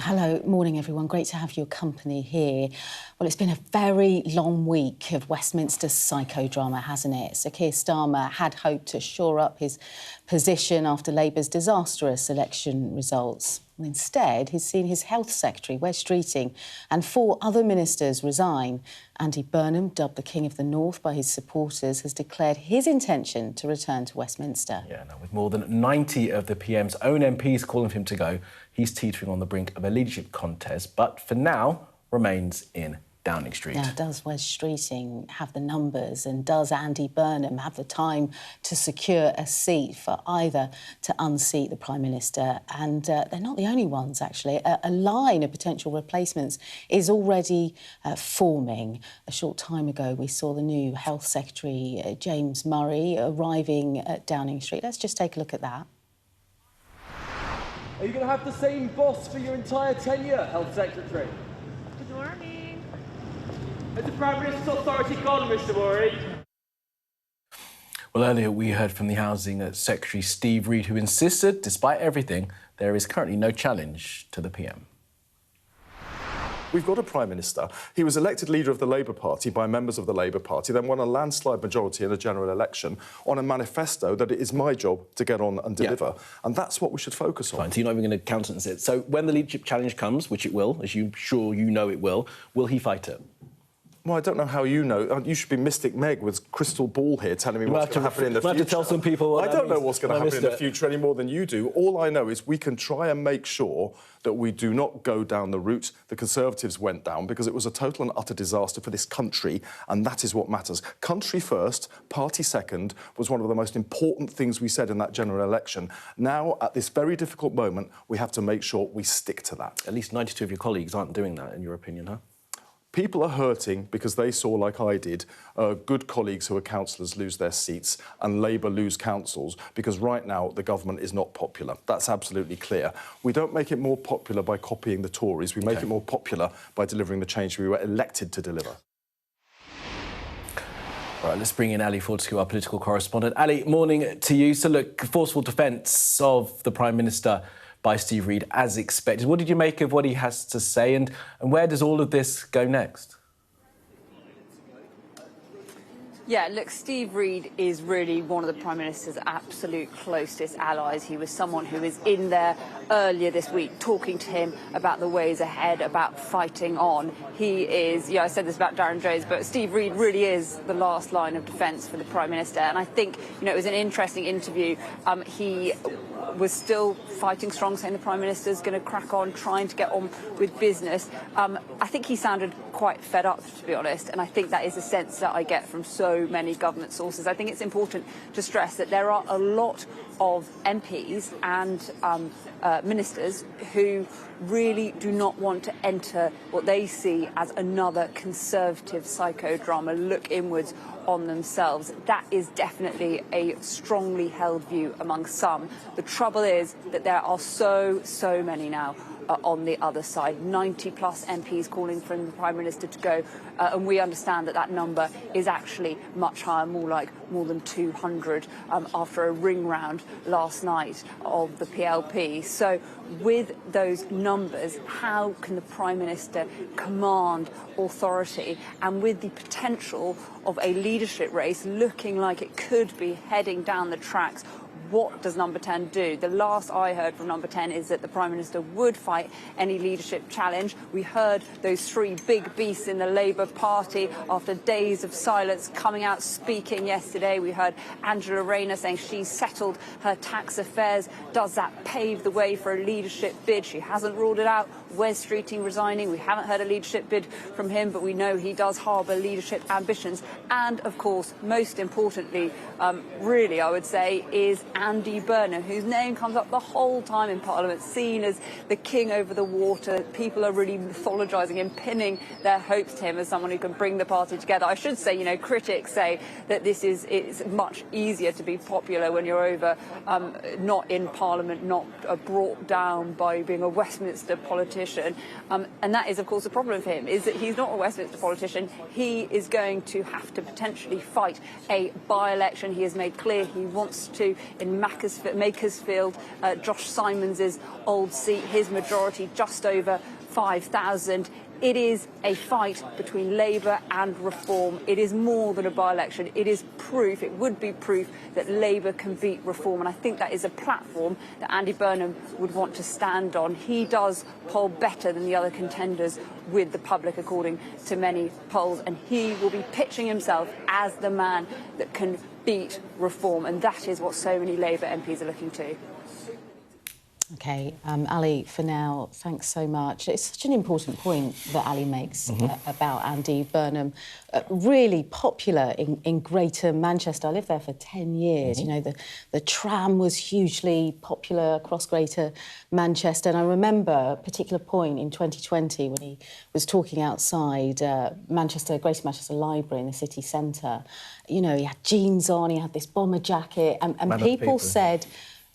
Hello, morning everyone. Great to have your company here. Well, it's been a very long week of Westminster psychodrama, hasn't it? Sir Keir Starmer had hoped to shore up his position after Labour's disastrous election results. Instead, he's seen his Health Secretary, Wes Streeting, and 4 other ministers resign. Andy Burnham, dubbed the King of the North by his supporters, has declared his intention to return to Westminster. Yeah, now with more than 90 of the PM's own MPs calling for him to go, he's teetering on the brink of a leadership contest, but for now remains in Downing Street. Now, does Wes Streeting have the numbers and does Andy Burnham have the time to secure a seat for either to unseat the Prime Minister? And they're not the only ones, actually. A line of potential replacements is already forming. A short time ago, we saw the new Health Secretary, James Murray, arriving at Downing Street. Let's just take a look at that. Are you going to have the same boss for your entire tenure, Health Secretary? Good morning. Has the Prime Minister's authority gone, Mr. Murray? Well, earlier we heard from the Housing Secretary Steve Reid, who insisted, despite everything, there is currently no challenge to the PM. We've got a Prime Minister. He was elected leader of the Labour Party by members of the Labour Party, then won a landslide majority in a general election on a manifesto that it is my job to get on and deliver. Yeah. And that's what we should focus on. Fine, so you're not even going to countenance it. So when the leadership challenge comes, which it will, as you're sure you know it will he fight it? Well, I don't know how you know. You should be Mystic Meg with crystal ball here telling me what's going to happen in the future. I have to tell some people what I don't know what's going to happen in the future any more than you do. All I know is we can try and make sure that we do not go down the route the Conservatives went down, because it was a total and utter disaster for this country, and that is what matters. Country first, party second was one of the most important things we said in that general election. Now, at this very difficult moment, we have to make sure we stick to that. At least 92 of your colleagues aren't doing that, in your opinion, huh? People are hurting because they saw, like I did, good colleagues who are councillors lose their seats and Labour lose councils, because right now the government is not popular. That's absolutely clear. We don't make it more popular by copying the Tories. We make it more popular by delivering the change we were elected to deliver. All right, let's bring in Ali Fortescue, our political correspondent. Ali, morning to you. So, look, forceful defence of the Prime Minister by Steve Reid, as expected. What did you make of what he has to say, and where does all of this go next? Yeah, look, Steve Reid is really one of the Prime Minister's absolute closest allies. He was someone who was in there earlier this week talking to him about the ways ahead, about fighting on. He is, I said this about Darren Jones, but Steve Reid really is the last line of defence for the Prime Minister. And I think, it was an interesting interview. He was still fighting strong, saying the Prime Minister's going to crack on, trying to get on with business. I think he sounded quite fed up, to be honest, and I think that is a sense that I get from so many government sources. I think it's important to stress that there are a lot of MPs and ministers who really do not want to enter what they see as another Conservative psychodrama, look inwards on themselves. That is definitely a strongly held view among some. The trouble is that there are so many now on the other side. 90 plus MPs calling for the Prime Minister to go, and we understand that that number is actually much higher, more than 200 after a ring round last night of the PLP. So with those numbers, how can the Prime Minister command authority, and with the potential of a leadership race looking like it could be heading down the tracks, what does number 10 do? The last I heard from number 10 is that the Prime Minister would fight any leadership challenge. We heard those three big beasts in the Labour Party after days of silence coming out speaking yesterday. We heard Angela Rayner saying she's settled her tax affairs. Does that pave the way for a leadership bid? She hasn't ruled it out. Wes Streeting resigning. We haven't heard a leadership bid from him, but we know he does harbour leadership ambitions. And, of course, most importantly, really, I would say, is Andy Burnham, whose name comes up the whole time in Parliament, seen as the king over the water. People are really mythologising him, pinning their hopes to him as someone who can bring the party together. I should say, you know, critics say that it's much easier to be popular when you're over, not in Parliament, not brought down by being a Westminster politician. And that is, of course, the problem for him, is that he's not a Westminster politician. He is going to have to potentially fight a by-election. He has made clear he wants to, in Makersfield, Josh Simons's old seat, his majority just over 5,000. It is a fight between Labour and Reform. It is more than a by-election. It is proof, it would be proof that Labour can beat Reform. And I think that is a platform that Andy Burnham would want to stand on. He does poll better than the other contenders with the public, according to many polls. And he will be pitching himself as the man that can beat Reform. And that is what so many Labour MPs are looking to. OK, Ali, for now, thanks so much. It's such an important point that Ali makes about Andy Burnham. Really popular in Greater Manchester. I lived there for 10 years. You know, the tram was hugely popular across Greater Manchester. And I remember a particular point in 2020 when he was talking outside Greater Manchester Library in the city centre. You know, he had jeans on, he had this bomber jacket, and people said,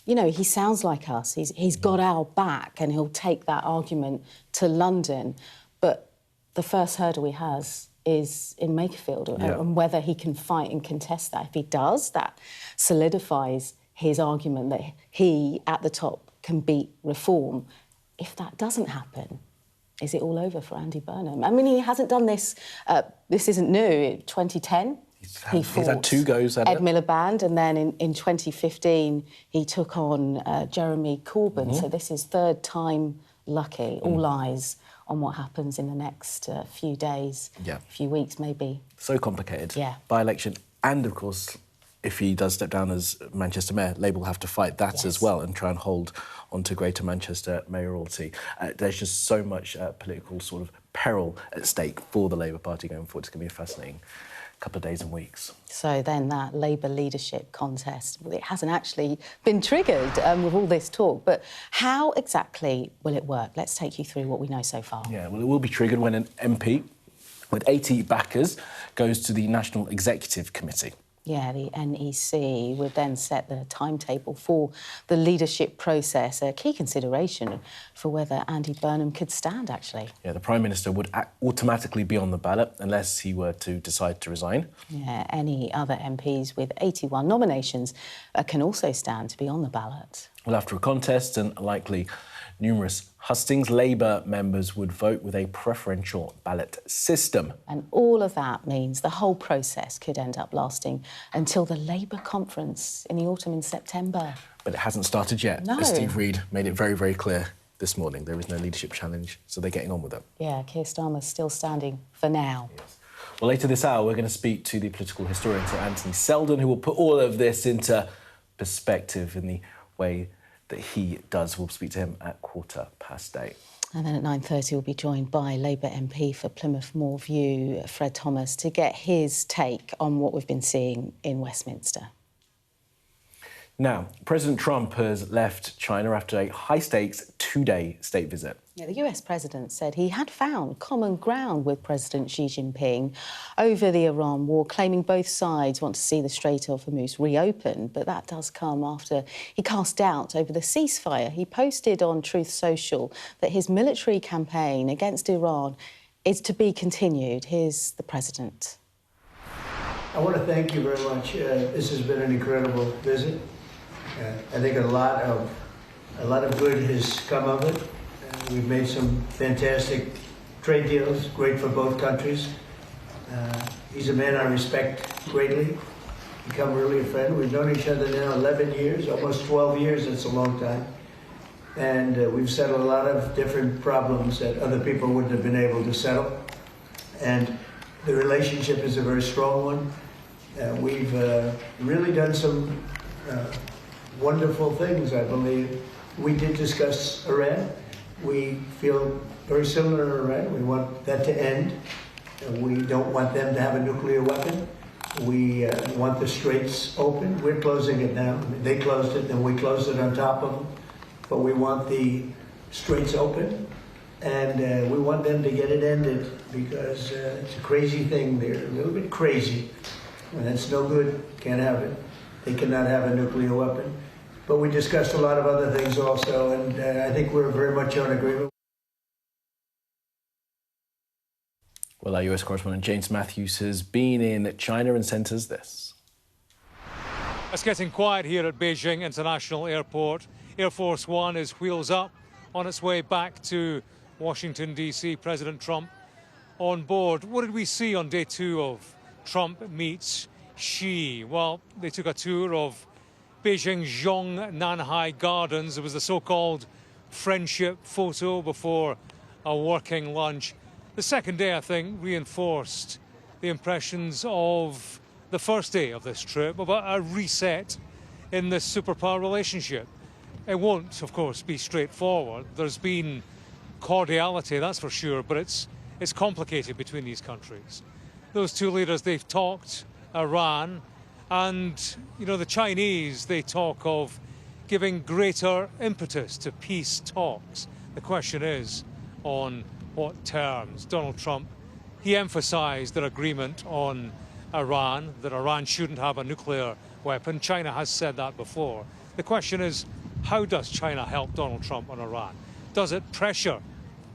you know, he sounds like us. He's got our back and he'll take that argument to London. But the first hurdle he has is in Makerfield, and whether he can fight and contest that. If he does, that solidifies his argument that he, at the top, can beat Reform. If that doesn't happen, is it all over for Andy Burnham? I mean, he hasn't done this. This isn't new. 2010. He's had two goes at Ed Miliband, and then in 2015 he took on Jeremy Corbyn. So this is third time lucky. All eyes on what happens in the next few days, few weeks maybe. So complicated. Yeah. By-election, and of course, if he does step down as Manchester Mayor, Labour will have to fight that as well and try and hold onto Greater Manchester mayoralty. There's just so much political sort of peril at stake for the Labour Party going forward. It's going to be a fascinating couple of days and weeks. So then that Labour leadership contest, well, it hasn't actually been triggered with all this talk, but how exactly will it work? Let's take you through what we know so far. Yeah, well, it will be triggered when an MP with 80 backers goes to the National Executive Committee. Yeah, the NEC would then set the timetable for the leadership process, a key consideration for whether Andy Burnham could stand, actually. Yeah, the Prime Minister would automatically be on the ballot unless he were to decide to resign. Yeah, any other MPs with 81 nominations can also stand to be on the ballot. Well, after a contest and likely numerous hustings, Labour members would vote with a preferential ballot system. And all of that means the whole process could end up lasting until the Labour conference in the autumn in September. But it hasn't started yet. No. As Steve Reid made it very, very clear this morning. There is no leadership challenge, so they're getting on with it. Yeah, Keir Starmer's still standing for now. Yes. Well, later this hour, we're going to speak to the political historian, Sir Anthony Seldon, who will put all of this into perspective in the way that he does. We'll speak to him at 8:15. And then at 9:30 we'll be joined by Labour MP for Plymouth Moorview, Fred Thomas, to get his take on what we've been seeing in Westminster. Now, President Trump has left China after a high-stakes two-day state visit. Yeah, the US president said he had found common ground with President Xi Jinping over the Iran war, claiming both sides want to see the Strait of Hormuz reopened. But that does come after he cast doubt over the ceasefire. He posted on Truth Social that his military campaign against Iran is to be continued. Here's the president. I want to thank you very much. This has been an incredible visit. I think a lot of good has come of it. We've made some fantastic trade deals, great for both countries. He's a man I respect greatly, become really a friend. We've known each other now 11 years, almost 12 years, it's a long time. And we've settled a lot of different problems that other people wouldn't have been able to settle. And the relationship is a very strong one. We've really done some wonderful things, I believe. We did discuss Iran. We feel very similar to Iran. We want that to end. We don't want them to have a nuclear weapon. We want the straits open. We're closing it now. They closed it, and we closed it on top of them. But we want the straits open, and we want them to get it ended because it's a crazy thing. They're a little bit crazy, and it's no good. Can't have it. They cannot have a nuclear weapon. But we discussed a lot of other things also, and I think we're very much on agreement. Well, our US correspondent James Matthews has been in China and sent us this. It's getting quiet here at Beijing International Airport. Air Force One is wheels up on its way back to Washington, D.C. President Trump on board. What did we see on day two of Trump meets Xi? Well, they took a tour of Beijing's Zhongnanhai Gardens. It was the so-called friendship photo before a working lunch. The second day, I think, reinforced the impressions of the first day of this trip about a reset in this superpower relationship. It won't, of course, be straightforward. There's been cordiality, that's for sure, but it's complicated between these countries. Those two leaders, they've talked Iran, and, you know, the Chinese, they talk of giving greater impetus to peace talks. The question is, on what terms? Donald Trump, he emphasized an agreement on Iran, that Iran shouldn't have a nuclear weapon. China has said that before. The question is, how does China help Donald Trump on Iran? Does it pressure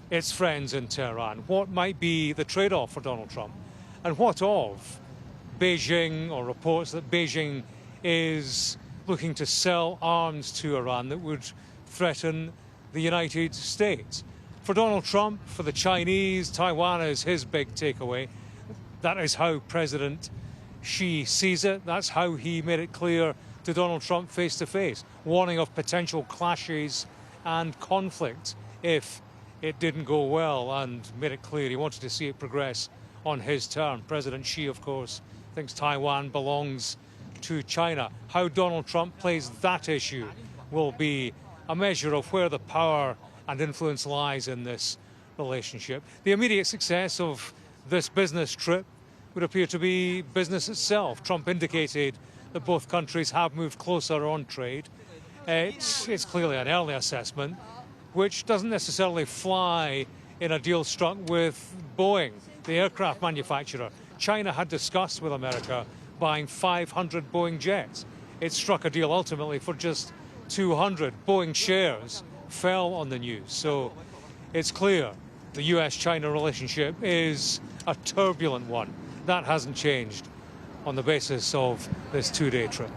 its friends in Tehran? What might be the trade-off for Donald Trump? And what of Beijing, or reports that Beijing is looking to sell arms to Iran that would threaten the United States? For Donald Trump, for the Chinese, Taiwan is his big takeaway. That is how President Xi sees it. That's how he made it clear to Donald Trump face to face, warning of potential clashes and conflict if it didn't go well, and made it clear he wanted to see it progress on his term. President Xi, of course, thinks Taiwan belongs to China. How Donald Trump plays that issue will be a measure of where the power and influence lies in this relationship. The immediate success of this business trip would appear to be business itself. Trump indicated that both countries have moved closer on trade. It's clearly an early assessment, which doesn't necessarily fly in a deal struck with Boeing, the aircraft manufacturer. China had discussed with America buying 500 Boeing jets. It struck a deal ultimately for just 200. Boeing shares fell on the news. So it's clear the US-China relationship is a turbulent one. That hasn't changed on the basis of this two-day trip.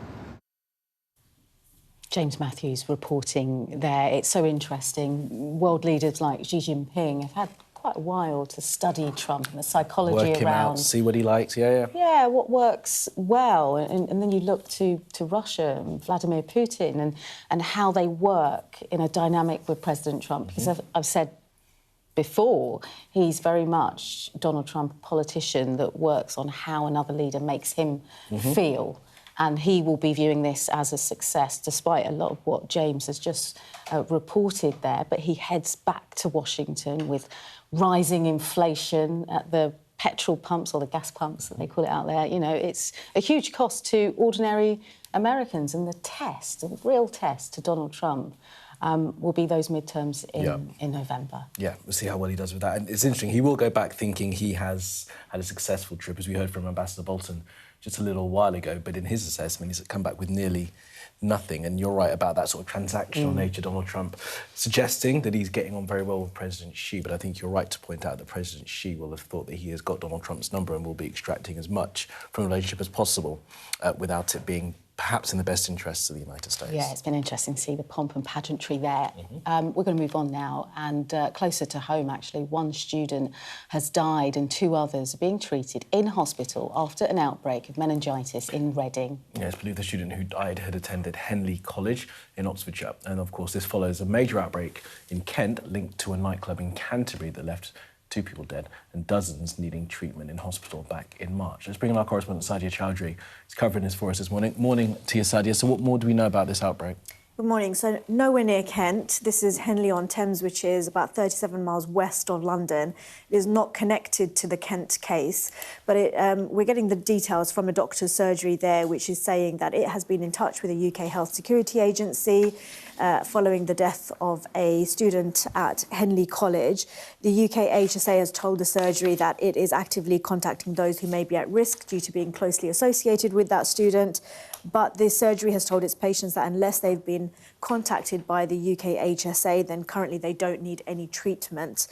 James Matthews reporting there. It's so interesting. World leaders like Xi Jinping have had quite a while to study Trump and the psychology Work him around. out, see what he likes, yeah. Yeah, what works well. And then you look to Russia and Vladimir Putin and how they work in a dynamic with President Trump. Because I've said before, he's very much, Donald Trump, a politician that works on how another leader makes him feel. And he will be viewing this as a success, despite a lot of what James has just reported there. But he heads back to Washington with rising inflation at the petrol pumps, or the gas pumps that they call it out there. You know, it's a huge cost to ordinary Americans, and the real test to Donald Trump will be those midterms in November. Yeah, we'll see how well he does with that. And it's interesting, he will go back thinking he has had a successful trip, as we heard from Ambassador Bolton just a little while ago, but in his assessment, he's come back with nearly nothing. And you're right about that sort of transactional nature, Donald Trump, suggesting that he's getting on very well with President Xi, but I think you're right to point out that President Xi will have thought that he has got Donald Trump's number and will be extracting as much from the relationship as possible without it being perhaps in the best interests of the United States. Yeah, it's been interesting to see the pomp and pageantry there. We're going to move on now, and closer to home, actually, one student has died and 2 others are being treated in hospital after an outbreak of meningitis in Reading. Yeah, it's believed the student who died had attended Henley College in Oxfordshire. And, of course, this follows a major outbreak in Kent linked to a nightclub in Canterbury that left 2 people dead and dozens needing treatment in hospital back in March. Let's bring in our correspondent, Sadia Chowdhury. He's covering this for us this morning. Morning to you, Sadia. So what more do we know about this outbreak? Good morning. So nowhere near Kent. This is Henley-on-Thames, which is about 37 miles west of London. It is not connected to the Kent case, but we're getting the details from a doctor's surgery there, which is saying that it has been in touch with the UK Health Security Agency following the death of a student at Henley College. The UK HSA has told the surgery that it is actively contacting those who may be at risk due to being closely associated with that student. But the surgery has told its patients that unless they've been contacted by the UK HSA, then currently they don't need any treatment.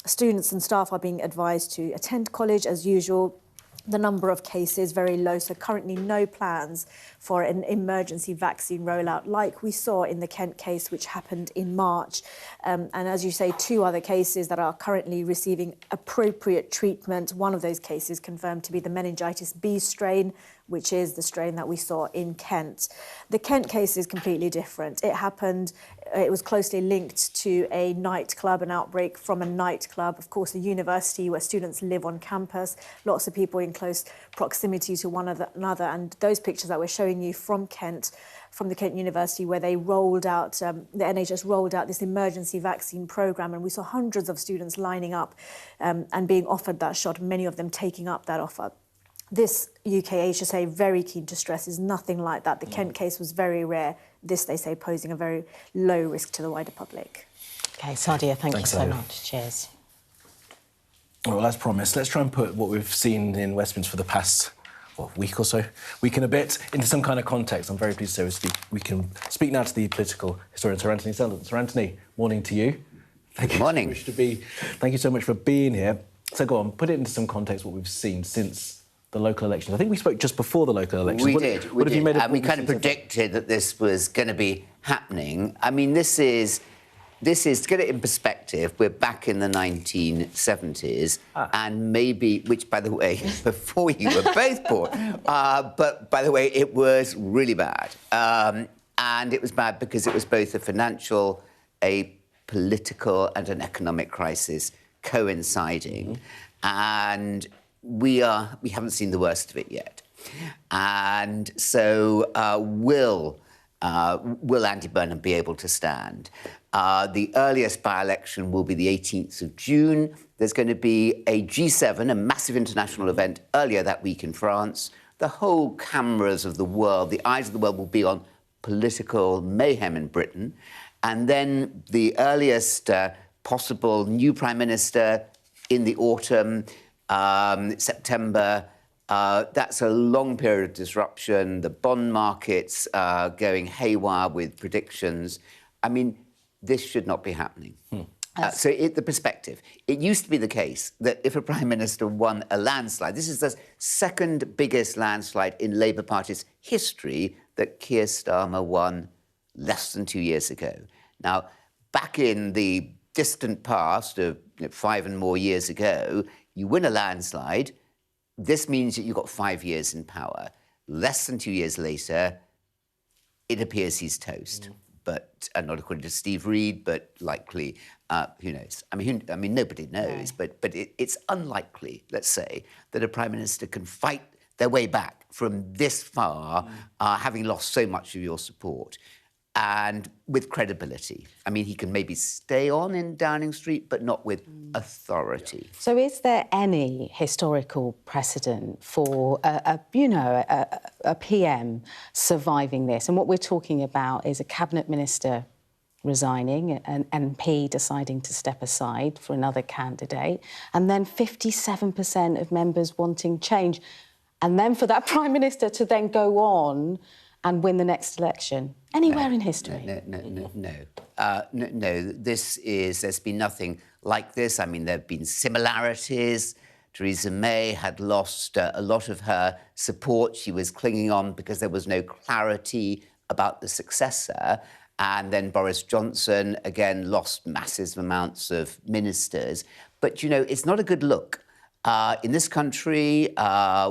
Students and staff are being advised to attend college as usual. The number of cases very low, so currently no plans for an emergency vaccine rollout like we saw in the Kent case, which happened in March. And as you say, 2 other cases that are currently receiving appropriate treatment. One of those cases confirmed to be the meningitis B strain, which is the strain that we saw in Kent. The Kent case is completely different. It was closely linked to a nightclub, an outbreak from a nightclub. Of course, a university where students live on campus, lots of people in close proximity to one another. And those pictures that we're showing you from Kent, from the Kent University, where they rolled out, the NHS rolled out this emergency vaccine programme, and we saw hundreds of students lining up and being offered that shot, many of them taking up that offer. This UK HSA, very keen to stress, is nothing like that. The Kent case was very rare. This, they say, posing a very low risk to the wider public. OK, Sadia, thank you so Sadia. much. Cheers. Well, as promised, let's try and put what we've seen in Westminster for the past week or so, week and a bit, into some kind of context. I'm very pleased to say we can speak now to the political historian, Sir Anthony Seldon. Sir Anthony, morning to you. Thank you morning. Thank you so much for being here. So go on, put it into some context what we've seen since the local elections. I think we spoke just before the local elections. We did. And we kind of predicted that this was going to be happening. I mean, this is, to get it in perspective, we're back in the 1970s, and maybe, which, by the way, before you were both born, but, by the way, it was really bad. And it was bad because it was both a financial, a political and an economic crisis coinciding. And we haven't seen the worst of it yet. And so will Andy Burnham be able to stand? The earliest by-election will be the 18th of June. There's going to be a G7, a massive international event, earlier that week in France. The whole cameras of the world, the eyes of the world will be on political mayhem in Britain. And then the earliest possible new Prime Minister in the autumn, September. That's a long period of disruption. The bond markets are going haywire with predictions. I mean, this should not be happening. So the perspective. It used to be the case that if a Prime Minister won a landslide, this is the second biggest landslide in Labour Party's history that Keir Starmer won less than 2 years ago. Now, back in the distant past of 5 and more years ago, you win a landslide, this means that you've got 5 years in power. Less than 2 years later, it appears he's toast. But, and not according to Steve Reed, but likely, who knows? I mean, nobody knows, but it's unlikely, let's say, that a Prime Minister can fight their way back from this far, having lost so much of your support. and with credibility. I mean, he can maybe stay on in Downing Street, but not with authority. So is there any historical precedent for a PM surviving this? And what we're talking about is a cabinet minister resigning, an MP deciding to step aside for another candidate, and then 57% of members wanting change, and then for that Prime Minister to then go on and win the next election. Anywhere in history? No. There's been nothing like this. I mean, there have been similarities. Theresa May had lost a lot of her support. She was clinging on because there was no clarity about the successor. And then Boris Johnson, again, lost massive amounts of ministers. But, you know, it's not a good look. In this country,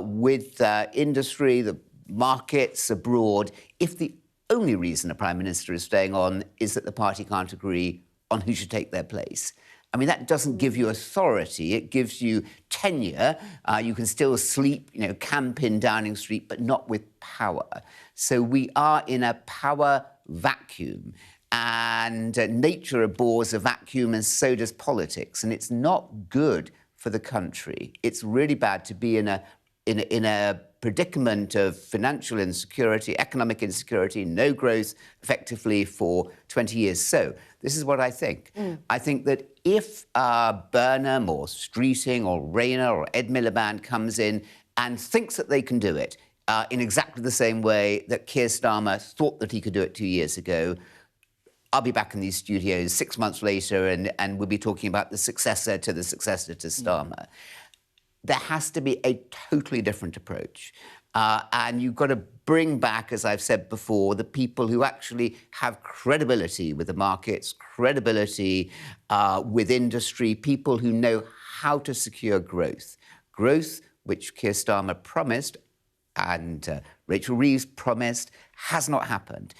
with industry, the markets abroad, if the only reason a Prime Minister is staying on is that the party can't agree on who should take their place, I mean, that doesn't give you authority. It gives you tenure. You can still sleep, you know, camp in Downing Street, but not with power. So we are in a power vacuum. And nature abhors a vacuum, and so does politics. And it's not good for the country. It's really bad to be in a predicament of financial insecurity, economic insecurity, no growth effectively for 20 years. So this is what I think. I think that if Burnham or Streeting or Rayner or Ed Miliband comes in and thinks that they can do it in exactly the same way that Keir Starmer thought that he could do it 2 years ago, I'll be back in these studios 6 months later and we'll be talking about the successor to Starmer. There has to be a totally different approach. And you've got to bring back, as I've said before, the people who actually have credibility with the markets, credibility with industry, people who know how to secure growth. Growth, which Keir Starmer promised and Rachel Reeves promised, has not happened.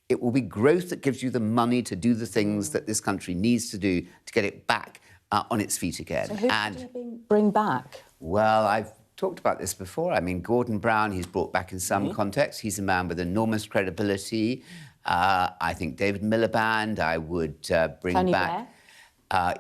It will be growth that gives you the money to do the things that this country needs to do to get it back on its feet again. So who should you bring back? Well, I've talked about this before. I mean, Gordon Brown, he's brought back in some context. He's a man with enormous credibility. I think David Miliband, I would bring Tony back.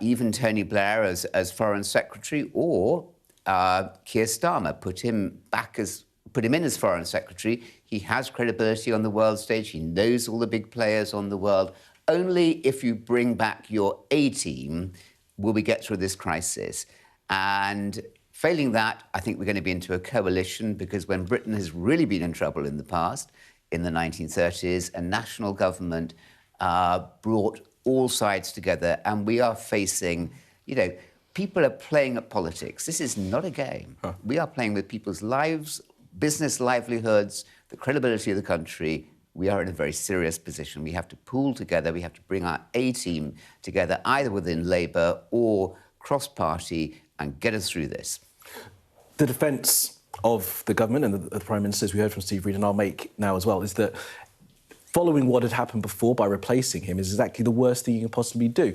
Even Tony Blair as Foreign Secretary, or Keir Starmer, put him in as Foreign Secretary. He has credibility on the world stage. He knows all the big players on the world. Only if you bring back your A-team will we get through this crisis. And failing that, I think we're going to be into a coalition, because when Britain has really been in trouble in the past, in the 1930s, a national government brought all sides together, and we are facing, you know, people are playing at politics. This is not a game. We are playing with people's lives, business livelihoods, the credibility of the country. We are in a very serious position. We have to pool together. We have to bring our A-team together, either within Labour or cross-party, and get us through this. The defence of the government and the Prime Minister, as we heard from Steve Reed, and I'll make now as well, is that following what had happened before by replacing him is exactly the worst thing you can possibly do.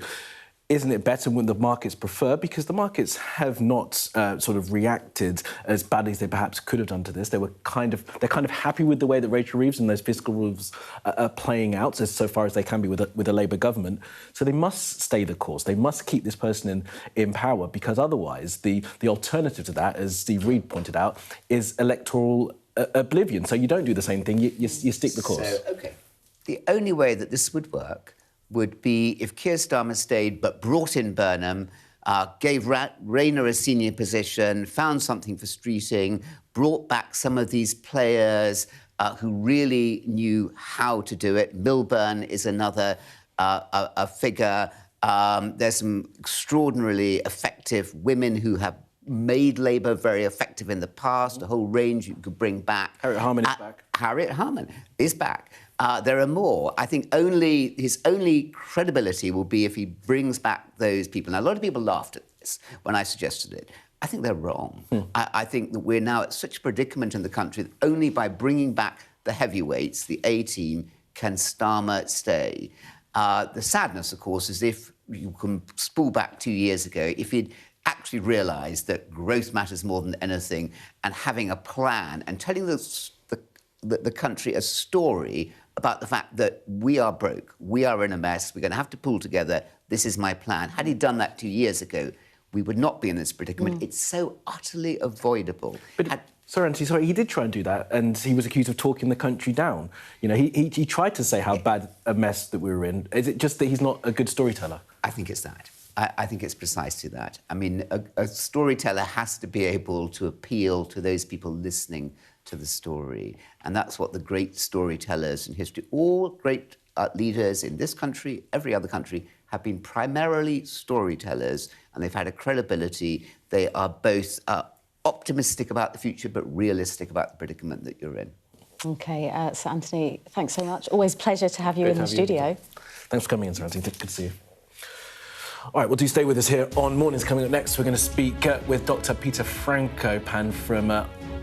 Isn't it better when the markets prefer? Because the markets have not sort of reacted as badly as they perhaps could have done to this. They're kind of happy with the way that Rachel Reeves and those fiscal rules are playing out, so far as they can be with a Labour government. So they must stay the course. They must keep this person in power, because otherwise the alternative to that, as Steve Reed pointed out, is electoral oblivion. So you don't do the same thing. You stick the course. So, OK. The only way that this would work would be if Keir Starmer stayed but brought in Burnham, gave Rayner a senior position, found something for Streeting, brought back some of these players who really knew how to do it. Milburn is another a figure. There's some extraordinarily effective women who have made Labour very effective in the past, a whole range you could bring back. Harriet Harman is back. Harriet Harman is back. There are more. I think his only credibility will be if he brings back those people. Now, a lot of people laughed at this when I suggested it. I think they're wrong. I think that we're now at such a predicament in the country that only by bringing back the heavyweights, the A-team, can Starmer stay. The sadness, of course, is if you can spool back 2 years ago, if he'd actually realised that growth matters more than anything, and having a plan and telling the country a story about the fact that we are broke, we are in a mess, we're going to have to pull together, this is my plan. Had he done that 2 years ago, we would not be in this predicament. It's so utterly avoidable. But, sorry, he did try and do that, and he was accused of talking the country down. You know, he tried to say how bad a mess that we were in. Is it just that he's not a good storyteller? I think it's that. I think it's precisely that. I mean, a storyteller has to be able to appeal to those people listening to the story. And that's what the great storytellers in history, all great leaders in this country, every other country, have been primarily storytellers, and they've had a credibility. They are both optimistic about the future, but realistic about the predicament that you're in. OK, Sir Anthony, thanks so much. Always a pleasure to have you in the studio. Thanks for coming in, Sir Anthony. Good to see you. All right, well, do stay with us here on Mornings. Coming up next, we're going to speak with Dr. Peter Frankopan from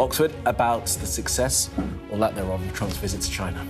Oxford about the success, or lack thereof, of Trump's visit to China.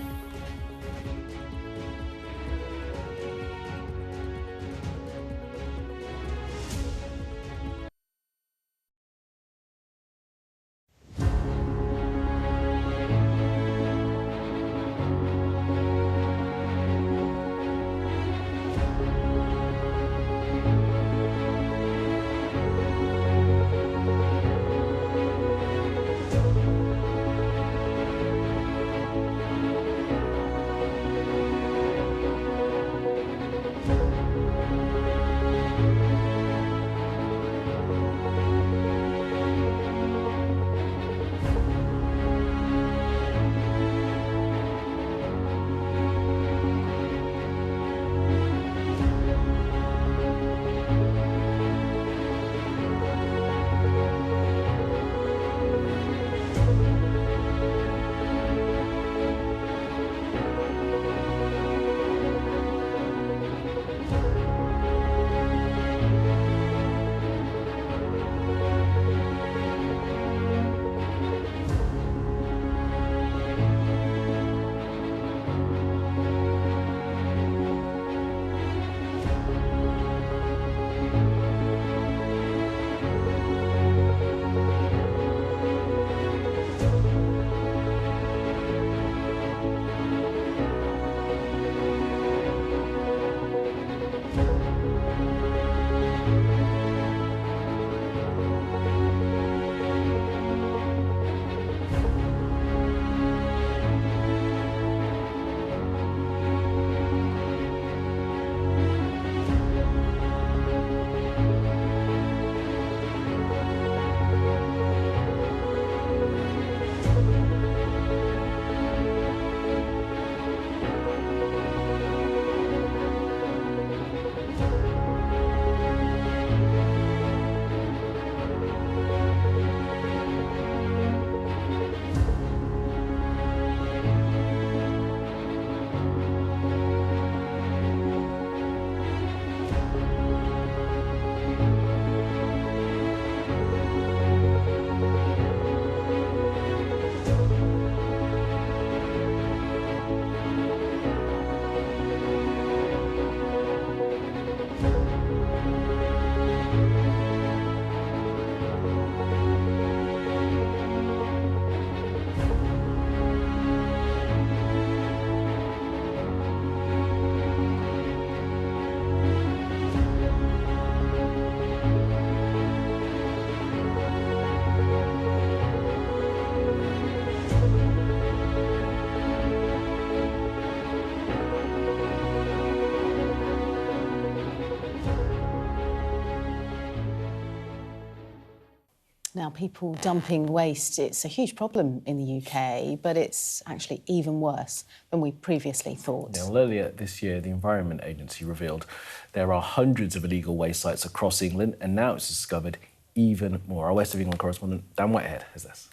Now, people dumping waste, it's a huge problem in the UK, but it's actually even worse than we previously thought. Now, earlier this year, the Environment Agency revealed there are hundreds of illegal waste sites across England, and now it's discovered even more. Our West of England correspondent, Dan Whitehead, has this.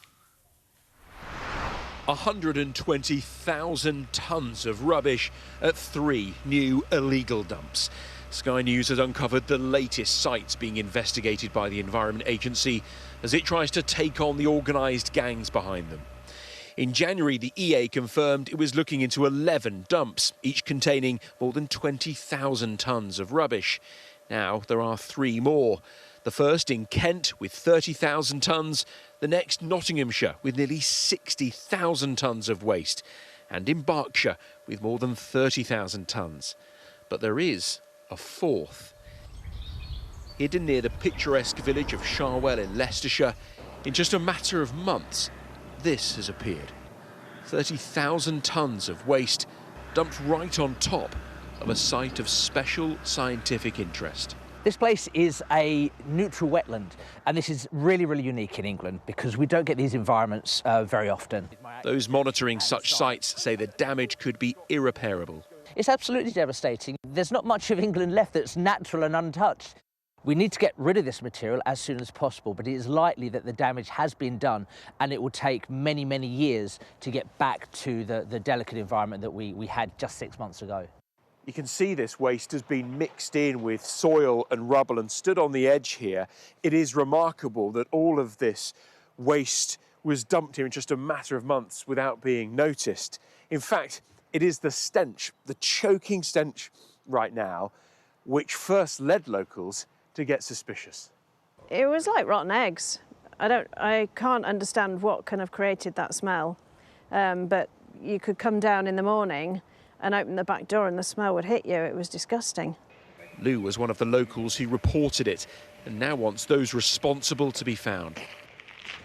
120,000 tonnes of rubbish at 3 new illegal dumps. Sky News has uncovered the latest sites being investigated by the Environment Agency as it tries to take on the organised gangs behind them. In January, the EA confirmed it was looking into 11 dumps, each containing more than 20,000 tonnes of rubbish. Now there are 3 more. The first in Kent with 30,000 tonnes, the next Nottinghamshire with nearly 60,000 tonnes of waste. and in Berkshire with more than 30,000 tonnes. But there is a fourth. Hidden near the picturesque village of Cherwell in Leicestershire, in just a matter of months, this has appeared. 30,000 tonnes of waste dumped right on top of a site of special scientific interest. This place is a neutral wetland, and this is really, really unique in England because we don't get these environments very often. Those monitoring such sites say the damage could be irreparable. It's absolutely devastating. There's not much of England left that's natural and untouched. We need to get rid of this material as soon as possible, but it is likely that the damage has been done and it will take many, many years to get back to the delicate environment that we had just 6 months ago. You can see this waste has been mixed in with soil and rubble and stood on the edge here. It is remarkable that all of this waste was dumped here in just a matter of months without being noticed. In fact, it is the stench, the choking stench right now, which first led locals to get suspicious. It was like rotten eggs. I can't understand what kind of created that smell, but you could come down in the morning and open the back door and the smell would hit you. It was disgusting. Lou was one of the locals who reported it and now wants those responsible to be found.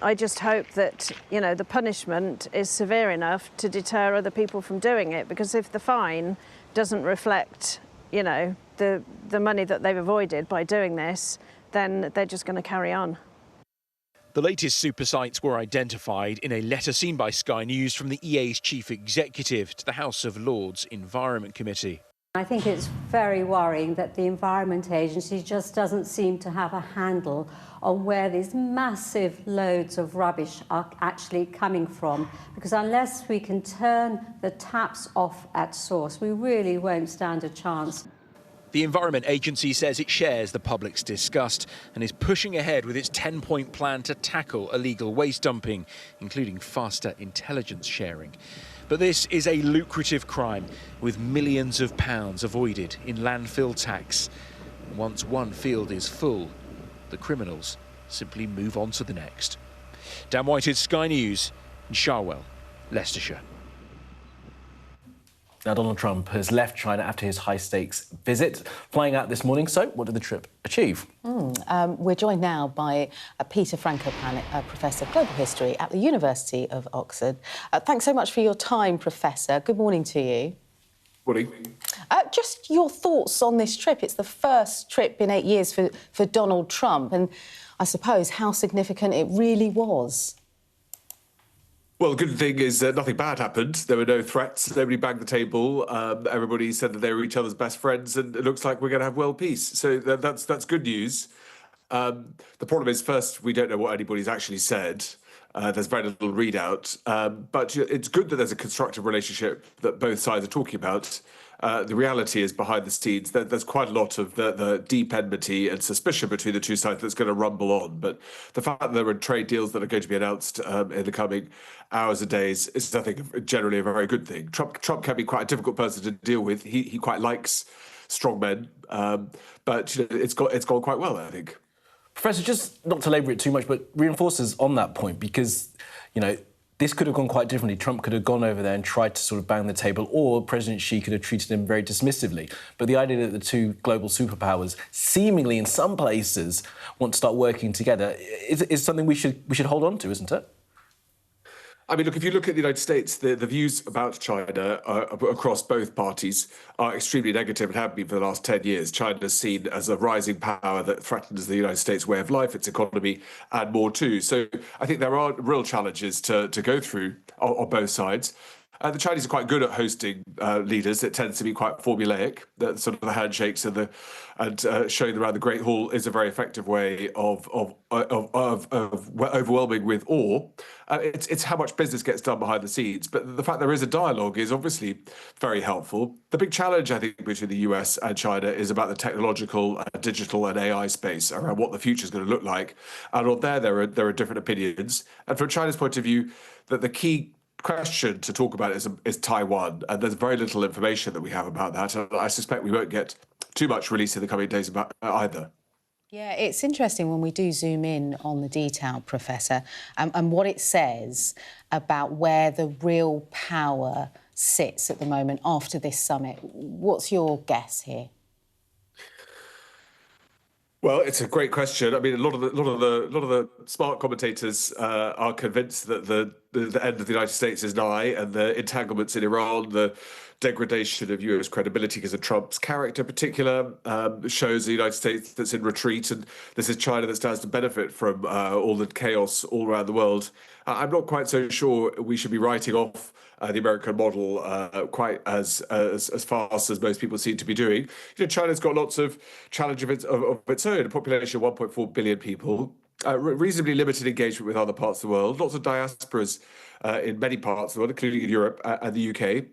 I just hope that, you know, the punishment is severe enough to deter other people from doing it, because if the fine doesn't reflect, you know, the money that they've avoided by doing this, then they're just going to carry on. The latest super sites were identified in a letter seen by Sky News from the EA's chief executive to the House of Lords Environment Committee. I think it's very worrying that the Environment Agency just doesn't seem to have a handle on where these massive loads of rubbish are actually coming from, because unless we can turn the taps off at source, we really won't stand a chance. The Environment Agency says it shares the public's disgust and is pushing ahead with its 10-point plan to tackle illegal waste dumping, including faster intelligence sharing. But this is a lucrative crime with millions of pounds avoided in landfill tax. Once one field is full, the criminals simply move on to the next. Dan Whitehead, Sky News, in Cherwell, Leicestershire. Now, Donald Trump has left China after his high-stakes visit, flying out this morning. So, what did the trip achieve? We're joined now by Peter Frankopan, Professor of Global History at the University of Oxford. Thanks so much for your time, Professor. Good morning to you. Morning. Just your thoughts on this trip. It's the first trip in 8 years for Donald Trump, and I suppose how significant it really was. Well, the good thing is that nothing bad happened. There were no threats. Nobody banged the table. Everybody said that they were each other's best friends, and it looks like we're going to have world peace. So that's good news. The problem is, first, we don't know what anybody's actually said. There's very little readout. But it's good that there's a constructive relationship that both sides are talking about. The reality is, behind the scenes, there's quite a lot of the deep enmity and suspicion between the two sides that's going to rumble on. But the fact that there are trade deals that are going to be announced in the coming hours and days is, I think, generally a very good thing. Trump can be quite a difficult person to deal with. He quite likes strong men, but it's gone quite well, I think. Professor, just not to labour it too much, but reinforces on that point, because, this could have gone quite differently. Trump could have gone over there and tried to sort of bang the table, or President Xi could have treated him very dismissively. But the idea that the two global superpowers, seemingly in some places, want to start working together is something we should hold on to, isn't it? I mean, look, if you look at the United States, the views about China across both parties are extremely negative and have been for the last 10 years. China is seen as a rising power that threatens the United States' way of life, its economy, and more too. So I think there are real challenges to go through on both sides. The Chinese are quite good at hosting leaders. It tends to be quite formulaic. The sort of the handshakes and showing around the Great Hall is a very effective way of overwhelming with awe. It's how much business gets done behind the scenes. But the fact there is a dialogue is obviously very helpful. The big challenge, I think, between the US and China is about the technological, digital and AI space, around what the future is going to look like. And on there are different opinions. And from China's point of view, that the key question to talk about is Taiwan, and there's very little information that we have about that, and I suspect we won't get too much release in the coming days about either. Yeah, it's interesting when we do zoom in on the detail, Professor, and what it says about where the real power sits at the moment after this summit? What's your guess here? Well, it's a great question. I mean, a lot of the smart commentators are convinced that the end of the United States is nigh, and the entanglements in Iran, the degradation of US credibility because of Trump's character in particular, shows the United States that's in retreat, and this is China that stands to benefit from all the chaos all around the world. I'm not quite so sure we should be writing off the American model quite as fast as most people seem to be doing. You know, China's got lots of challenge of its own, a population of 1.4 billion people, reasonably limited engagement with other parts of the world, lots of diasporas in many parts of the world, including in Europe and the UK.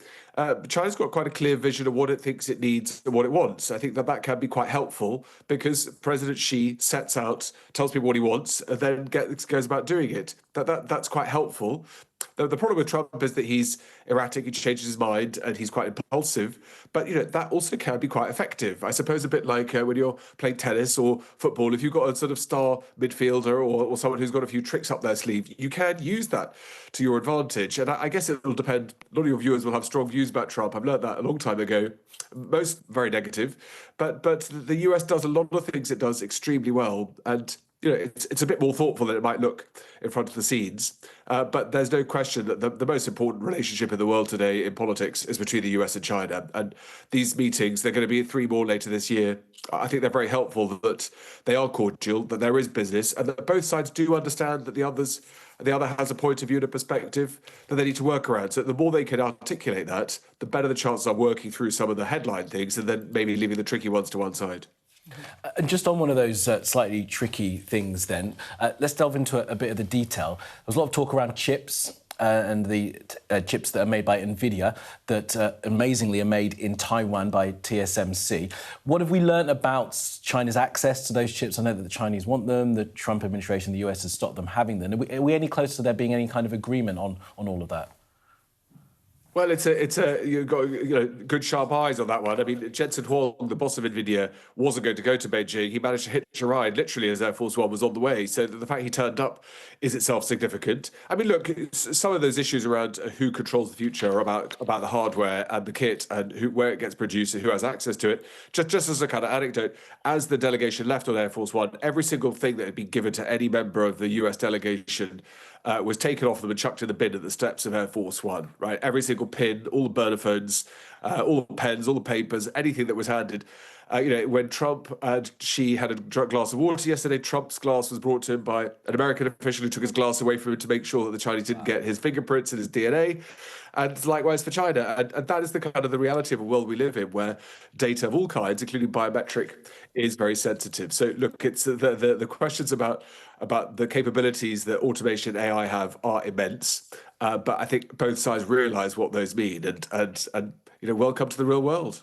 China's got quite a clear vision of what it thinks it needs and what it wants. I think that can be quite helpful because President Xi sets out, tells people what he wants, and then goes about doing it. That's quite helpful. The problem with Trump is that he's erratic, he changes his mind, and he's quite impulsive. But, you know, that also can be quite effective. I suppose a bit like when you're playing tennis or football, if you've got a sort of star midfielder or someone who's got a few tricks up their sleeve, you can use that to your advantage. And I guess it will depend. A lot of your viewers will have strong views about Trump. I've learned that a long time ago. Most very negative. But the US does a lot of things it does extremely well. And you know, it's a bit more thoughtful than it might look in front of the scenes. But there's no question that the most important relationship in the world today in politics is between the US and China. And these meetings, they're going to be 3 more later this year. I think they're very helpful that they are cordial, that there is business, and that both sides do understand that the other has a point of view and a perspective that they need to work around. So the more they can articulate that, the better the chances are working through some of the headline things and then maybe leaving the tricky ones to one side. And just on one of those slightly tricky things then, let's delve into a bit of the detail. There's a lot of talk around chips and the chips that are made by NVIDIA that amazingly are made in Taiwan by TSMC. What have we learnt about China's access to those chips? I know that the Chinese want them, the Trump administration, the US has stopped them having them. Are we any closer to there being any kind of agreement on all of that? Well, you've got good sharp eyes on that one. I mean, Jensen Huang, the boss of NVIDIA, wasn't going to go to Beijing. He managed to hitch a ride literally as Air Force One was on the way. So the fact he turned up is itself significant. I mean, look, some of those issues around who controls the future are about the hardware and the kit and where it gets produced and who has access to it. Just as a kind of anecdote, as the delegation left on Air Force One, every single thing that had been given to any member of the US delegation was taken off them and chucked in the bin at the steps of Air Force One, right? Every single pin, all the burner phones, all the pens, all the papers, anything that was handed. When Trump and Xi had a glass of water yesterday, Trump's glass was brought to him by an American official who took his glass away from him to make sure that the Chinese didn't get his fingerprints and his DNA. And likewise for China. And that is the kind of the reality of a world we live in, where data of all kinds, including biometric, is very sensitive. So look, it's the questions about the capabilities that automation AI have are immense. But I think both sides realise what those mean, and welcome to the real world.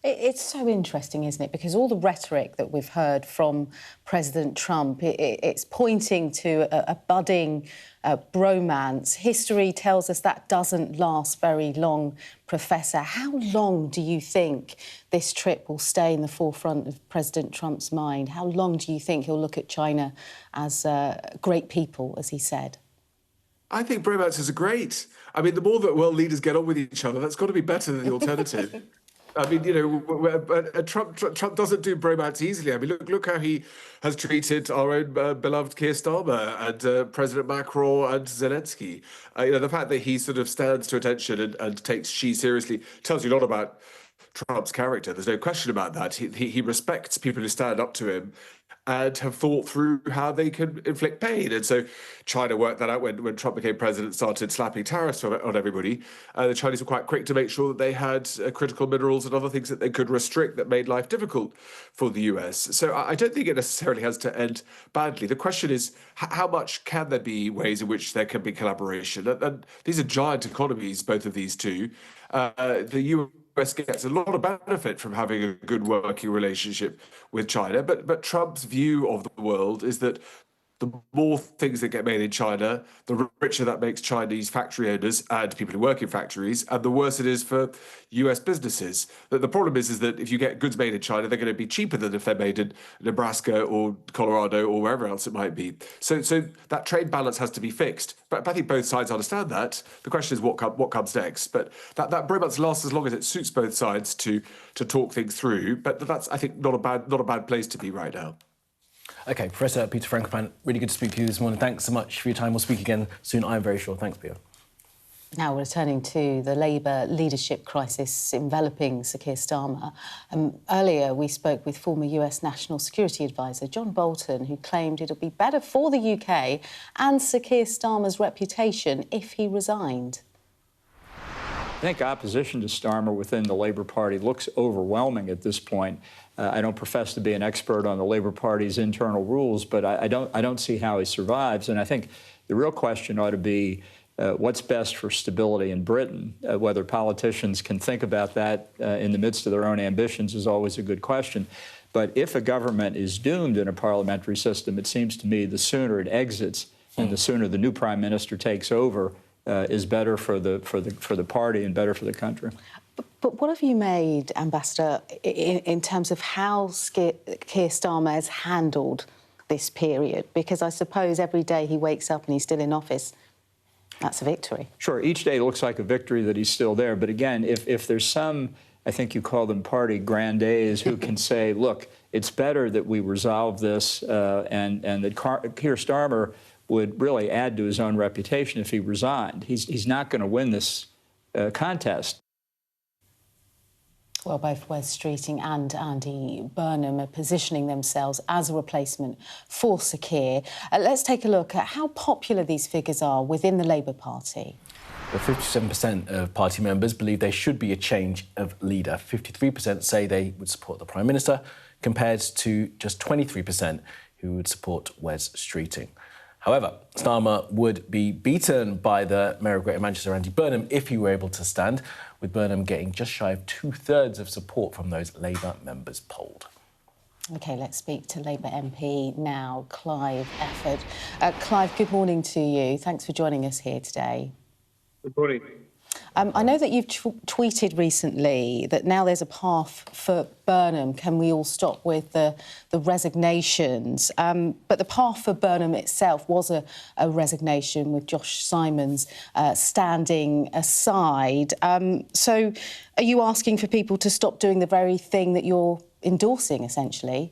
It's so interesting, isn't it? Because all the rhetoric that we've heard from President Trump, it's pointing to a budding bromance. History tells us that doesn't last very long, Professor. How long do you think this trip will stay in the forefront of President Trump's mind? How long do you think he'll look at China as great people, as he said? I think bromances are great. I mean, the more that world leaders get on with each other, that's got to be better than the alternative. I mean, Trump doesn't do bromance easily. I mean, look how he has treated our own beloved Keir Starmer and President Macron and Zelensky. The fact that he sort of stands to attention and takes Xi seriously tells you a lot about Trump's character. There's no question about that. He respects people who stand up to him and have thought through how they can inflict pain. And so China worked that out when Trump became president, started slapping tariffs on everybody. The Chinese were quite quick to make sure that they had critical minerals and other things that they could restrict that made life difficult for the US. So I don't think it necessarily has to end badly. The question is, how much can there be ways in which there can be collaboration? And these are giant economies, both of these two. The US gets a lot of benefit from having a good working relationship with China, but Trump's view of the world is that the more things that get made in China, the richer that makes Chinese factory owners and people who work in factories, and the worse it is for US businesses. The problem is that if you get goods made in China, they're going to be cheaper than if they're made in Nebraska or Colorado or wherever else it might be. So that trade balance has to be fixed. But I think both sides understand that. The question is what comes next. But that very much lasts as long as it suits both sides to talk things through. But that's, I think, not a bad place to be right now. OK, Professor Peter Frankopan, really good to speak to you this morning. Thanks so much for your time. We'll speak again soon, I'm very sure. Thanks, Peter. Now we're returning to the Labour leadership crisis enveloping Sir Keir Starmer. Earlier we spoke with former US National Security Advisor John Bolton, who claimed it'll be better for the UK and Sir Keir Starmer's reputation if he resigned. I think opposition to Starmer within the Labour Party looks overwhelming at this point. I don't profess to be an expert on the Labour Party's internal rules, but I don't see how he survives. And I think the real question ought to be what's best for stability in Britain. Whether politicians can think about that in the midst of their own ambitions is always a good question. But if a government is doomed in a parliamentary system, it seems to me the sooner it exits and the sooner the new Prime Minister takes over is better for the party and better for the country. But what have you made, Ambassador, in terms of how Keir Starmer has handled this period? Because I suppose every day he wakes up and he's still in office, that's a victory. Sure, each day looks like a victory that he's still there. But again, if there's some, I think you call them party grandees, who can say, look, it's better that we resolve this and that Keir Starmer would really add to his own reputation if he resigned. He's not going to win this contest. Well, both Wes Streeting and Andy Burnham are positioning themselves as a replacement for Sir Keir. Let's take a look at how popular these figures are within the Labour Party. Well, 57% of party members believe there should be a change of leader. 53% say they would support the Prime Minister, compared to just 23% who would support Wes Streeting. However, Starmer would be beaten by the Mayor of Greater Manchester, Andy Burnham, if he were able to stand, with Burnham getting just shy of 2/3 of support from those Labour members polled. OK, let's speak to Labour MP now, Clive Efford. Clive, good morning to you. Thanks for joining us here today. Good morning. I know that you've tweeted recently that now there's a path for Burnham. Can we all stop with the resignations? But the path for Burnham itself was a resignation, with Josh Simons standing aside. So are you asking for people to stop doing the very thing that you're endorsing, essentially?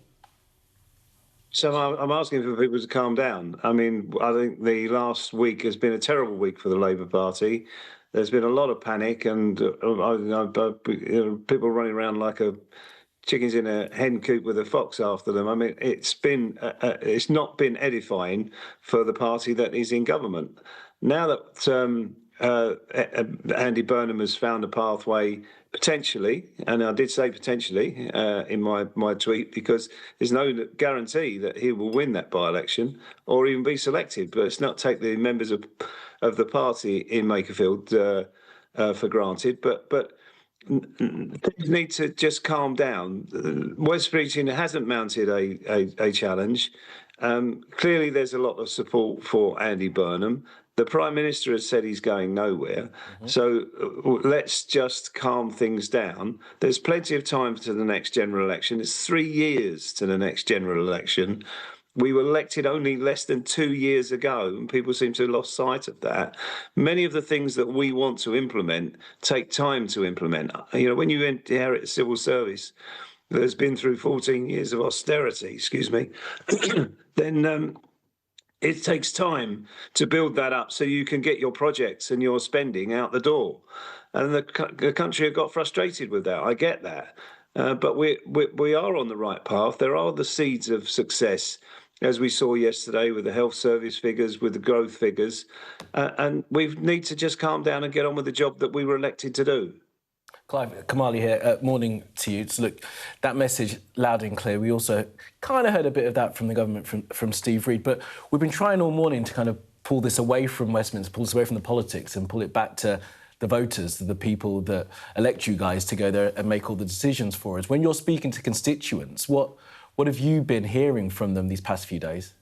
So I'm asking for people to calm down. I mean, I think the last week has been a terrible week for the Labour Party. There's been a lot of panic and people running around like chickens in a hen coop with a fox after them. I mean, it's not been edifying for the party that is in government. Now that Andy Burnham has found a pathway, potentially, and I did say potentially in my tweet, because there's no guarantee that he will win that by-election or even be selected. But let's not take the members of the party in Makerfield for granted. But things need to just calm down. Wes Streeting hasn't mounted a challenge. Clearly, there's a lot of support for Andy Burnham. The Prime Minister has said he's going nowhere. So let's just calm things down. There's plenty of time to the next general election. It's 3 years to the next general election. We were elected only less than 2 years ago, and people seem to have lost sight of that. Many of the things that we want to implement take time to implement. You know, when you inherit a civil service that has been through 14 years of austerity, then it takes time to build that up so you can get your projects and your spending out the door. And the country have got frustrated with that. I get that. But we are on the right path. There are the seeds of success, as we saw yesterday with the health service figures, with the growth figures. And we need to just calm down and get on with the job that we were elected to do. Clive, Kamali here, morning to you. So look, that message loud and clear. We also kind of heard a bit of that from the government, from Steve Reed, but we've been trying all morning to kind of pull this away from Westminster, pull this away from the politics and pull it back to the voters, to the people that elect you guys to go there and make all the decisions for us. When you're speaking to constituents, what have you been hearing from them these past few days?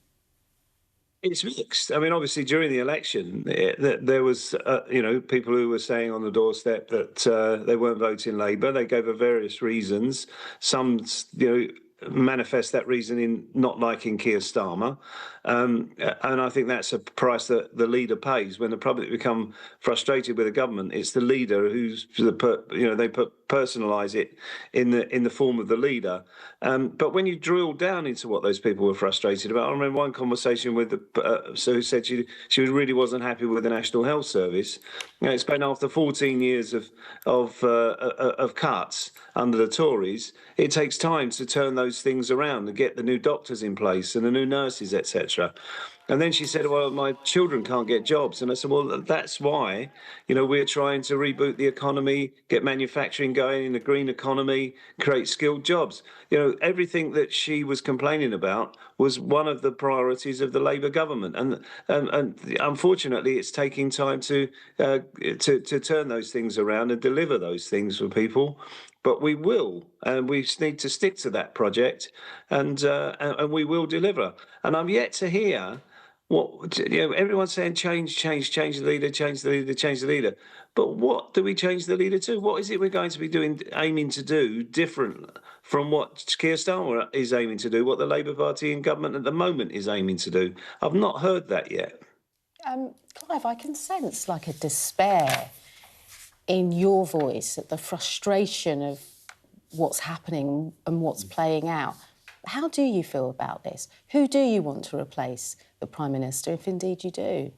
It's mixed. I mean, obviously, during the election, there was, people who were saying on the doorstep that they weren't voting Labour. They gave various reasons. Some, manifest that reason in not liking Keir Starmer. And I think that's a price that the leader pays. When the public become frustrated with the government, it's the leader who's, they personalise it in the form of the leader. But when you drill down into what those people were frustrated about, I remember one conversation with who said she really wasn't happy with the National Health Service. It's been after 14 years of cuts under the Tories. It takes time to turn those things around and get the new doctors in place and the new nurses, etc. And then she said, well, my children can't get jobs. And I said, well, that's why, we're trying to reboot the economy, get manufacturing going in the green economy, create skilled jobs. Everything that she was complaining about was one of the priorities of the Labour government. And unfortunately, it's taking time to turn those things around and deliver those things for people. But we will, and we need to stick to that project, and we will deliver. And I'm yet to hear what everyone's saying: change the leader, change the leader, change the leader. But what do we change the leader to? What is it we're going to be aiming to do different from what Keir Starmer is aiming to do? What the Labour Party in government at the moment is aiming to do? I've not heard that yet. Clive, I can sense like a despair in your voice at the frustration of what's happening and what's playing out. How do you feel about this? Who do you want to replace the Prime Minister, if indeed you do?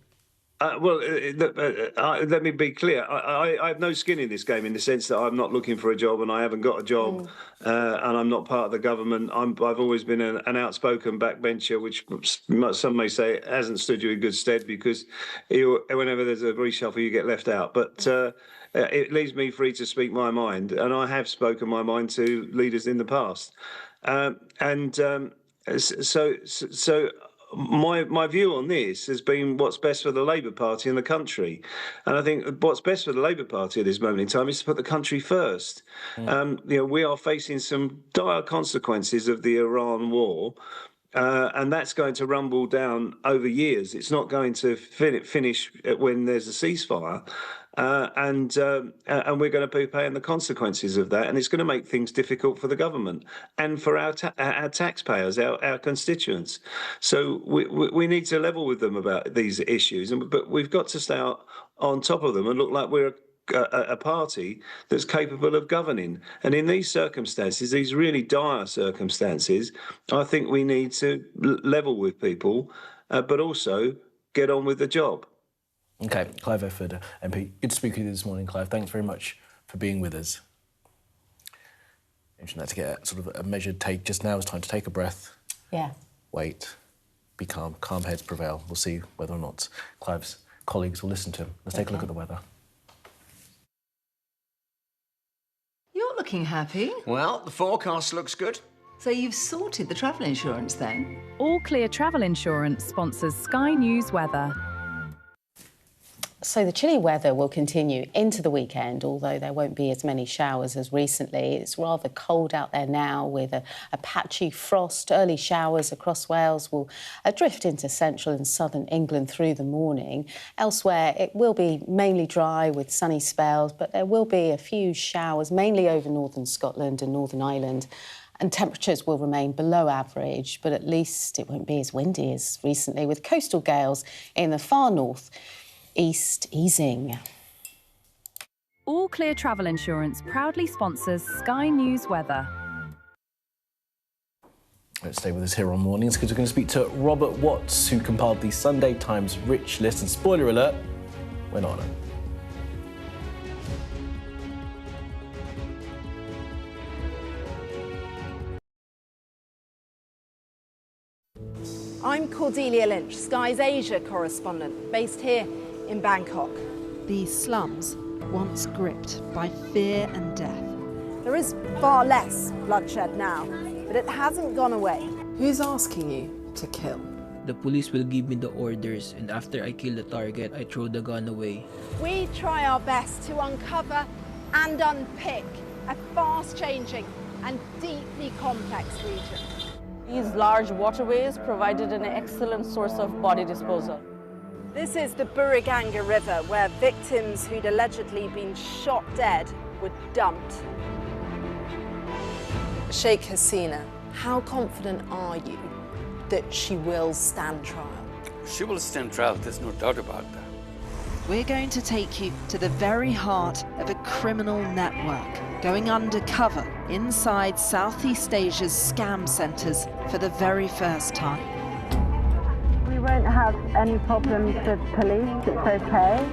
Let me be clear. I have no skin in this game, in the sense that I'm not looking for a job and I haven't got a job, and I'm not part of the government. I've always been an outspoken backbencher, which some may say hasn't stood you in good stead, because whenever there's a reshuffle, you get left out. But it leaves me free to speak my mind, and I have spoken my mind to leaders in the past. So my view on this has been what's best for the Labour Party and the country. And I think what's best for the Labour Party at this moment in time is to put the country first. We are facing some dire consequences of the Iran war. And that's going to rumble down over years. It's not going to finish when there's a ceasefire. And we're going to be paying the consequences of that. And it's going to make things difficult for the government and for our taxpayers, our constituents. So we need to level with them about these issues. But we've got to stay on top of them and look like we're a party that's capable of governing. And in these circumstances, these really dire circumstances, I think we need to level with people, but also get on with the job. OK, Clive Efford, MP. Good to speak with you this morning, Clive. Thanks very much for being with us. Mentioned that to get a sort of a measured take. Just now is time to take a breath. Yeah. Wait. Be calm. Calm heads prevail. We'll see whether or not Clive's colleagues will listen to him. Let's take a look at the weather. You're looking happy. Well, the forecast looks good. So you've sorted the travel insurance then? All Clear Travel Insurance sponsors Sky News Weather. So the chilly weather will continue into the weekend, although there won't be as many showers as recently. It's rather cold out there now with a patchy frost. Early showers across Wales will drift into central and southern England through the morning. Elsewhere, it will be mainly dry with sunny spells, but there will be a few showers, mainly over northern Scotland and Northern Ireland. And temperatures will remain below average, but at least it won't be as windy as recently, with coastal gales in the far north east easing. All Clear Travel Insurance proudly sponsors Sky News Weather. Let's stay with us here on Mornings, because we're going to speak to Robert Watts, who compiled the Sunday Times Rich List. And spoiler alert, we're not on it. I'm Cordelia Lynch, Sky's Asia correspondent, based here in Bangkok. These slums, once gripped by fear and death. There is far less bloodshed now, but it hasn't gone away. Who's asking you to kill? The police will give me the orders, and after I kill the target, I throw the gun away. We try our best to uncover and unpick a fast-changing and deeply complex region. These large waterways provided an excellent source of body disposal. This is the Buriganga River, where victims who'd allegedly been shot dead were dumped. Sheikh Hasina, how confident are you that she will stand trial? She will stand trial, there's no doubt about that. We're going to take you to the very heart of a criminal network, going undercover inside Southeast Asia's scam centres for the very first time. We won't have any problems with police, it's okay.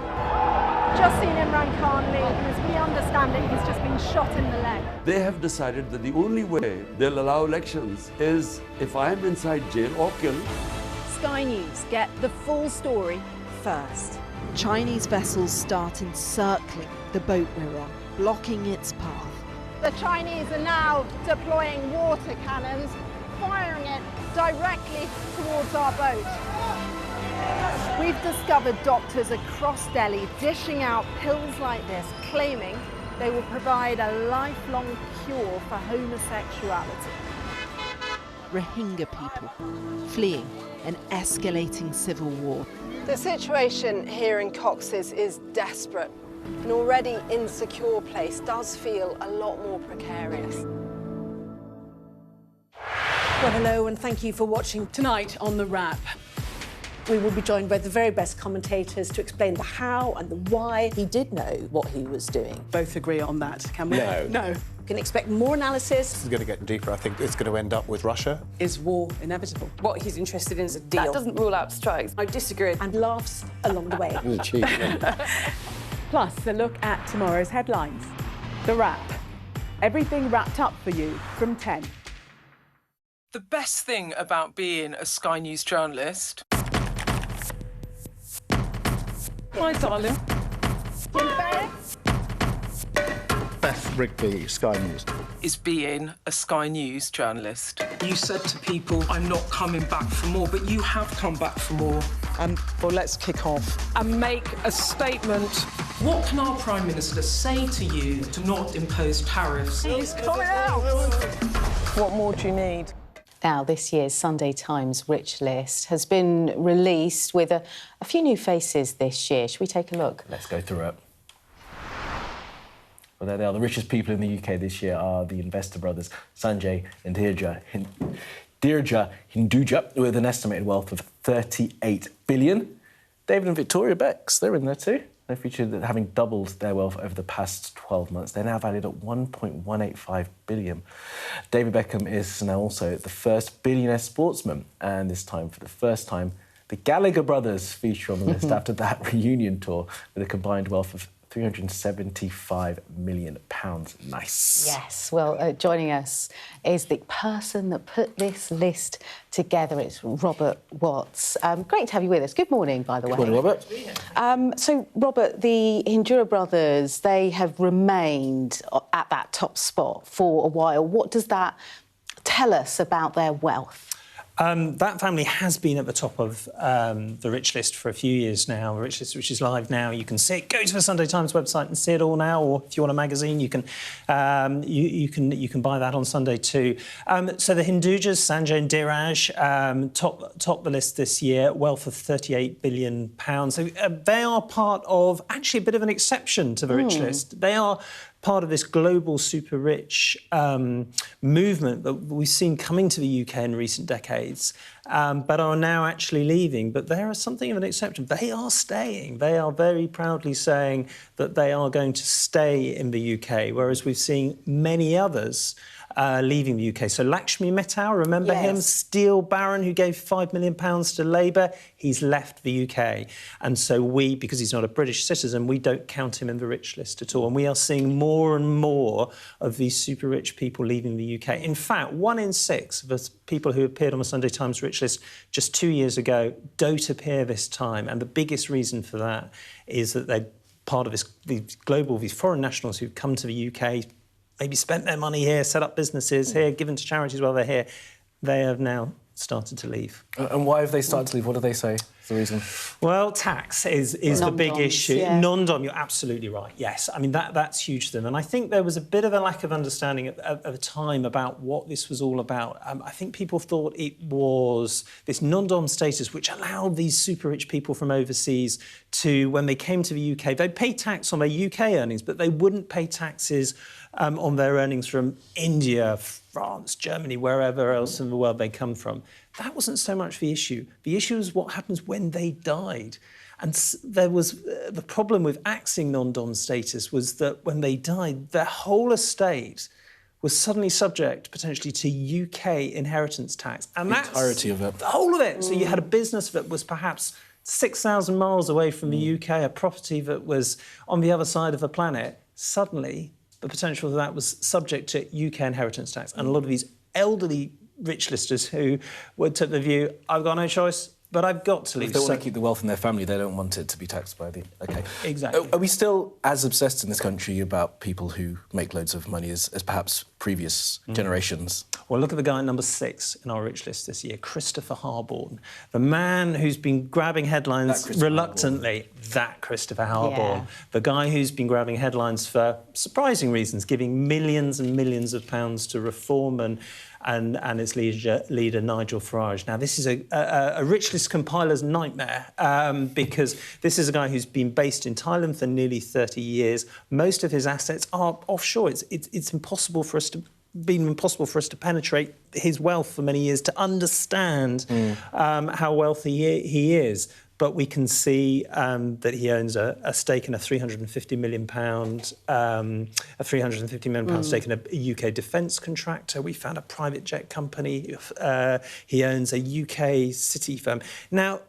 Just seen Imran Khan leave, and as we understand it, he's just been shot in the leg. They have decided that the only way they'll allow elections is if I'm inside jail or killed. Sky News get the full story first. Chinese vessels start encircling the boat we're on, blocking its path. The Chinese are now deploying water cannons, firing it directly towards our boat. We've discovered doctors across Delhi dishing out pills like this, claiming they will provide a lifelong cure for homosexuality. Rohingya people fleeing an escalating civil war. The situation here in Cox's is desperate. An already insecure place does feel a lot more precarious. Well, hello and thank you for watching tonight on The Wrap. We will be joined by the very best commentators to explain the how and the why. He did know what he was doing. Both agree on that, can we? No. No. Can expect more analysis. This is going to get deeper. I think it's going to end up with Russia. Is war inevitable? What he's interested in is a deal. That doesn't rule out strikes. I disagree. And laughs along the way. Plus, a look at tomorrow's headlines. The Wrap. Everything wrapped up for you from 10. The best thing about being a Sky News journalist... My darling. Beth Rigby, Sky News. Is being a Sky News journalist. You said to people, I'm not coming back for more, but you have come back for more. Well, let's kick off. And make a statement. What can our Prime Minister say to you to not impose tariffs? He's coming out! What more do you need? Now, this year's Sunday Times Rich List has been released with a few new faces this year. Should we take a look? Let's go through it. Well, there they are. The richest people in the UK this year are the investor brothers, Sanjay and Deirdre Hinduja, with an estimated wealth of 38 billion. David and Victoria Becks, they're in there too. They're featured having doubled their wealth over the past 12 months. They're now valued at 1.185 billion. David Beckham is now also the first billionaire sportsman, and this time, for the first time, the Gallagher brothers feature on the list after that reunion tour with a combined wealth of £375 million. Nice. Yes, well, joining us is the person that put this list together. It's Robert Watts. Great to have you with us. Good morning, by the way. Good morning, Robert. So, Robert, the Hindura brothers, they have remained at that top spot for a while. What does that tell us about their wealth? That family has been at the top of the Rich List for a few years now. The Rich List, which is live now, you can see it. Go to the Sunday Times website and see it all now. Or if you want a magazine, you can buy that on Sunday too. So the Hindujas, Sanjay and Dheeraj, top the list this year. Wealth of £38 billion. So they are part of actually a bit of an exception to the Rich List. They are part of this global super rich movement that we've seen coming to the UK in recent decades, but are now actually leaving. But they are something of an exception. They are staying. They are very proudly saying that they are going to stay in the UK, whereas we've seen many others leaving the UK. So Lakshmi Mittal, remember him? Steel Baron, who gave £5 million to Labour. He's left the UK. And so we, because he's not a British citizen, we don't count him in the rich list at all. And we are seeing more and more of these super rich people leaving the UK. In fact, 1 in 6 of the people who appeared on the Sunday Times rich list just 2 years ago don't appear this time. And the biggest reason for that is that they're part of these foreign nationals who've come to the UK, maybe spent their money here, set up businesses here, given to charities while they're here. They have now started to leave. And why have they started to leave? What do they say is the reason? Well, tax is the big issue. Yeah. Non-dom, you're absolutely right, yes. I mean, that's huge to them. And I think there was a bit of a lack of understanding at the time about what this was all about. I think people thought it was this non-dom status which allowed these super-rich people from overseas to, when they came to the UK, they'd pay tax on their UK earnings, but they wouldn't pay taxes on their earnings from India, France, Germany, wherever else in the world they come from. That wasn't so much the issue. The issue is what happens when they died. And there was the problem with axing non-dom status was that when they died, their whole estate was suddenly subject potentially to UK inheritance tax. And the entirety of it. The whole of it. So you had a business that was perhaps 6,000 miles away from the UK, a property that was on the other side of the planet. Suddenly, the potential of that was subject to UK inheritance tax. And a lot of these elderly rich listers who took the view, I've got no choice, but I've got to leave. If they want to keep the wealth in their family, they don't want it to be taxed by the... OK. Exactly. Are we still as obsessed in this country about people who make loads of money as perhaps previous generations? Well, look at the guy number 6 in our rich list this year, Christopher Harborne, the man who's been grabbing headlines reluctantly. That Christopher Harborne, the guy who's been grabbing headlines for surprising reasons, giving millions and millions of pounds to Reform and its leader Nigel Farage. Now, this is a rich list compiler's nightmare because this is a guy who's been based in Thailand for nearly 30 years. Most of his assets are offshore. It's impossible for us to penetrate his wealth for many years, to understand how wealthy he is. But we can see that he owns a stake in a £350 million stake in a UK defence contractor. We found a private jet company. He owns a UK city firm. Now,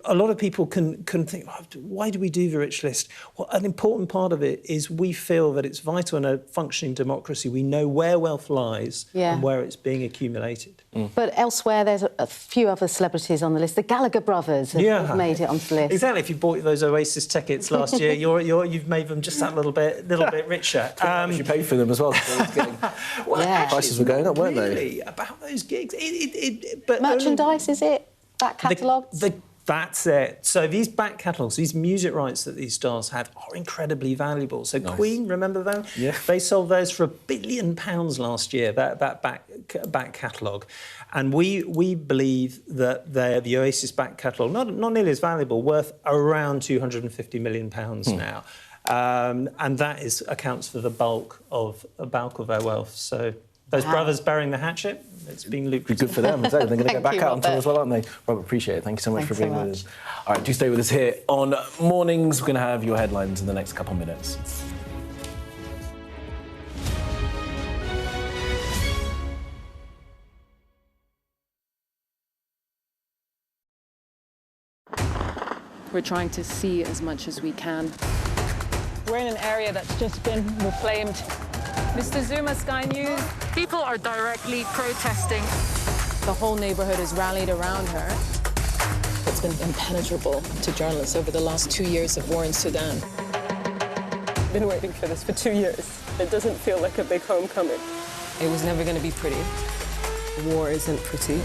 a lot of people can think, why do we do the rich list? Well, an important part of it is we feel that it's vital in a functioning democracy. We know where wealth lies and where it's being accumulated. But elsewhere, there's a few other celebrities on the list. The Gallagher brothers have made it onto the list. Exactly. If you bought those Oasis tickets last year, you've made them just that little bit richer. You paid for them as well. Prices were going up, weren't they? Really, about those gigs. But merchandise, is it? Back catalogues? That's it. So these back catalogues, these music rights that these stars had are incredibly valuable. So Queen, remember them? Yeah. They sold those for £1 billion last year, that back catalogue. And we believe that the Oasis back catalogue, not nearly as valuable, worth around £250 million now. And that accounts for the bulk of their wealth. So those brothers burying the hatchet, it's been lucrative. Good for them. They're going to get back out on tour as well, aren't they? Robert, appreciate it. Thank you so much for being with us. All right, do stay with us here on Mornings. We're going to have your headlines in the next couple of minutes. We're trying to see as much as we can. We're in an area that's just been reclaimed. Mr. Zuma, Sky News. People are directly protesting. The whole neighborhood has rallied around her. It's been impenetrable to journalists over the last 2 years of war in Sudan. I've been waiting for this for 2 years. It doesn't feel like a big homecoming. It was never going to be pretty. War isn't pretty.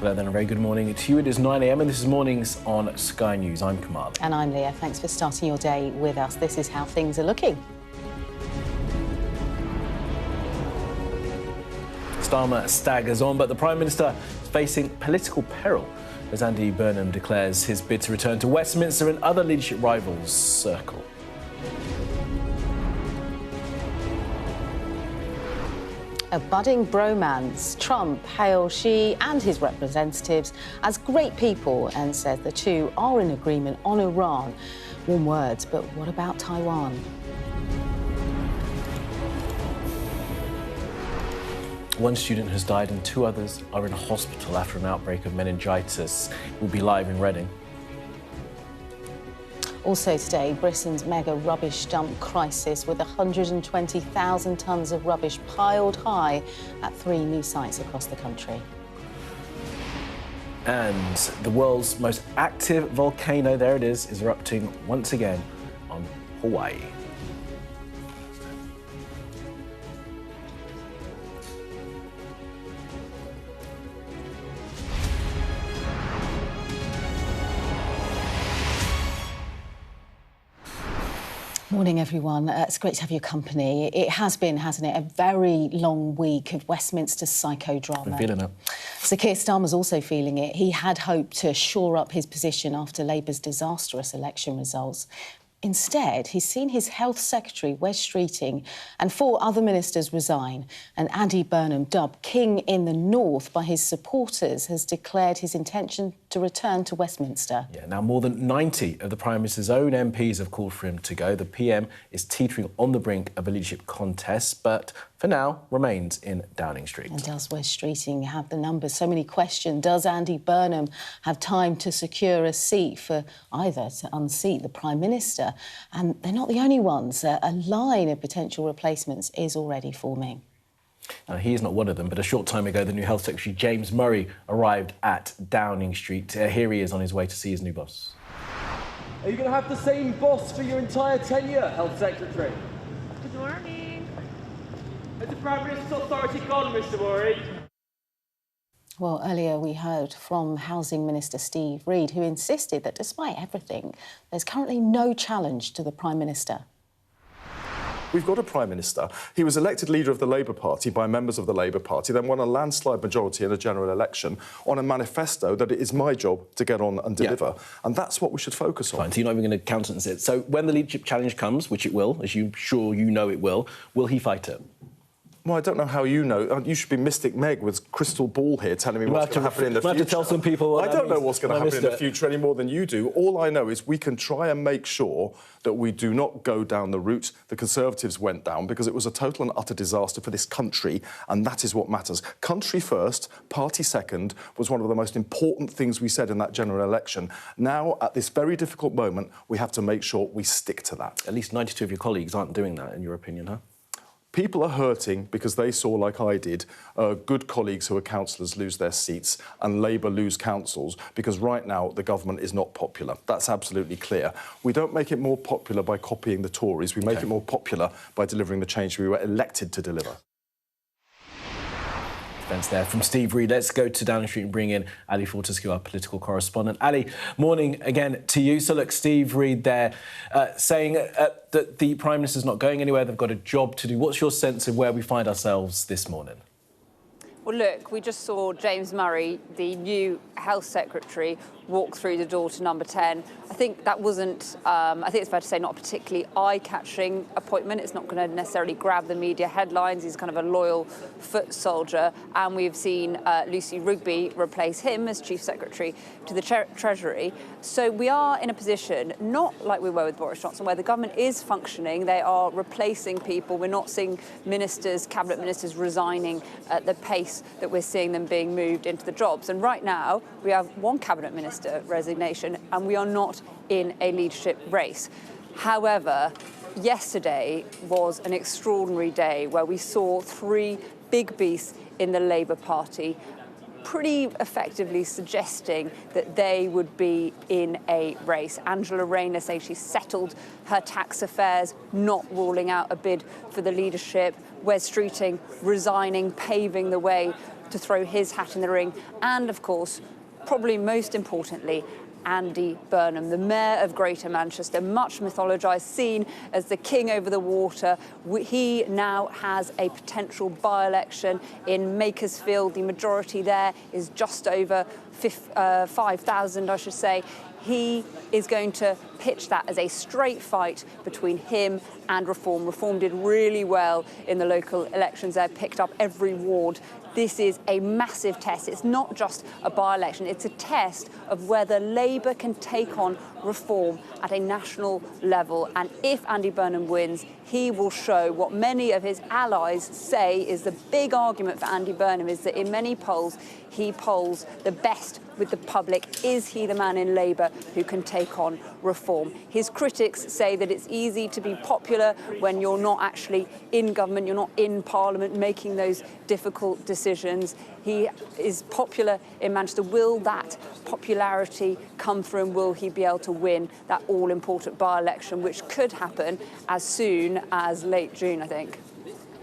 Hello then, a very good morning to you. It is 9 a.m. and this is Mornings on Sky News. I'm Kamal. And I'm Leah. Thanks for starting your day with us. This is how things are looking. Starmer staggers on, but the Prime Minister is facing political peril as Andy Burnham declares his bid to return to Westminster and other leadership rivals circle. A budding bromance. Trump hails Xi and his representatives as great people and says the two are in agreement on Iran. Warm words, but what about Taiwan? One student has died and 2 others are in hospital after an outbreak of meningitis. We'll be live in Reading. Also today, Britain's mega rubbish dump crisis with 120,000 tonnes of rubbish piled high at 3 new sites across the country. And the world's most active volcano, there it is erupting once again on Hawaii. Morning, everyone. It's great to have your company. It has been, hasn't it, a very long week of Westminster psychodrama. I'm feeling it. So Keir Starmer's also feeling it. He had hoped to shore up his position after Labour's disastrous election results. Instead, he's seen his Health Secretary, Wes Streeting, and 4 other ministers resign. And Andy Burnham, dubbed King in the North by his supporters, has declared his intention to return to Westminster. Yeah, now more than 90 of the Prime Minister's own MPs have called for him to go. The PM is teetering on the brink of a leadership contest, but for now remains in Downing Street. And does Wes Streeting have the numbers? So many questions. Does Andy Burnham have time to secure a seat for either to unseat the Prime Minister? And they're not the only ones. A line of potential replacements is already forming. Now, he is not one of them, but a short time ago, the new Health Secretary, James Murray, arrived at Downing Street. Here he is on his way to see his new boss. Are you going to have the same boss for your entire tenure, Health Secretary? Good morning. Has the Prime Minister's authority gone, Mr Murray? Well, earlier we heard from Housing Minister Steve Reid, who insisted that despite everything, there's currently no challenge to the Prime Minister. We've got a Prime Minister. He was elected leader of the Labour Party by members of the Labour Party, then won a landslide majority in a general election on a manifesto that it is my job to get on and deliver. Yeah. And that's what we should focus on. Fine, so you're not even going to countenance it. So when the leadership challenge comes, which it will, as you're sure you know it will he fight it? Well, I don't know how you know. You should be Mystic Meg with crystal ball here telling me what's going to happen in the future. I have to tell some people I don't know what's going to happen in the future any more than you do. All I know is we can try and make sure that we do not go down the route the Conservatives went down, because it was a total and utter disaster for this country, and that is what matters. Country first, party second was one of the most important things we said in that general election. Now, at this very difficult moment, we have to make sure we stick to that. At least 92 of your colleagues aren't doing that, in your opinion, huh? People are hurting because they saw, like I did, good colleagues who are councillors lose their seats and Labour lose councils, because right now the government is not popular. That's absolutely clear. We don't make it more popular by copying the Tories. We make it more popular by delivering the change we were elected to deliver. There from Steve Reid. Let's go to Downing Street and bring in Ali Fortescue, our political correspondent. Ali, morning again to you. So look, Steve Reid there saying that the Prime Minister's not going anywhere, they've got a job to do. What's your sense of where we find ourselves this morning? Well, look, we just saw James Murray, the new Health Secretary, walk through the door to number 10. I think that wasn't, I think it's fair to say, not a particularly eye-catching appointment. It's not going to necessarily grab the media headlines. He's kind of a loyal foot soldier. And we've seen Lucy Rigby replace him as Chief Secretary to the Treasury. So we are in a position, not like we were with Boris Johnson, where the government is functioning. They are replacing people. We're not seeing ministers, cabinet ministers resigning at the pace that we're seeing them being moved into the jobs. And right now, we have one cabinet minister resignation, and we are not in a leadership race. However, yesterday was an extraordinary day where we saw 3 big beasts in the Labour Party pretty effectively suggesting that they would be in a race. Angela Rayner saying she's settled her tax affairs, not ruling out a bid for the leadership. Wes Streeting resigning, paving the way to throw his hat in the ring. And, of course, probably most importantly, Andy Burnham, the Mayor of Greater Manchester, much mythologized, seen as the king over the water. He now has a potential by-election in Makersfield. The majority there is just over 5,000, I should say. He is going to pitch that as a straight fight between him and Reform. Reform did really well in the local elections there, picked up every ward. This is a massive test. It's not just a by-election, it's a test of whether Labour can take on Reform at a national level. And if Andy Burnham wins, he will show what many of his allies say is the big argument for Andy Burnham, is that in many polls, he polls the best with the public. Is he the man in Labour who can take on Reform? His critics say that it's easy to be popular when you're not actually in government, you're not in Parliament making those difficult decisions. He is popular in Manchester. Will that popularity come through, and will he be able to win that all-important by-election, which could happen as soon as late June, I think?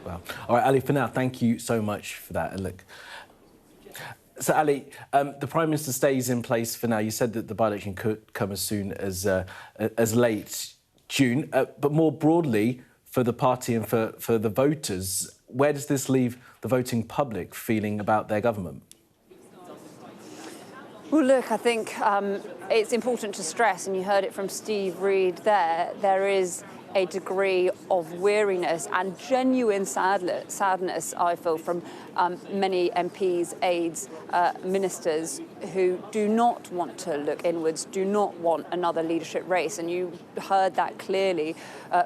Wow. All right, Ali, for now, thank you so much for that. And look, so, Ali, the Prime Minister stays in place for now. You said that the by-election could come as soon as late June. But more broadly, for the party and for the voters, where does this leave the voting public feeling about their government? Well, look, I think it's important to stress, and you heard it from Steve Reed there is a degree of weariness and genuine sadness, I feel, from many MPs, aides, ministers who do not want to look inwards, do not want another leadership race. And you heard that clearly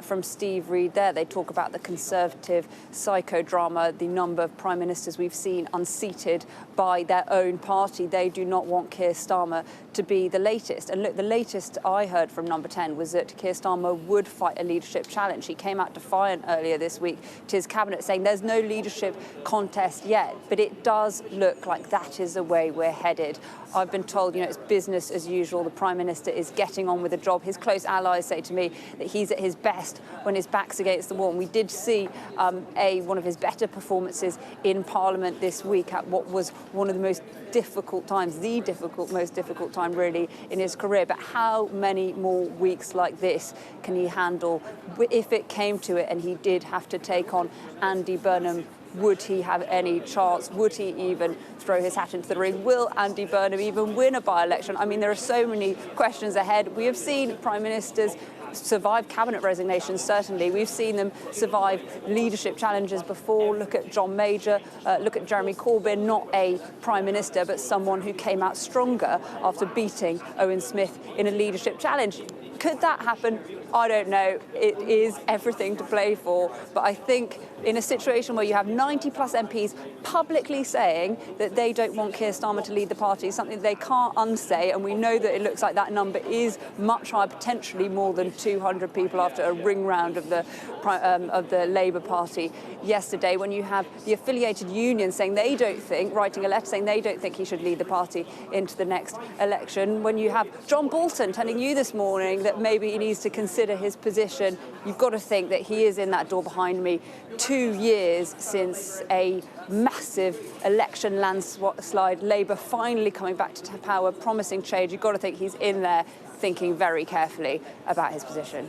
from Steve Reed there. They talk about the Conservative psychodrama, the number of prime ministers we've seen unseated by their own party. They do not want Keir Starmer to be the latest. And look, the latest I heard from Number 10 was that Keir Starmer would fight a leadership challenge. He came out defiant earlier this week to his cabinet, saying there's no leadership contest yet, but it does look like that is the way we're headed. I've been told, it's business as usual. The Prime Minister is getting on with the job. His close allies say to me that he's at his best when his back's against the wall. And we did see one of his better performances in Parliament this week at what was one of the most difficult times, most difficult time really in his career. But how many more weeks like this can he handle if it came to it and he did have to take on Andy Burnham? Would he have any chance? Would he even throw his hat into the ring? Will Andy Burnham even win a by-election? I mean, there are so many questions ahead. We have seen Prime Ministers survive cabinet resignations, certainly. We've seen them survive leadership challenges before. Look at John Major, look at Jeremy Corbyn, not a Prime Minister, but someone who came out stronger after beating Owen Smith in a leadership challenge. Could that happen? I don't know. It is everything to play for. But I think in a situation where you have 90-plus MPs publicly saying that they don't want Keir Starmer to lead the party, something they can't unsay, and we know that it looks like that number is much higher, potentially more than 200 people after a ring round of the Labour Party yesterday, when you have the affiliated union saying they don't think, writing a letter saying they don't think he should lead the party into the next election, when you have John Bolton telling you this morning that maybe he needs to consider his position, you've got to think that he is in that door behind me. 2 years since a massive election landslide, Labour finally coming back to power, promising change. You've got to think he's in there thinking very carefully about his position.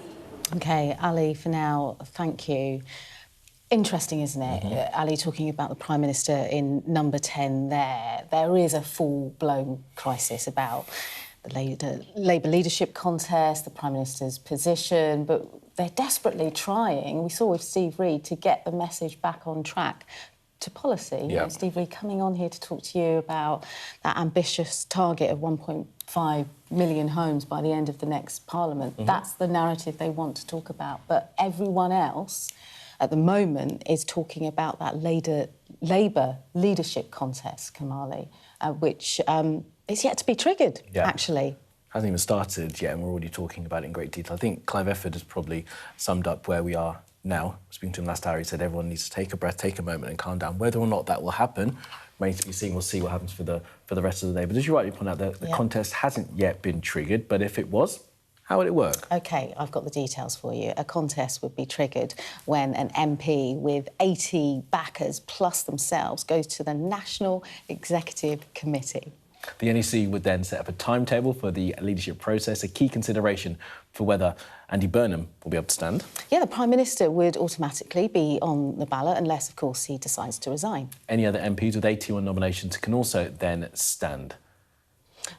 OK, Ali, for now, thank you. Interesting, isn't it? Ali talking about the Prime Minister in Number 10 there. There is a full-blown crisis about the Labour leadership contest, the Prime Minister's position, but they're desperately trying, we saw with Steve Reed, to get the message back on track to policy. Yeah. Steve Reed coming on here to talk to you about that ambitious target of 1.5 million homes by the end of the next Parliament. That's the narrative they want to talk about. But everyone else at the moment is talking about that Labour leadership contest, Kamali, which is yet to be triggered, actually. Hasn't even started yet, and we're already talking about it in great detail. I think Clive Efford has probably summed up where we are now. Speaking to him last hour, he said everyone needs to take a breath, take a moment and calm down. Whether or not that will happen remains to be seen. We'll see what happens for the rest of the day. But as you rightly point out, the contest hasn't yet been triggered, but if it was, How would it work? OK, I've got the details for you. A contest would be triggered when an MP with 80 backers plus themselves goes to the National Executive Committee. The NEC would then set up a timetable for the leadership process, a key consideration for whether Andy Burnham will be able to stand. Yeah, the Prime Minister would automatically be on the ballot unless, of course, he decides to resign. Any other MPs with 81 nominations can also then stand.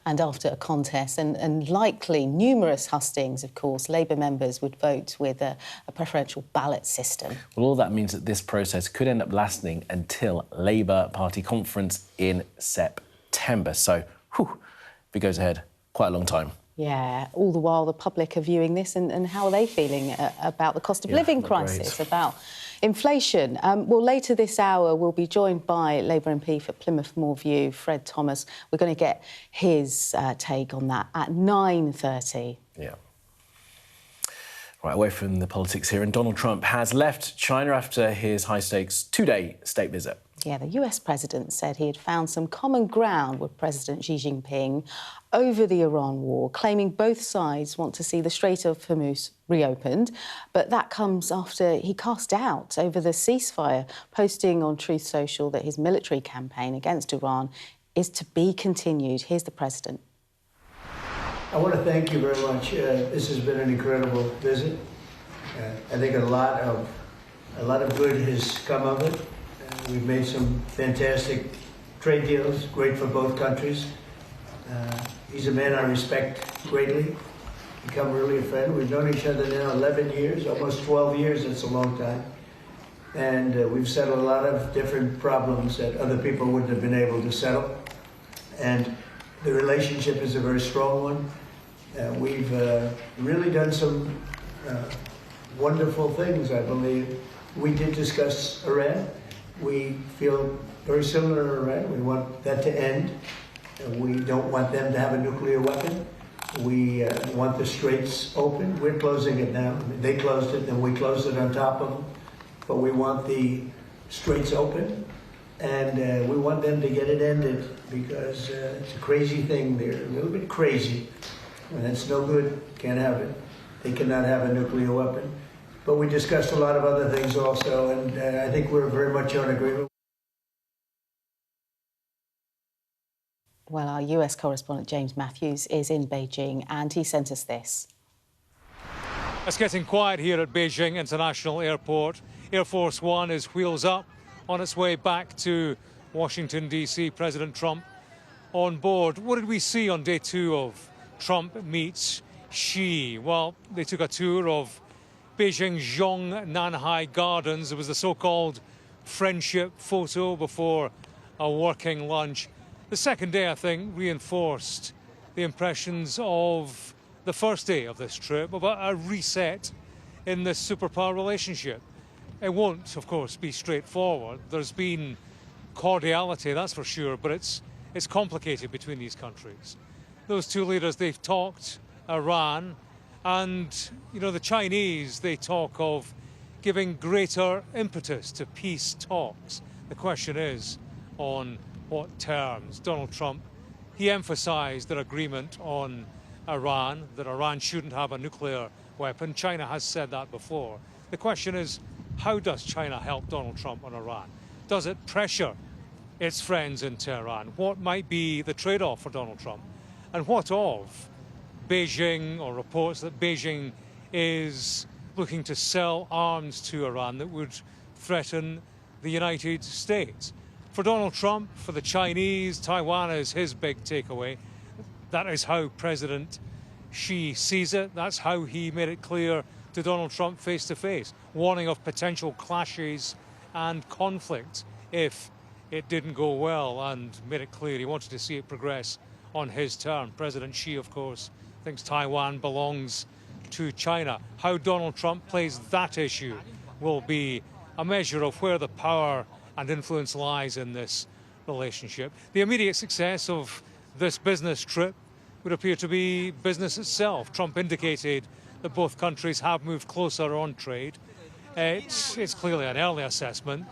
And after a contest and likely numerous hustings, of course, Labour members would vote with a preferential ballot system. Well, all that means that this process could end up lasting until Labour Party conference in September. So, if it goes ahead, quite a long time. Yeah, all the while the public are viewing this and how are they feeling about the cost of living crisis, about inflation. Well, later this hour, we'll be joined by Labour MP for Plymouth Moorview, Fred Thomas. We're going to get his take on that at 9:30. Yeah. Right, away from the politics here, and Donald Trump has left China after his high-stakes two-day state visit. Yeah, the US president said he had found some common ground with President Xi Jinping over the Iran war, claiming both sides want to see the Strait of Hormuz reopened. But that comes after he cast doubt over the ceasefire, posting on Truth Social that his military campaign against Iran is to be continued. Here's the president. I want to thank you very much. This has been an incredible visit. I think a lot of good has come of it. We've made some fantastic trade deals, great for both countries. He's a man I respect greatly, become really a friend. We've known each other now 11 years, almost 12 years, that's a long time. And we've settled a lot of different problems that other people wouldn't have been able to settle. And the relationship is a very strong one. We've really done some wonderful things, I believe. We did discuss Iran. We feel very similar to Iran. We want that to end. We don't want them to have a nuclear weapon. We want the straits open. We're closing it now. They closed it, and we closed it on top of them. But we want the straits open, and we want them to get it ended because it's a crazy thing. They're a little bit crazy, and it's no good. Can't have it. They cannot have a nuclear weapon. But we discussed a lot of other things also, and I think we're very much on agreement. Well, our US correspondent James Matthews is in Beijing, and he sent us this. It's getting quiet here at Beijing International Airport. Air Force One is wheels up on its way back to Washington, D.C. President Trump on board. What did we see on day two of Trump meets Xi? Well, they took a tour of Beijing's Zhongnanhai Gardens. It was the so-called friendship photo before a working lunch. The second day, I think, reinforced the impressions of the first day of this trip, about a reset in this superpower relationship. It won't, of course, be straightforward. There's been cordiality, that's for sure, but it's complicated between these countries. Those two leaders, they've talked Iran, and, you know, the Chinese, they talk of giving greater impetus to peace talks. The question is, on what terms? Donald Trump, he emphasised their agreement on Iran, that Iran shouldn't have a nuclear weapon. China has said that before. The question is, how does China help Donald Trump on Iran? Does it pressure its friends in Tehran? What might be the trade-off for Donald Trump? And what of Beijing, or reports that Beijing is looking to sell arms to Iran that would threaten the United States? For Donald Trump, for the Chinese, Taiwan is his big takeaway. That is how President Xi sees it. That's how he made it clear to Donald Trump face to face, warning of potential clashes and conflict if it didn't go well, and made it clear he wanted to see it progress on his term. President Xi, of course, thinks Taiwan belongs to China. How Donald Trump plays that issue will be a measure of where the power and influence lies in this relationship. The immediate success of this business trip would appear to be business itself. Trump indicated that both countries have moved closer on trade. It's clearly an early assessment,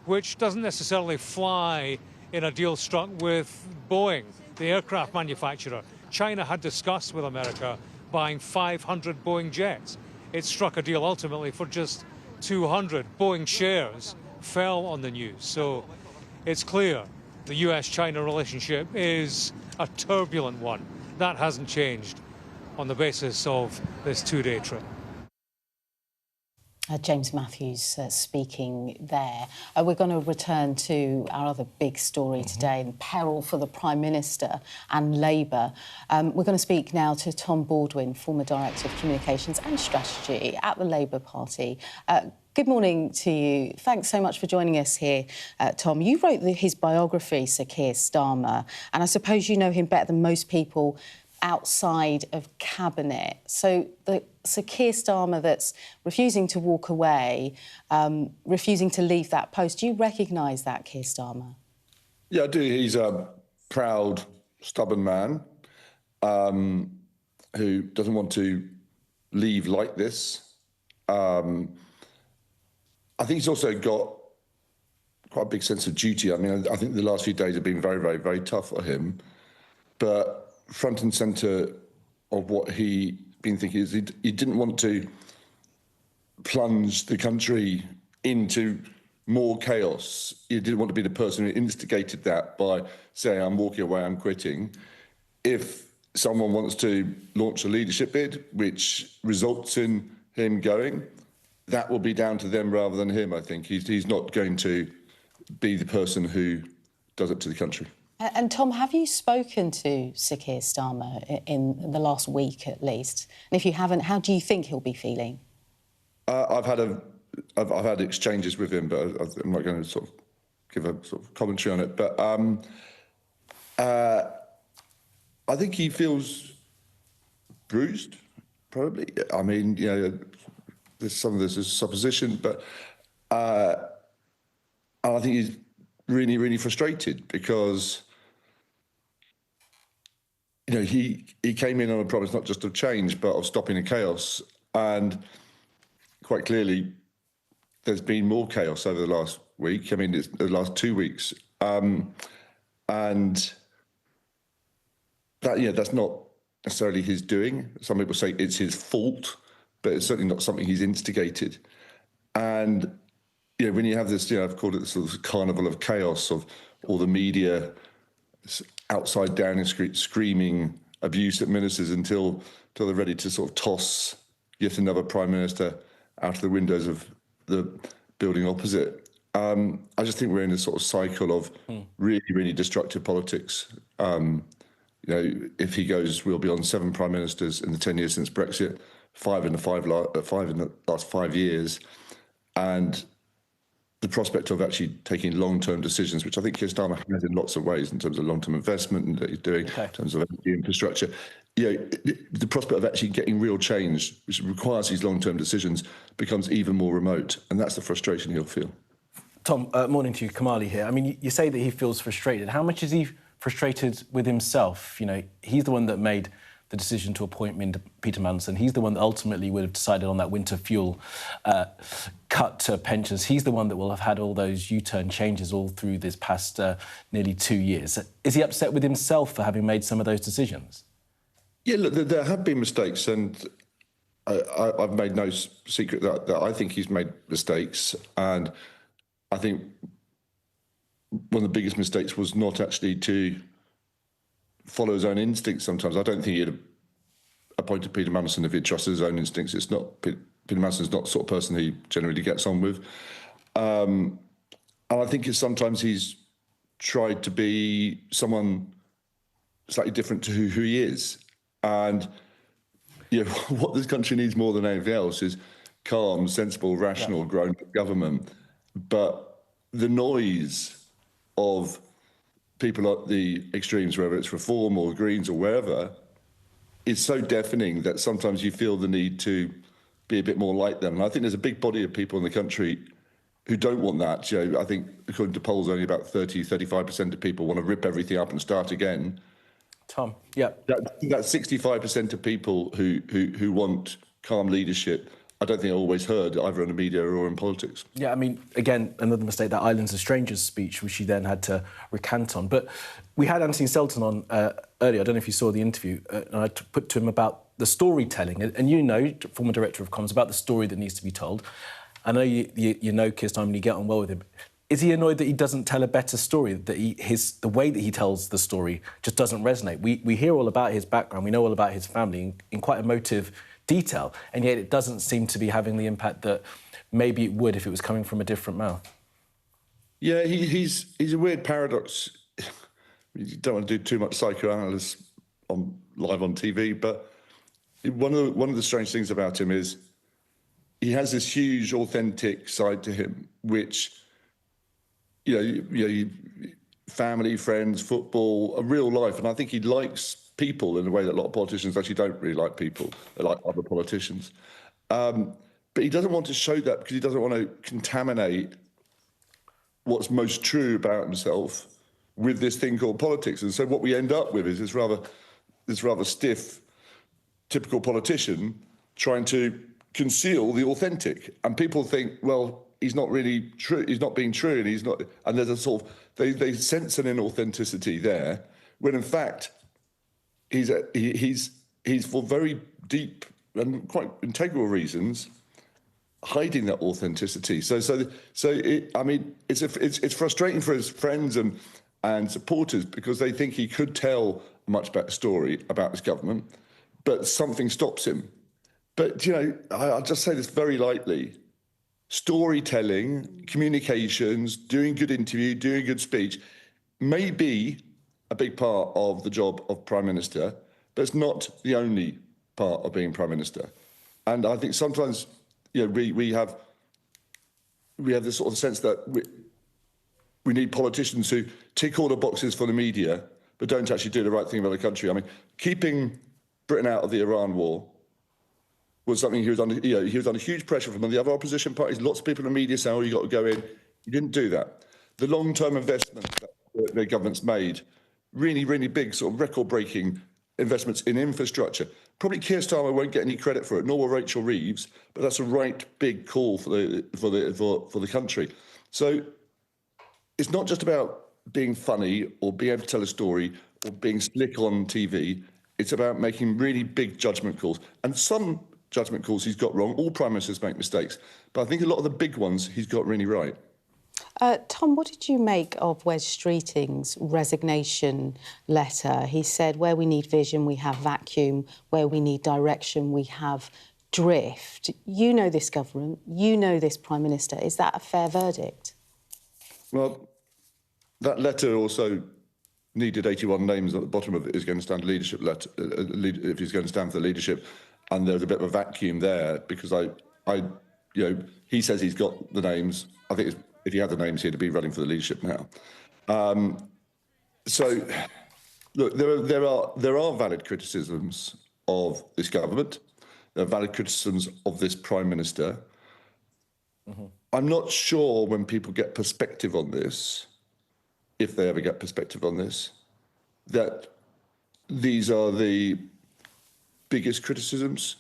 which doesn't necessarily fly in a deal struck with Boeing, the aircraft manufacturer. China had discussed with America buying 500 Boeing jets. It struck a deal ultimately for just 200. Boeing shares fell on the news. So it's clear the US-China relationship is a turbulent one. That hasn't changed on the basis of this two-day trip. James Matthews speaking there. We're going to return to our other big story today, in peril for the Prime Minister and Labour. We're going to speak now to Tom Baldwin, former Director of Communications and Strategy at the Labour Party. Good morning to you. Thanks so much for joining us here, Tom. You wrote his biography, Sir Keir Starmer, and I suppose you know him better than most people outside of Cabinet. So the Sir Keir Starmer that's refusing to walk away, refusing to leave that post, do you recognise that, Keir Starmer? Yeah, I do. He's a proud, stubborn man who doesn't want to leave like this. I think he's also got quite a big sense of duty. I mean, I think the last few days have been very, very, very tough for him. But front and centre of what he been thinking is he didn't want to plunge the country into more chaos. He didn't want to be the person who instigated that by saying, I'm walking away, I'm quitting. If someone wants to launch a leadership bid, which results in him going, that will be down to them rather than him, I think. He's not going to be the person who does it to the country. And Tom, have you spoken to Sir Keir Starmer in the last week at least? And if you haven't, how do you think he'll be feeling? I've had exchanges with him, but I'm not going to sort of give a sort of commentary on it. But I think he feels bruised, probably. I mean, you know, some of this is supposition, but I think he's really, really frustrated because, you know, he came in on a promise not just of change, but of stopping the chaos. And quite clearly, there's been more chaos over the last week. I mean, it's the last 2 weeks. And that, yeah, that's not necessarily his doing. Some people say it's his fault, but it's certainly not something he's instigated. And, you know, when you have this, you know, I've called it the sort of carnival of chaos of all the media outside Downing Street screaming abuse at ministers until they're ready to sort of toss yet another Prime Minister out of the windows of the building opposite. I just think we're in a sort of cycle of really, really destructive politics. You know, if he goes, we'll be on 7 Prime Ministers in the 10 years since Brexit, 5 in the last 5 years. And the prospect of actually taking long-term decisions, which I think Keir Starmer has in lots of ways in terms of long-term investment that he's doing, in terms of energy infrastructure. You know, the prospect of actually getting real change, which requires these long-term decisions, becomes even more remote. And that's the frustration he'll feel. Tom, morning to you, Kamali here. I mean, you say that he feels frustrated. How much is he frustrated with himself? You know, he's the one that made the decision to appoint Peter Mandelson. He's the one that ultimately would have decided on that winter fuel cut to pensions. He's the one that will have had all those U-turn changes all through this past nearly 2 years. Is he upset with himself for having made some of those decisions? Yeah, look, there have been mistakes, and I've made no secret that I think he's made mistakes. And I think one of the biggest mistakes was not actually to follow his own instincts sometimes. I don't think he'd have appointed Peter Mandelson if he'd trusted his own instincts. It's not Peter Mandelson's not the sort of person he generally gets on with. And I think it's sometimes he's tried to be someone slightly different to who he is. And you know, what this country needs more than anything else is calm, sensible, rational, grown-up government. But the noise of people at the extremes, whether it's Reform or Greens or wherever, is so deafening that sometimes you feel the need to be a bit more like them. And I think there's a big body of people in the country who don't want that. You know, I think according to polls, only about 35% of people want to rip everything up and start again. Tom, yeah. That's 65% of people who want calm leadership. I don't think I always heard either in the media or in politics. Yeah, I mean, again, another mistake, that Islands of Strangers speech, which he then had to recant on. But we had Anthony Selton on earlier. I don't know if you saw the interview. And I put to him about the storytelling, and you know, former director of comms, about the story that needs to be told. I know you know Keir Starmer and you get on well with him. Is he annoyed that he doesn't tell a better story, that the way that he tells the story just doesn't resonate? We hear all about his background, we know all about his family in quite emotive detail, and yet it doesn't seem to be having the impact that maybe it would if it was coming from a different mouth. Yeah, he's a weird paradox. You don't want to do too much psychoanalysis live on TV, but one of the strange things about him is he has this huge, authentic side to him, which, family, friends, football, a real life. And I think he likes people in a way that a lot of politicians actually don't really like people. They like other politicians. But he doesn't want to show that because he doesn't want to contaminate what's most true about himself with this thing called politics. And so what we end up with is this rather stiff, typical politician trying to conceal the authentic. And people think, well, he's not really true, he's not being true, and he's not. And there's a sort of they sense an inauthenticity there, when in fact he's for very deep and quite integral reasons hiding that authenticity. It's frustrating for his friends and supporters because they think he could tell a much better story about his government, but something stops him. But I'll just say this very lightly. Storytelling, communications, doing good interview, doing good speech may be a big part of the job of Prime Minister, but it's not the only part of being Prime Minister. And I think sometimes we have this sort of sense that we need politicians who tick all the boxes for the media, but don't actually do the right thing about the country. I mean, keeping Britain out of the Iran war was something he was under. He was under huge pressure from the other opposition parties. Lots of people in the media saying, "Oh, you got to go in." He didn't do that. The long-term investments that the government's made, really, really big, sort of record-breaking investments in infrastructure. Probably Keir Starmer won't get any credit for it, nor will Rachel Reeves, but that's a right big call for the country. So it's not just about being funny or being able to tell a story or being slick on TV. It's about making really big judgment calls. And some judgment calls he's got wrong. All Prime Ministers make mistakes. But I think a lot of the big ones he's got really right. Tom, what did you make of Wes Streeting's resignation letter? He said, where we need vision, we have vacuum. Where we need direction, we have drift. You know this government. You know this Prime Minister. Is that a fair verdict? Well, that letter also needed 81 names at the bottom of it. Is going to stand leadership letter, if he's going to stand for the leadership. And there's a bit of a vacuum there because he says he's got the names. I think if he had the names, he'd be running for the leadership now. So, look, there are valid criticisms of this government. There are valid criticisms of this Prime Minister. Mm-hmm. I'm not sure when people get perspective on this, if they ever get perspective on this, that these are the biggest criticisms,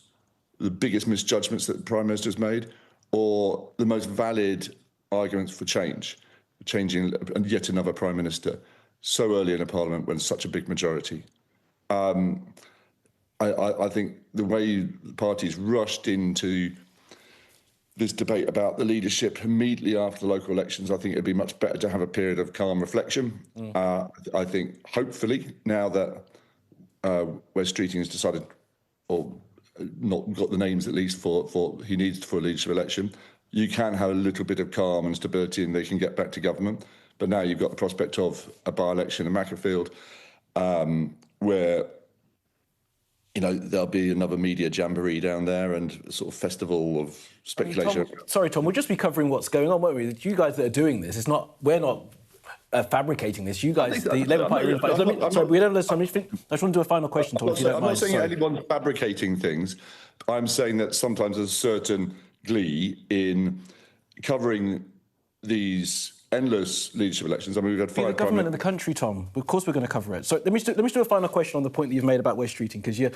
the biggest misjudgments that the Prime Minister has made, or the most valid arguments for changing yet another Prime Minister so early in a Parliament when such a big majority. I think the way the parties rushed into this debate about the leadership immediately after the local elections, I think it'd be much better to have a period of calm reflection. I think, hopefully, now that Wes Streeting has decided, or not got the names at least for he needs for a leadership election, you can have a little bit of calm and stability and they can get back to government. But now you've got the prospect of a by-election in Macclesfield where, there'll be another media jamboree down there and a sort of festival of speculation. Tom, we'll just be covering what's going on, won't we? You guys that are doing this, we're not fabricating this. You guys, the Labour Party... we don't have time. I just want to do a final question, Tom, if you don't mind. I'm not saying anyone's fabricating things. I'm saying that sometimes there's a certain glee in covering these endless leadership elections. I mean, we've had 5... We're the government in the country, Tom. Of course we're going to cover it. So let me do a final question on the point that you've made about Wes Streeting, because you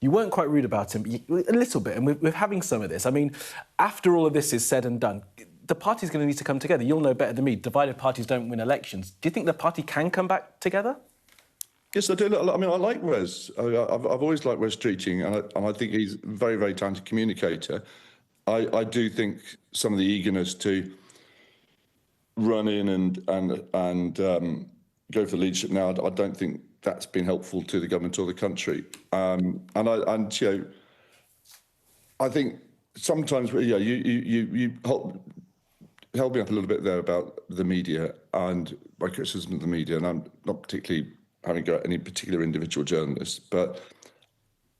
weren't quite rude about him, a little bit, and we're having some of this. I mean, after all of this is said and done, the party's going to need to come together. You'll know better than me. Divided parties don't win elections. Do you think the party can come back together? Yes, I do. I mean, I like Wes. I've always liked Wes Streeting, and I think he's a very, very talented communicator. I do think some of the eagerness to run in and go for the leadership now, I don't think that's been helpful to the government or the country. I think sometimes, you held me up a little bit there about the media and my criticism of the media, and I'm not particularly having got any particular individual journalists, but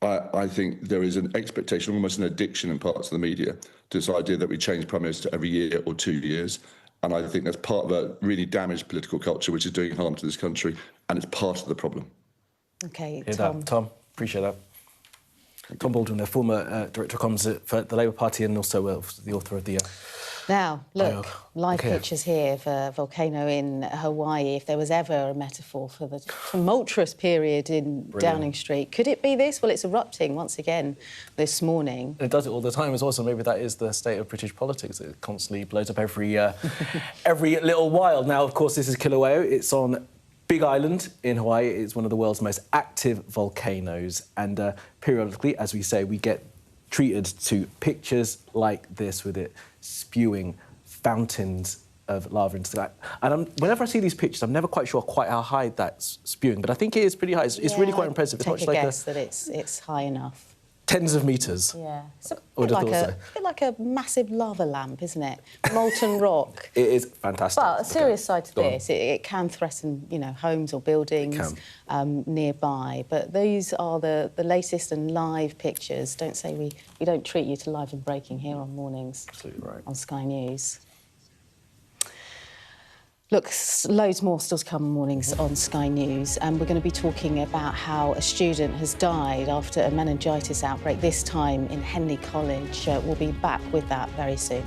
I think there is an expectation, almost an addiction in parts of the media, to this idea that we change Prime Minister every year or 2 years. And I think that's part of a really damaged political culture, which is doing harm to this country, and it's part of the problem. OK, Tom. Tom, appreciate that. Tom Baldwin, the former Director of Comms for the Labour Party and also the author of the... Now, look, live pictures here for Volcano in Hawaii. If there was ever a metaphor for the tumultuous period in Downing Street, could it be this? Well, it's erupting once again this morning. It does it all the time as well, so maybe that is the state of British politics. It constantly blows up every little while. Now, of course, this is Kilauea. It's on Big Island in Hawaii. It's one of the world's most active volcanoes. And periodically, as we say, we get treated to pictures like this with it spewing fountains of lava into the sky. And whenever I see these pictures, I'm never quite sure how high that's spewing, but I think it is pretty high. It's really quite impressive. It's Take much a like guess that it's high enough. Tens of metres. Yeah. It's a bit like a massive lava lamp, isn't it? Molten rock. It is fantastic. But a serious side to this, it can threaten, homes or buildings nearby. But these are the latest and live pictures. Don't say we don't treat you to live and breaking here on mornings. Absolutely right. On Sky News. Look, loads more still to come mornings on Sky News, and we're going to be talking about how a student has died after a meningitis outbreak, this time in Henley College. We'll be back with that very soon.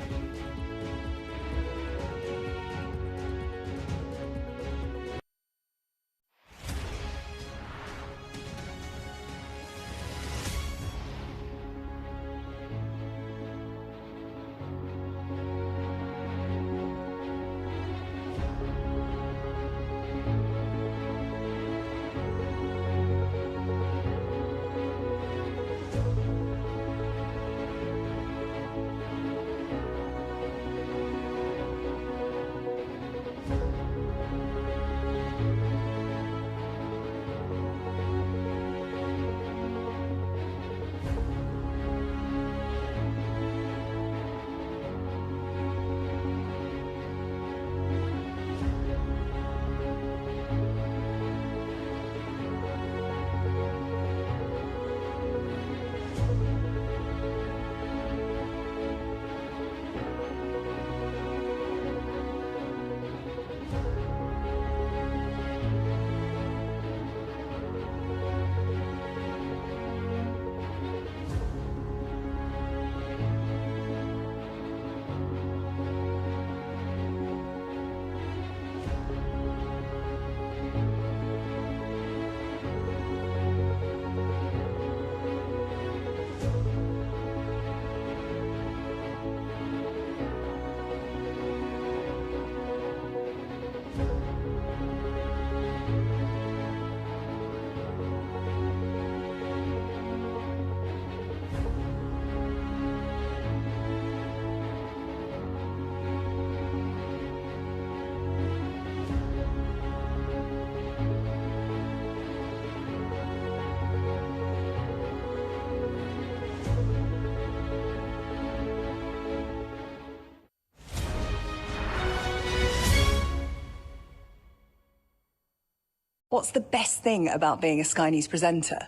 What's the best thing about being a Sky News presenter?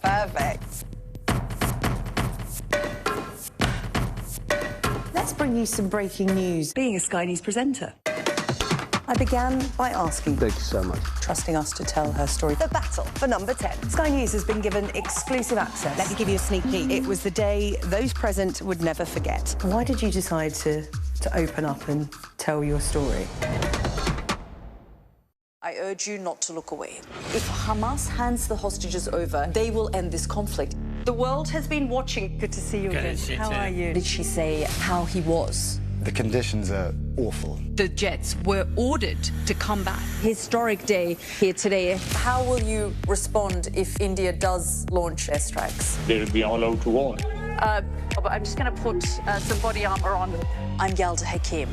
Perfect. Let's bring you some breaking news. Being a Sky News presenter. I began by asking... Thank you so much. ...trusting us to tell her story. The battle for number 10. Sky News has been given exclusive access. Let me give you a sneak peek. It was the day those present would never forget. Why did you decide to open up and tell your story? I urge you not to look away. If Hamas hands the hostages over, they will end this conflict. The world has been watching. Good to see you again. How are you? Did she say how he was? The conditions are awful. The jets were ordered to come back. Historic day here today. How will you respond if India does launch airstrikes? They'll be allowed to warn. I'm just going to put some body armour on. I'm Yalda Hakim.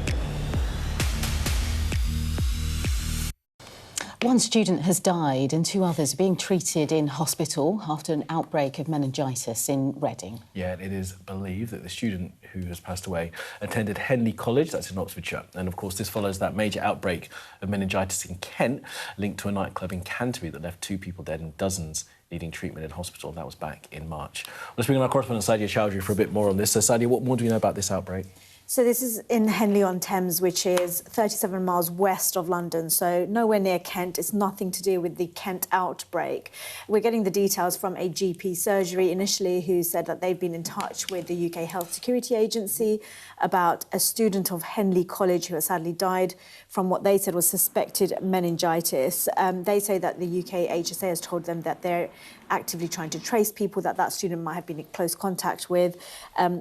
One student has died and 2 others are being treated in hospital after an outbreak of meningitis in Reading. Yeah, it is believed that the student who has passed away attended Henley College, that's in Oxfordshire. And of course, this follows that major outbreak of meningitis in Kent, linked to a nightclub in Canterbury that left 2 people dead and dozens needing treatment in hospital. That was back in March. Let's bring in our correspondent Sadia Chowdhury for a bit more on this. So, Sadia, what more do we know about this outbreak? So this is in Henley-on-Thames, which is 37 miles west of London, so nowhere near Kent. It's nothing to do with the Kent outbreak. We're getting the details from a GP surgery initially who said that they've been in touch with the UK Health Security Agency about a student of Henley College who has sadly died from what they said was suspected meningitis. They say that the UK HSA has told them that they're actively trying to trace people that student might have been in close contact with.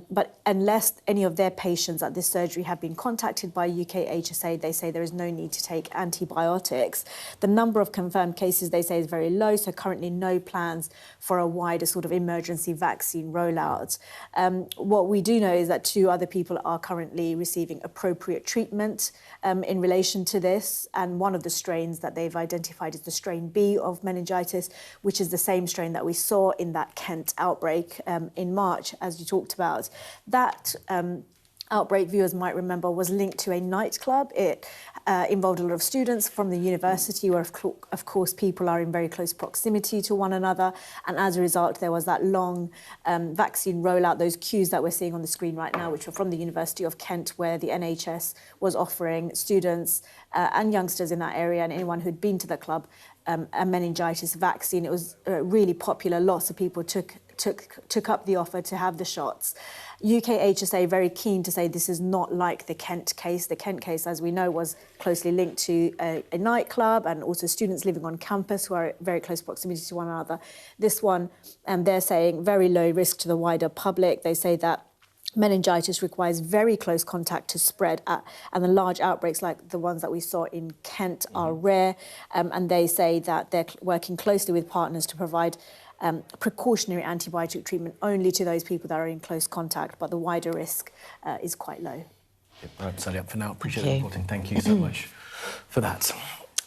But unless any of their patients at this surgery have been contacted by UK HSA, they say there is no need to take antibiotics. The number of confirmed cases, they say, is very low, so currently no plans for a wider sort of emergency vaccine rollout. What we do know is that 2 other people are currently receiving appropriate treatment in relation to this, and one of the strains that they've identified is the strain B of meningitis, which is the same strain that we saw in that Kent outbreak in March, as you talked about. That outbreak, viewers might remember, was linked to a nightclub. It involved a lot of students from the university where, of course, people are in very close proximity to one another. And as a result, there was that long vaccine rollout, those queues that we're seeing on the screen right now, which were from the University of Kent, where the NHS was offering students and youngsters in that area and anyone who'd been to the club a meningitis vaccine. It was really popular. Lots of people took up the offer to have the shots. UK HSA very keen to say this is not like the Kent case. The Kent case, as we know, was closely linked to a nightclub and also students living on campus who are in very close proximity to one another. This one, they're saying very low risk to the wider public. They say that meningitis requires very close contact to spread, and the large outbreaks like the ones that we saw in Kent are rare. And they say that they're working closely with partners to provide precautionary antibiotic treatment only to those people that are in close contact, but the wider risk is quite low. Right, Sally, up for now. Appreciate the reporting. Thank you so much for that.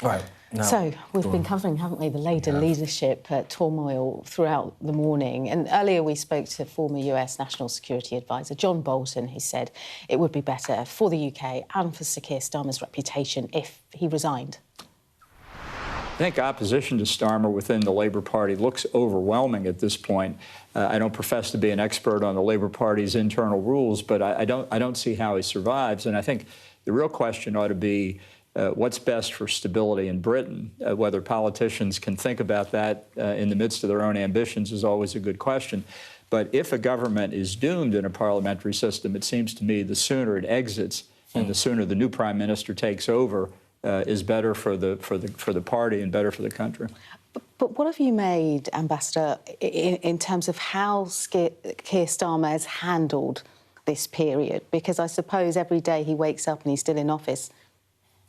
Right. Now, so we've been covering, haven't we, the Labour leadership turmoil throughout the morning. And earlier we spoke to former US National Security Advisor John Bolton, who said it would be better for the UK and for Sir Keir Starmer's reputation if he resigned. I think opposition to Starmer within the Labour Party looks overwhelming at this point. I don't profess to be an expert on the Labour Party's internal rules, but I don't see how he survives. And I think the real question ought to be what's best for stability in Britain. Whether politicians can think about that in the midst of their own ambitions is always a good question. But if a government is doomed in a parliamentary system, it seems to me the sooner it exits and the sooner the new Prime Minister takes over is better for the party and better for the country. But what have you made, Ambassador, in terms of how Keir Starmer has handled this period? Because I suppose every day he wakes up and he's still in office,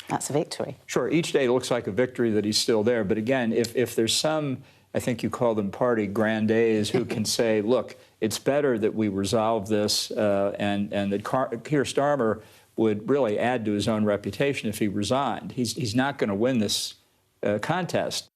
that's a victory. Sure, each day looks like a victory that he's still there. But again, if there's some, I think you call them party grandees, who can say, look, it's better that we resolve this and that Keir Starmer would really add to his own reputation if he resigned. He's not going to win this contest.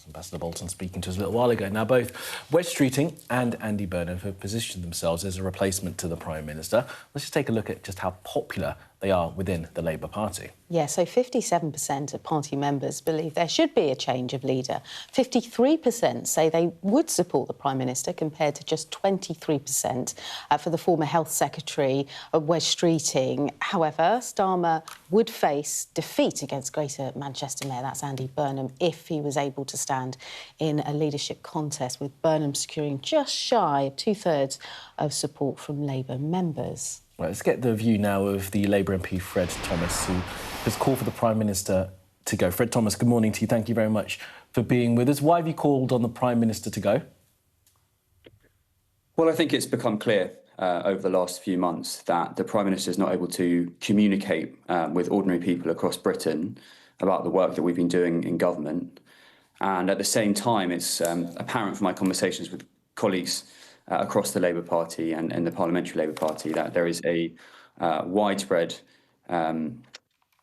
Ambassador Bolton speaking to us a little while ago. Now, both Wes Streeting and Andy Burnham have positioned themselves as a replacement to the Prime Minister. Let's just take a look at just how popular they are within the Labour Party. Yeah, so 57% of party members believe there should be a change of leader. 53% say they would support the Prime Minister, compared to just 23% for the former Health Secretary, Wes Streeting. However, Starmer would face defeat against Greater Manchester Mayor, that's Andy Burnham, if he was able to stand in a leadership contest, with Burnham securing just shy of 2/3 of support from Labour members. Right, let's get the view now of the Labour MP Fred Thomas, who has called for the Prime Minister to go. Fred Thomas, good morning to you. Thank you very much for being with us. Why have you called on the Prime Minister to go? Well, I think it's become clear over the last few months that the Prime Minister is not able to communicate with ordinary people across Britain about the work that we've been doing in government. And at the same time, it's apparent from my conversations with colleagues across the Labour Party and the Parliamentary Labour Party that there is a widespread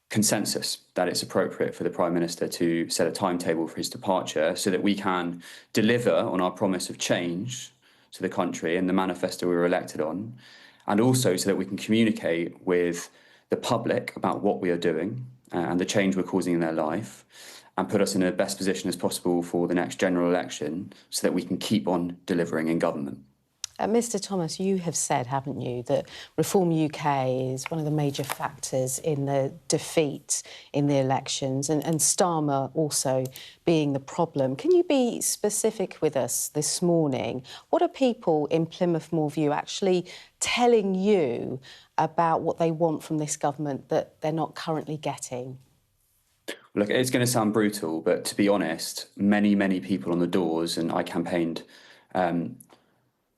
consensus that it's appropriate for the Prime Minister to set a timetable for his departure so that we can deliver on our promise of change to the country and the manifesto we were elected on, and also so that we can communicate with the public about what we are doing and the change we're causing in their life, and put us in the best position as possible for the next general election so that we can keep on delivering in government. Mr Thomas, you have said, haven't you, that Reform UK is one of the major factors in the defeat in the elections, and Starmer also being the problem. Can you be specific with us this morning? What are people in Plymouth Moorview actually telling you about what they want from this government that they're not currently getting? Look, it's going to sound brutal, but to be honest, many people on the doors, and I campaigned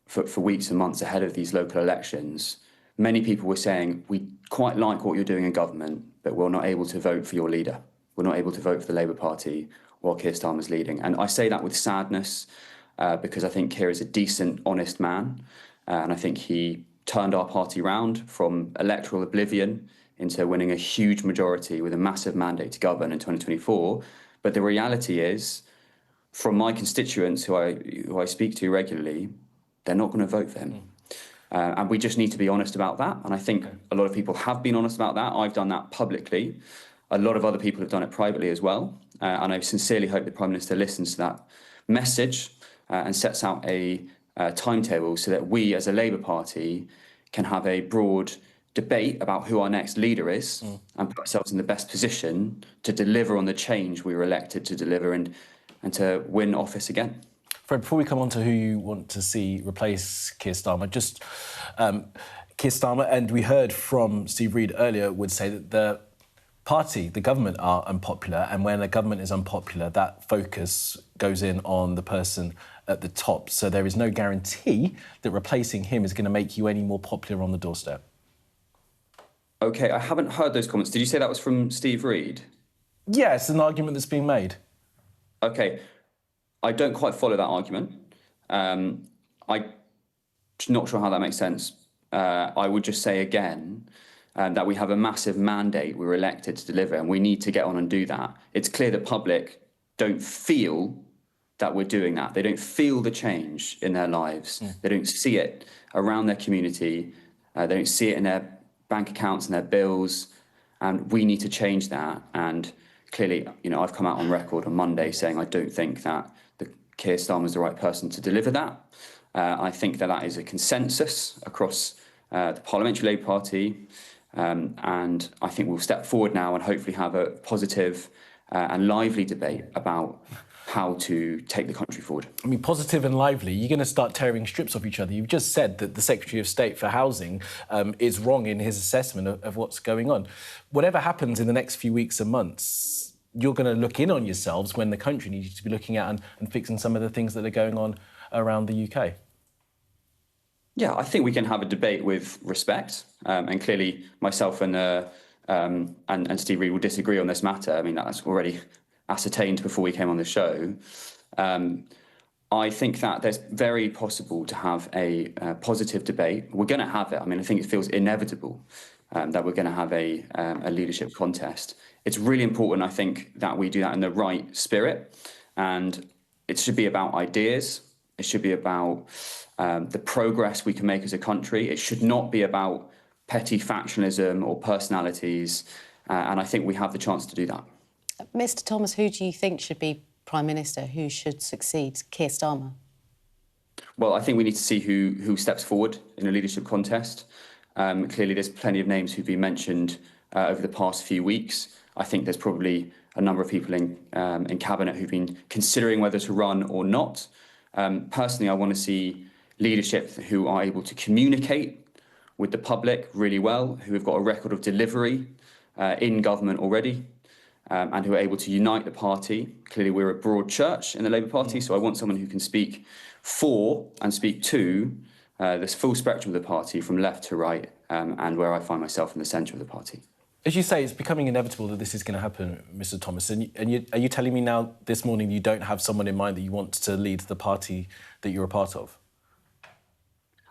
for weeks and months ahead of these local elections, many people were saying, we quite like what you're doing in government, but we're not able to vote for your leader. We're not able to vote for the Labour Party while Keir Starmer's leading. And I say that with sadness because I think Keir is a decent, honest man. And I think he turned our party round from electoral oblivion into winning a huge majority with a massive mandate to govern in 2024. But the reality is, from my constituents who I speak to regularly, they're not going to vote for him. And we just need to be honest about that. And I think a lot of people have been honest about that. I've done that publicly. A lot of other people have done it privately as well. And I sincerely hope the Prime Minister listens to that message and sets out a timetable so that we as a Labour Party can have a broad debate about who our next leader is and put ourselves in the best position to deliver on the change we were elected to deliver and to win office again. Fred, before we come on to who you want to see replace Keir Starmer, just Keir Starmer, and we heard from Steve Reid earlier, would say that the party, the government, are unpopular, and when a government is unpopular, that focus goes in on the person at the top. So there is no guarantee that replacing him is going to make you any more popular on the doorstep. OK, I haven't heard those comments. Did you say that was from Steve Reid? Yeah, it's an argument that's being made. OK. I don't quite follow that argument. I'm not sure how that makes sense. I would just say again that we have a massive mandate we were elected to deliver, and we need to get on and do that. It's clear the public don't feel that we're doing that. They don't feel the change in their lives. They don't see it around their community. They don't see it in their bank accounts and their bills. And we need to change that. And clearly, you know, I've come out on record on Monday saying I don't think that Keir Starmer is the right person to deliver that. I think that is a consensus across the Parliamentary Labour Party, and I think we'll step forward now and hopefully have a positive and lively debate about how to take the country forward. I mean, positive and lively, you're going to start tearing strips off each other. You've just said that the Secretary of State for Housing is wrong in his assessment of what's going on. Whatever happens in the next few weeks and months, you're going to look in on yourselves when the country needs you to be looking at and fixing some of the things that are going on around the UK. Yeah, I think we can have a debate with respect, and clearly myself and Steve Reid will disagree on this matter. I mean, that's already ascertained before we came on the show. I think that there's very possible to have a positive debate. We're going to have it. I mean, I think it feels inevitable that we're going to have a leadership contest. It's really important, I think, that we do that in the right spirit, and it should be about ideas. It should be about the progress we can make as a country. It should not be about petty factionalism or personalities, and I think we have the chance to do that. Mr Thomas, who do you think should be Prime Minister? Who should succeed Keir Starmer? Well, I think we need to see who steps forward in a leadership contest. Clearly, there's plenty of names who've been mentioned over the past few weeks. I think there's probably a number of people in Cabinet who've been considering whether to run or not. Personally, I want to see leadership who are able to communicate with the public really well, who have got a record of delivery in government already, and who are able to unite the party. Clearly, we're a broad church in the Labour Party, so I want someone who can speak for and speak to this full spectrum of the party, from left to right, and where I find myself in the centre of the party. As you say, it's becoming inevitable that this is going to happen, Mr. Thomas. And are you telling me now this morning you don't have someone in mind that you want to lead the party that you're a part of?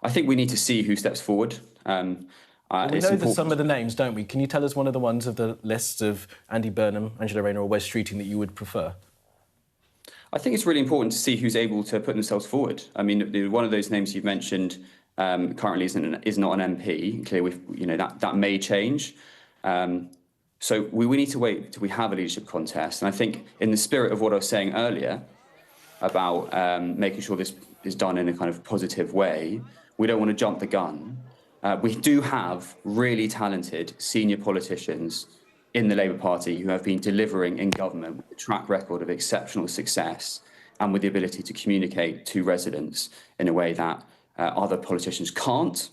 I think we need to see who steps forward. Well, we know some of the names, don't we? Can you tell us one of the ones of the list of Andy Burnham, Angela Rayner or Wes Streeting that you would prefer? I think it's really important to see who's able to put themselves forward. I mean, one of those names you've mentioned currently is not an MP. Clearly, that may change. So we need to wait till we have a leadership contest. And I think in the spirit of what I was saying earlier about making sure this is done in a kind of positive way, we don't want to jump the gun. We do have really talented senior politicians in the Labour Party who have been delivering in government with a track record of exceptional success and with the ability to communicate to residents in a way that other politicians can't.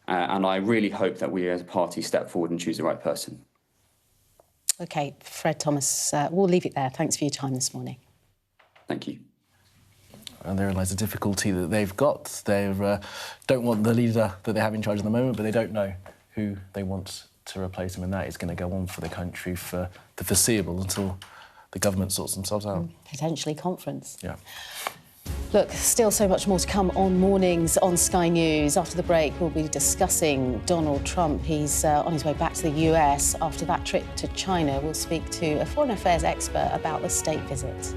And I really hope that we as a party step forward and choose the right person. OK, Fred Thomas, we'll leave it there. Thanks for your time this morning. Thank you. And therein lies the difficulty that they've got. They don't want the leader that they have in charge at the moment, but they don't know who they want to replace him, and that is going to go on for the country for the foreseeable until the government sorts themselves out. Potentially conference. Yeah. Look, still so much more to come on Mornings on Sky News. After the break, we'll be discussing Donald Trump. He's on his way back to the US. After that trip to China, we'll speak to a foreign affairs expert about the state visit.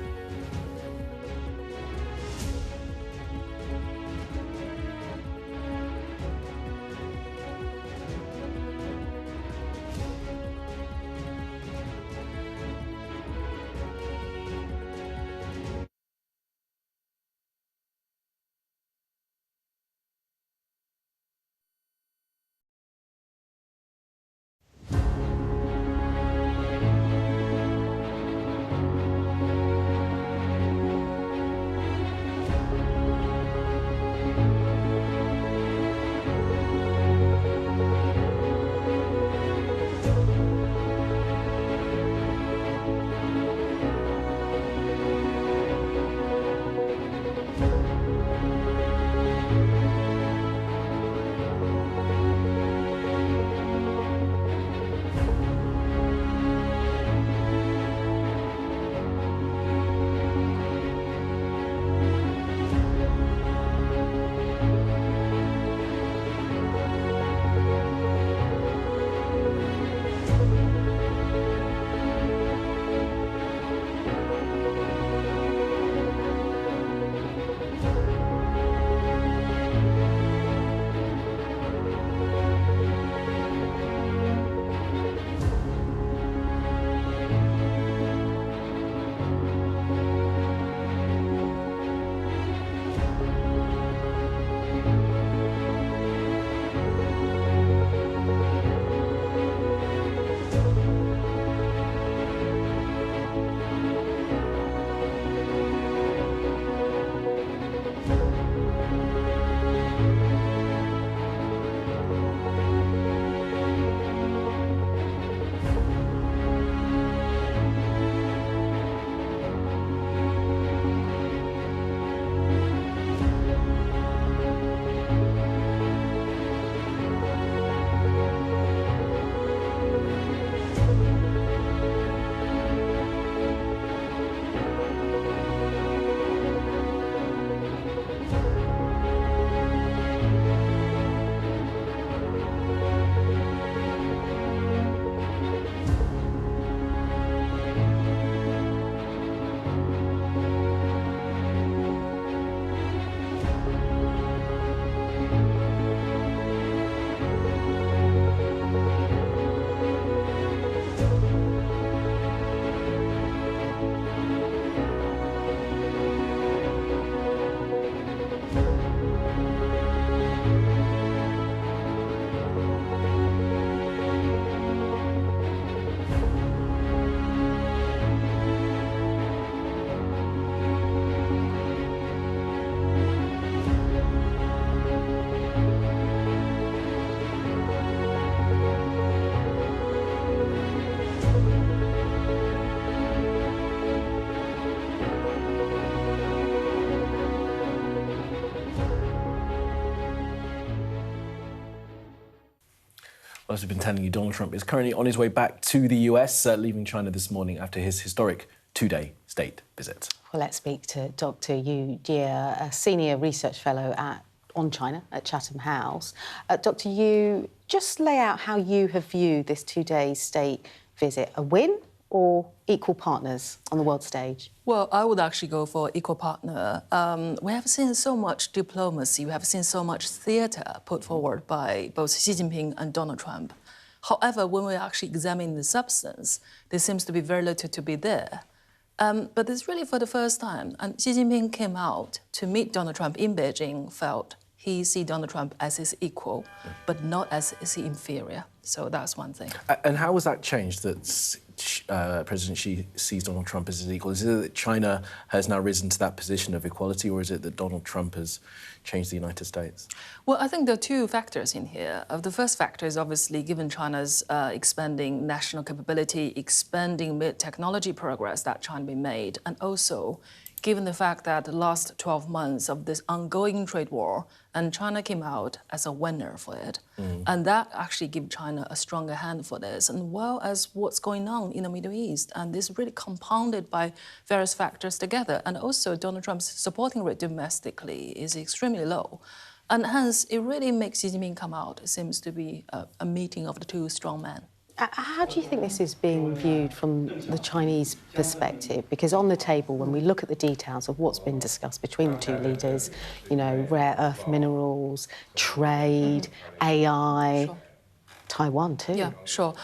As we've been telling you, Donald Trump is currently on his way back to the US, leaving China this morning after his historic two-day state visit. Well, let's speak to Dr. Yu Jie, a senior research fellow on China at Chatham House. Dr. Yu, just lay out how you have viewed this two-day state visit. A win or equal partners on the world stage? Well, I would actually go for equal partner. We have seen so much diplomacy, we have seen so much theatre put forward by both Xi Jinping and Donald Trump. However, when we actually examine the substance, there seems to be very little to be there. But it's really for the first time. And Xi Jinping came out to meet Donald Trump in Beijing, felt he sees Donald Trump as his equal, but not as his inferior. So that's one thing. And how has that changed that President Xi sees Donald Trump as his equal? Is it that China has now risen to that position of equality, or is it that Donald Trump has changed the United States? Well, I think there are two factors in here. The first factor is obviously given China's expanding national capability, expanding technology progress that China made, and also given the fact that the last 12 months of this ongoing trade war, and China came out as a winner for it. And that actually gives China a stronger hand for this, and well as what's going on in the Middle East. And this really compounded by various factors together. And also Donald Trump's supporting rate domestically is extremely low. And hence, it really makes Xi Jinping come out. It seems to be a meeting of the two strong men. How do you think this is being viewed from the Chinese perspective? Because on the table, when we look at the details of what's been discussed between the two leaders, you know, rare earth minerals, trade, AI, sure. Taiwan too. Yeah, sure.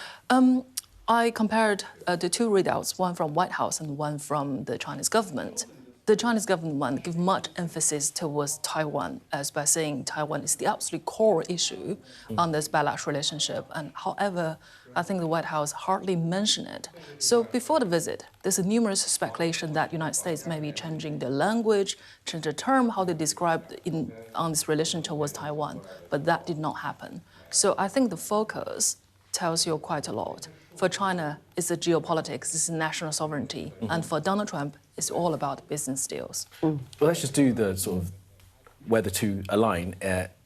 I compared the two readouts, one from White House and one from the Chinese government. The Chinese government give much emphasis towards Taiwan, as by saying Taiwan is the absolute core issue on this bilateral relationship. And however, I think the White House hardly mentioned it. So before the visit, there's a numerous speculation that the United States may be changing their language, change the term, how they describe on this relation towards Taiwan. But that did not happen. So I think the focus tells you quite a lot. For China, it's a geopolitics, it's national sovereignty. And for Donald Trump, it's all about business deals. Well, let's just do the sort of where the two align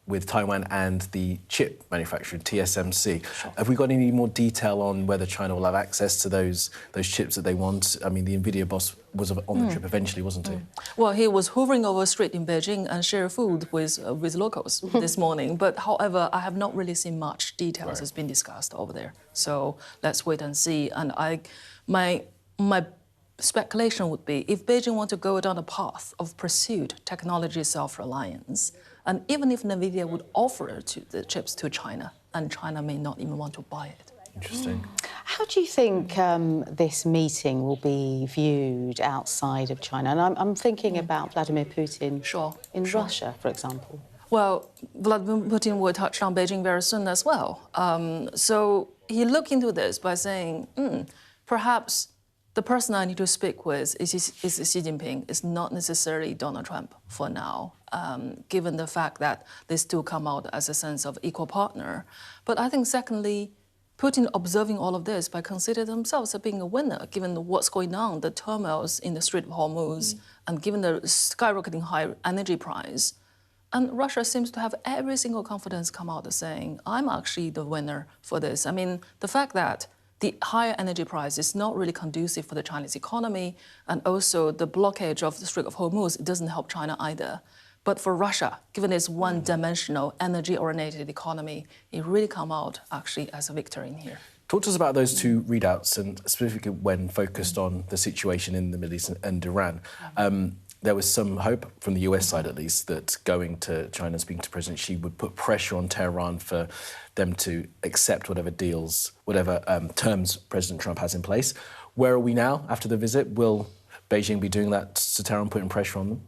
with Taiwan and the chip manufacturer, TSMC. Sure. Have we got any more detail on whether China will have access to those chips that they want? I mean, the NVIDIA boss was on the trip eventually, wasn't he? Well, he was hovering over the street in Beijing and shared food with locals this morning. But however, I have not really seen much details that's been discussed over there. So let's wait and see. And my speculation would be, if Beijing want to go down a path of pursued technology self-reliance, and even if NVIDIA would offer the chips to China, and China may not even want to buy it. Interesting. How do you think this meeting will be viewed outside of China? And I'm thinking about Vladimir Putin in Russia, for example. Well, Vladimir Putin will touch on Beijing very soon as well. So he looked into this by saying, perhaps the person I need to speak with is Xi Jinping. It's not necessarily Donald Trump for now, given the fact that they still come out as a sense of equal partner. But I think, secondly, Putin observing all of this by considering themselves as being a winner, given what's going on, the turmoils in the Strait of Hormuz, and given the skyrocketing high energy price. And Russia seems to have every single confidence come out saying, I'm actually the winner for this. I mean, the fact that the higher energy price is not really conducive for the Chinese economy, and also the blockage of the Strait of Hormuz, it doesn't help China either. But for Russia, given its one-dimensional, energy-oriented economy, it really come out actually as a victory in here. Talk to us about those two readouts, and specifically when focused on the situation in the Middle East and Iran. There was some hope, from the US side at least, that going to China and speaking to President Xi would put pressure on Tehran for them to accept whatever deals, whatever terms President Trump has in place. Where are we now after the visit? Will Beijing be doing that to Tehran, putting pressure on them?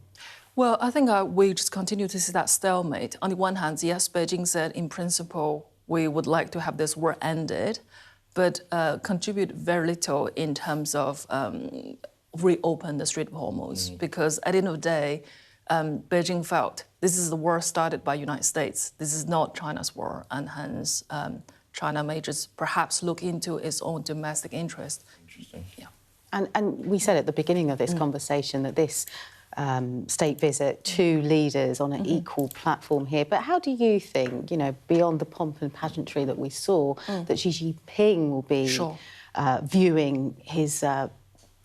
Well, I think we just continue to see that stalemate. On the one hand, yes, Beijing said, in principle, we would like to have this war ended, but contribute very little in terms of reopen the Strait of Hormuz, because at the end of the day, Beijing felt this is the war started by the United States. This is not China's war, and hence China may just perhaps look into its own domestic interest. Interesting. Yeah. And we said at the beginning of this conversation that this state visit, two leaders on an equal platform here. But how do you think, you know, beyond the pomp and pageantry that we saw, that Xi Jinping will be viewing his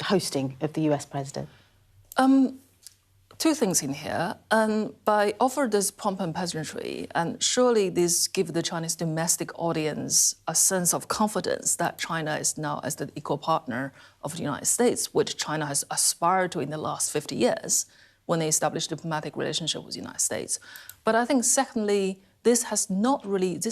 hosting of the US president? Two things in here. By offering this pomp and pageantry, and surely this gives the Chinese domestic audience a sense of confidence that China is now as the equal partner of the United States, which China has aspired to in the last 50 years when they established a diplomatic relationship with the United States. But I think, secondly, this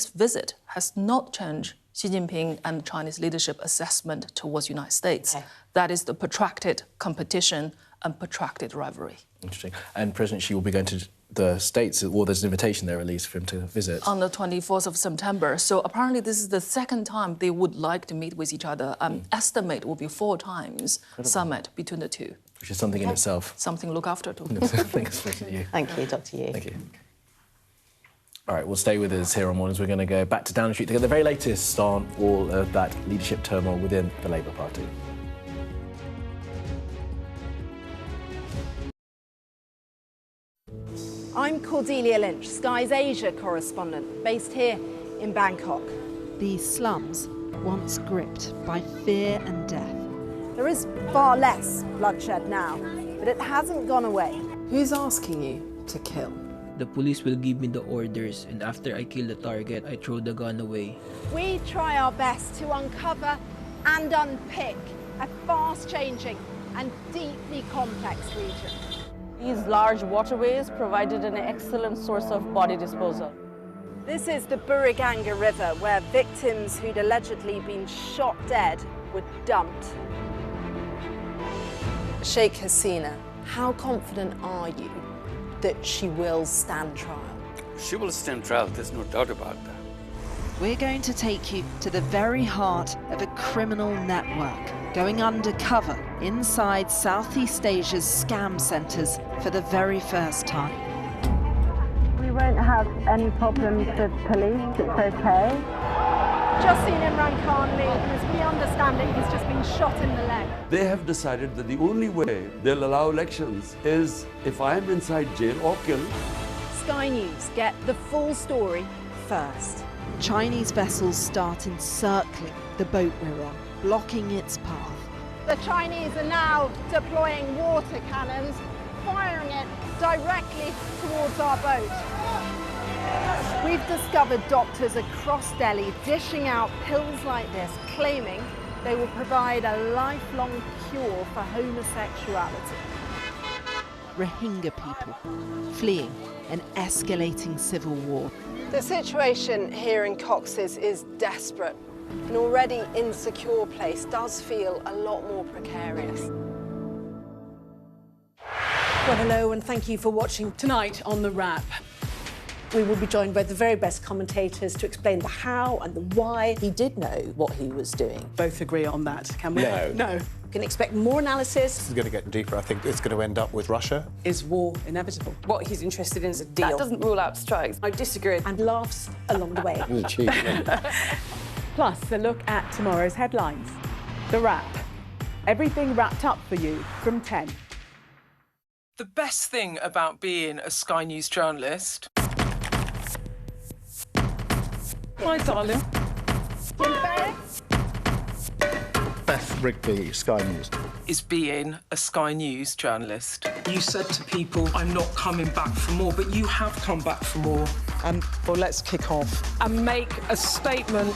visit has not changed Xi Jinping and Chinese leadership assessment towards the United States. That is the protracted competition and protracted rivalry. Interesting. And President Xi will be going to the States, or there's an invitation there at least for him to visit. On the 24th of September. So apparently this is the second time they would like to meet with each other. Estimate will be 4 times summit between the two. Which is something in itself. Something to look after too. Thanks to you. Thank you, Dr. Yu. Thank you. All right, we'll stay with us here on Mornings. We're going to go back to Downing Street to get the very latest on all of that leadership turmoil within the Labour Party. I'm Cordelia Lynch, Sky's Asia correspondent, based here in Bangkok. These slums, once gripped by fear and death. There is far less bloodshed now, but it hasn't gone away. Who's asking you to kill? The police will give me the orders, and after I kill the target, I throw the gun away. We try our best to uncover and unpick a fast-changing and deeply complex region. These large waterways provided an excellent source of body disposal. This is the Buriganga River, where victims who'd allegedly been shot dead were dumped. Sheikh Hasina, how confident are you that she will stand trial? She will stand trial, there's no doubt about that. We're going to take you to the very heart of a criminal network, going undercover inside Southeast Asia's scam centres for the very first time. We won't have any problems with police, it's okay. Just seen Imran Khan leave, and as we understand it, he's just been shot in the leg. They have decided that the only way they'll allow elections is if I'm inside jail or killed. Sky News get the full story first. Chinese vessels start encircling the boat we're on, blocking its path. The Chinese are now deploying water cannons, firing it directly towards our boat. We've discovered doctors across Delhi dishing out pills like this, claiming they will provide a lifelong cure for homosexuality. Rohingya people fleeing an escalating civil war. The situation here in Cox's is desperate. An already insecure place does feel a lot more precarious. Well, hello, and thank you for watching tonight on The Wrap. We will be joined by the very best commentators to explain the how and the why. He did know what he was doing. Both agree on that, can we? No. No. You can expect more analysis. This is going to get deeper. I think it's going to end up with Russia. Is war inevitable? What he's interested in is a deal. That doesn't rule out strikes. I disagree. And laughs along the way. It's cheap, isn't it? Plus, a look at tomorrow's headlines. The Wrap. Everything wrapped up for you from 10. The best thing about being a Sky News journalist... My darling. Beth Rigby, Sky News. Is being a Sky News journalist. You said to people, I'm not coming back for more, but you have come back for more. Well, let's kick off And make a statement.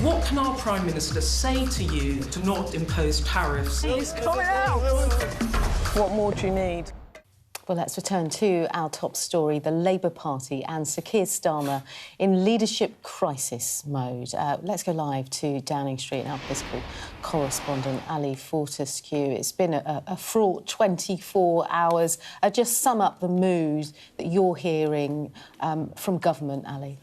What can our Prime Minister say to you to not impose tariffs? He's coming out! What more do you need? Well, let's return to our top story, the Labour Party and Sir Keir Starmer in leadership crisis mode. Let's go live to Downing Street and our political correspondent, Ali Fortescue. It's been a fraught 24 hours. Just sum up the mood that you're hearing from government, Ali.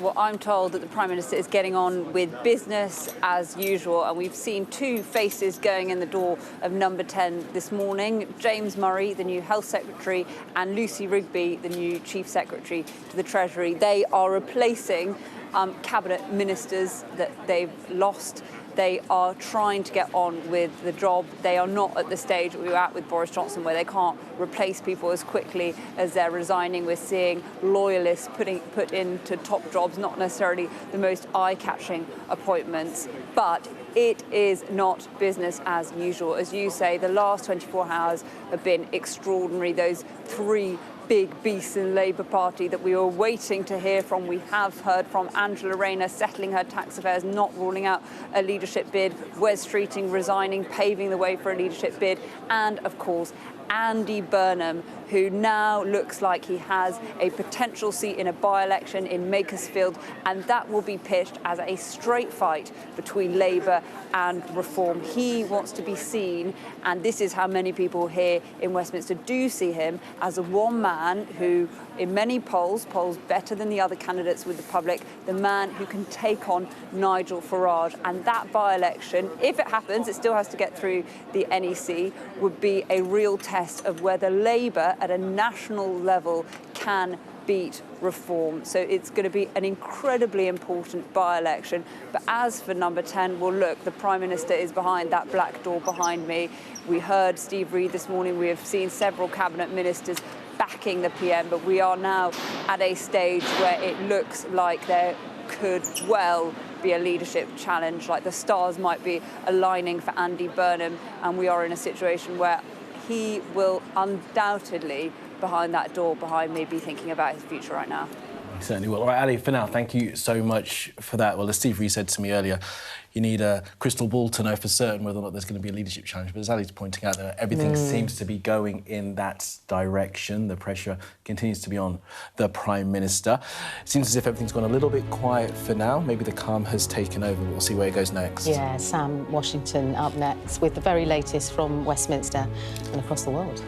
Well, I'm told that the Prime Minister is getting on with business as usual, and we've seen 2 faces going in the door of number 10 this morning. James Murray, the new Health Secretary, and Lucy Rigby, the new Chief Secretary to the Treasury. They are replacing cabinet ministers that they've lost They are trying to get on with the job. They are not at the stage we were at with Boris Johnson, where they can't replace people as quickly as they're resigning. We're seeing loyalists put into top jobs, not necessarily the most eye-catching appointments, but it is not business as usual. As you say, the last 24 hours have been extraordinary. Those three big beasts in the Labour Party that we were waiting to hear from. We have heard from Angela Rayner settling her tax affairs, not ruling out a leadership bid, Wes Streeting resigning, paving the way for a leadership bid, and of course Andy Burnham, who now looks like he has a potential seat in a by-election in Makersfield, and that will be pitched as a straight fight between Labour and Reform. He wants to be seen, and this is how many people here in Westminster do see him, as a one man who, in many polls better than the other candidates with the public, the man who can take on Nigel Farage. And that by-election, if it happens, it still has to get through the NEC, would be a real test of whether Labour at a national level can beat Reform. So it's going to be an incredibly important by-election. But as for number 10, well, look, the Prime Minister is behind that black door behind me. We heard Steve Reid this morning. We have seen several cabinet ministers backing the PM, but we are now at a stage where it looks like there could well be a leadership challenge, like the stars might be aligning for Andy Burnham, and we are in a situation where he will undoubtedly, behind that door behind me, be thinking about his future right now. He certainly will. All right, Ali, for now, thank you so much for that. Well, as Steve Reid said to me earlier, you need a crystal ball to know for certain whether or not there's going to be a leadership challenge. But as Ali's pointing out, everything seems to be going in that direction. The pressure continues to be on the Prime Minister. It seems as if everything's gone a little bit quiet for now. Maybe the calm has taken over. We'll see where it goes next. Yeah, Sam Washington up next with the very latest from Westminster and across the world.